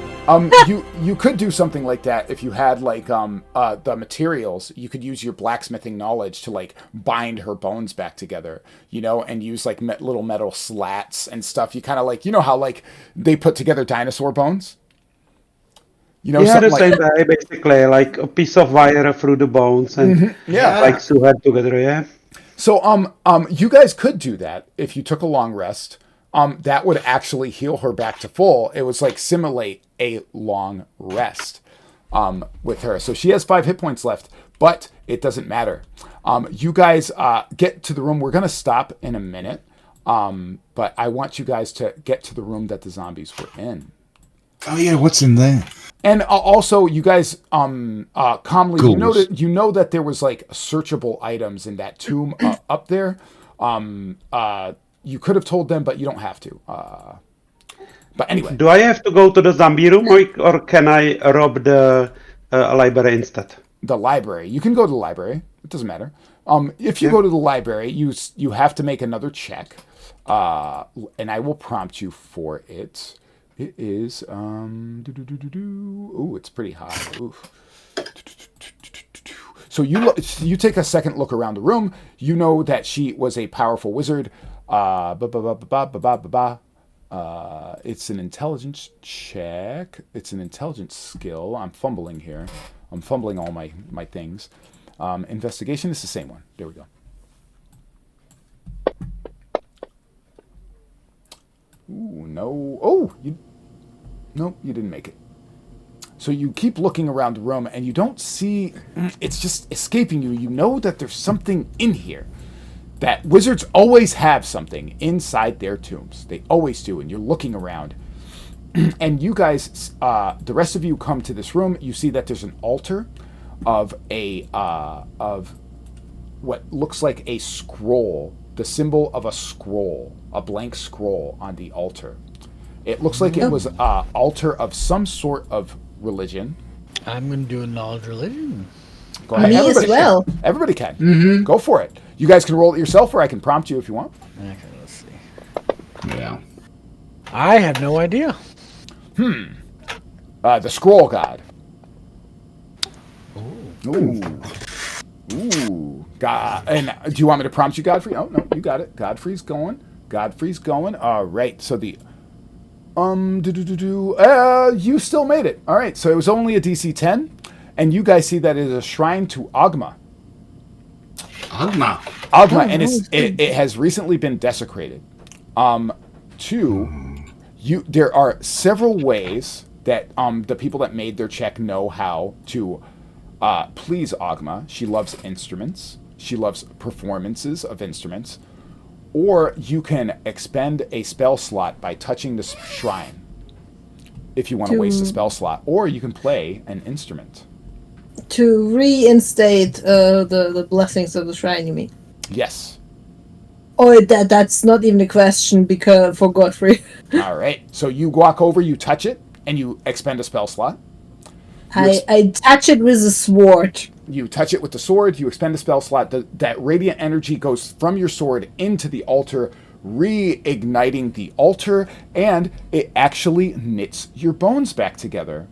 You could do something like that if you had like the materials. You could use your blacksmithing knowledge to like bind her bones back together, and use like little metal slats and stuff. You kind of like, how like they put together dinosaur bones. Yeah, the same way, basically, like a piece of wire through the bones and like sew her together. Yeah. So you guys could do that if you took a long rest. That would actually heal her back to full. It was like simulate a long rest with her. So she has 5 hit points left, but it doesn't matter. You guys get to the room. We're going to stop in a minute, but I want you guys to get to the room that the zombies were in. Oh, yeah, what's in there? And also, you guys, calmly, Ghouls. you know that there was like searchable items in that tomb up there. You could have told them, but you don't have to. But anyway. Do I have to go to the zombie room, or can I rob the library instead? The library. You can go to the library. It doesn't matter. If you go to the library, you have to make another check, and I will prompt you for it. It is ooh, it's pretty high. Oof. So you take a second look around the room. You know that she was a powerful wizard. It's an intelligence check. It's an intelligence skill. I'm fumbling here. I'm fumbling all my things. Investigation is the same one. There we go. Ooh, no. Oh, you didn't make it. So you keep looking around the room and you don't see, it's just escaping you. You know that there's something in here. that wizards always have something inside their tombs. They always do, and you're looking around. And you guys, the rest of you come to this room. You see that there's an altar of of what looks like a scroll, the symbol of a scroll, a blank scroll on the altar. It looks like it was an altar of some sort of religion. I'm going to do a knowledge religion. Go ahead. Me as well. Everybody can. Mm-hmm. Go for it. You guys can roll it yourself, or I can prompt you if you want. Okay, let's see. Yeah. I have no idea. The scroll god. Ooh. God. And do you want me to prompt you, Godfrey? Oh, no, you got it. Godfrey's going. All right. So the you still made it. All right. So it was only a DC 10, and you guys see that it is a shrine to Ogma. Ogma, and it has recently been desecrated. There are several ways that the people that made their check know how to please Ogma. She loves instruments. She loves performances of instruments. Or you can expend a spell slot by touching the shrine if you want to waste a spell slot. Or you can play an instrument. To reinstate the blessings of the shrine, you mean? Yes. Oh, that's not even a question because for Godfrey. All right. So you walk over, you touch it, and you expend a spell slot. I touch it with a sword. You touch it with the sword, you expend a spell slot. That radiant energy goes from your sword into the altar, reigniting the altar, and it actually knits your bones back together.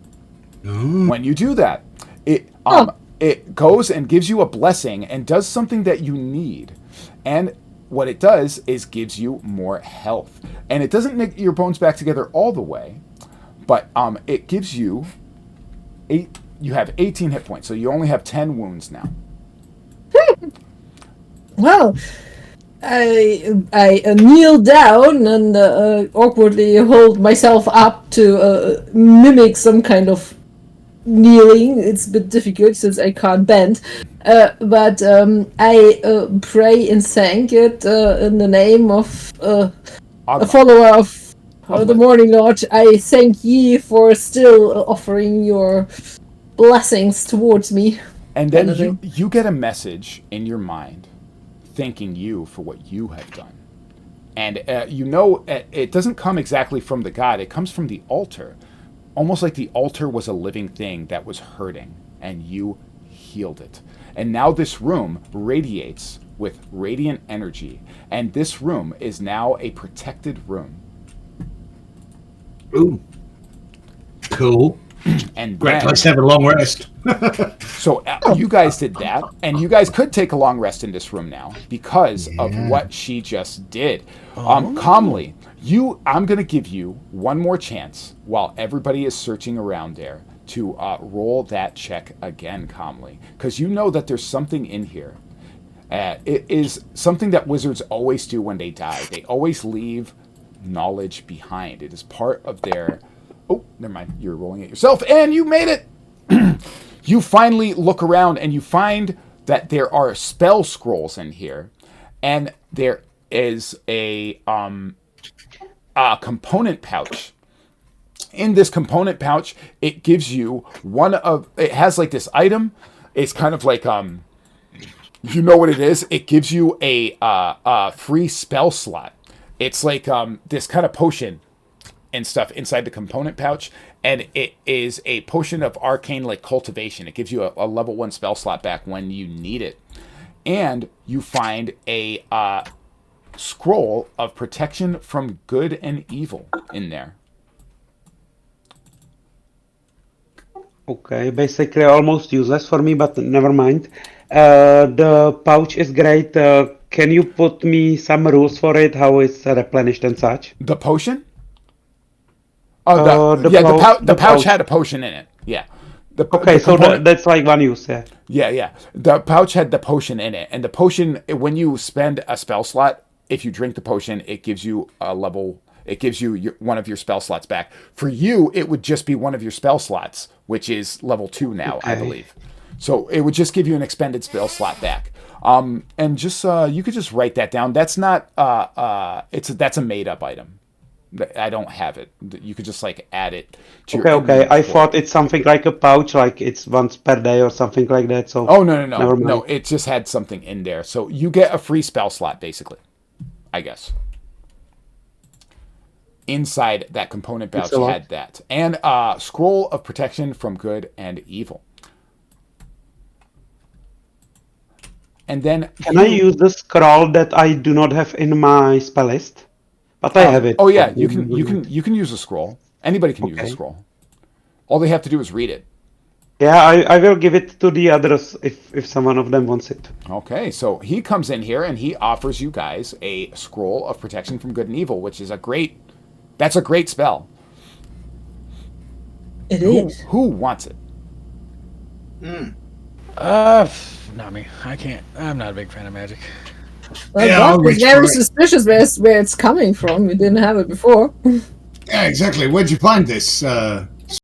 When you do that, it goes and gives you a blessing and does something that you need. And what it does is gives you more health. And it doesn't knit your bones back together all the way, but it gives you you have 18 hit points, so you only have 10 wounds now. Well, I kneel down and awkwardly hold myself up to mimic some kind of kneeling. It's a bit difficult since I can't bend. But I pray and thank it in the name of a follower of the Morning Lord. I thank ye for still offering your blessings towards me. And then you get a message in your mind thanking you for what you have done. And it doesn't come exactly from the god. It comes from the altar. Almost like the altar was a living thing that was hurting, and you healed it. And now this room radiates with radiant energy, and this room is now a protected room. Ooh. Cool. And great, let's have a long rest. So you guys did that, and you guys could take a long rest in this room now because of what she just did. Calmly, I'm going to give you one more chance while everybody is searching around there to roll that check again calmly, because you know that there's something in here. It is something that wizards always do when they die. They always leave knowledge behind. It is part of their... Oh, never mind. You're rolling it yourself, and you made it! You finally look around, and you find that there are spell scrolls in here, and there is a component pouch. In this component pouch, it gives you it has like this item. It's kind of like, you know what it is? It gives you a free spell slot. It's like this kind of potion and stuff inside the component pouch, and it is a potion of arcane like cultivation. It gives you a level 1 spell slot back when you need it. And you find a scroll of protection from good and evil in there. Okay, basically almost useless for me, but never mind. The pouch is great. Can you put me some rules for it, how it's replenished and such? The potion? Oh, the pouch had a potion in it. Yeah. That's like one use, yeah. Yeah. The pouch had the potion in it, and the potion, when you spend a spell slot, if you drink the potion, it gives you one of your spell slots back. For you, it would just be one of your spell slots, which is level 2 now, I believe. So it would just give you an expended spell slot back. And just you could just write that down. That's not that's a made up item. I don't have it. You could just like add it to your Okay. I thought it's something like a pouch, like it's once per day or something like that. So oh no. never mind. No, it just had something in there. So you get a free spell slot basically, I guess. Inside that component pouch had that. And scroll of protection from good and evil. And then can I use the scroll that I do not have in my spell list? But I have it. Oh yeah, you can use a scroll. Anybody can use a scroll. All they have to do is read it. Yeah, I will give it to the others if someone of them wants it. Okay, so he comes in here and he offers you guys a scroll of protection from good and evil, which is that's a great spell. It is. Who wants it? Not me. I can't. I'm not a big fan of magic. Well, Yeah, I'll Buck is reach very for it. suspicious where it's coming from. We didn't have it before. Yeah, exactly. Where'd you find this?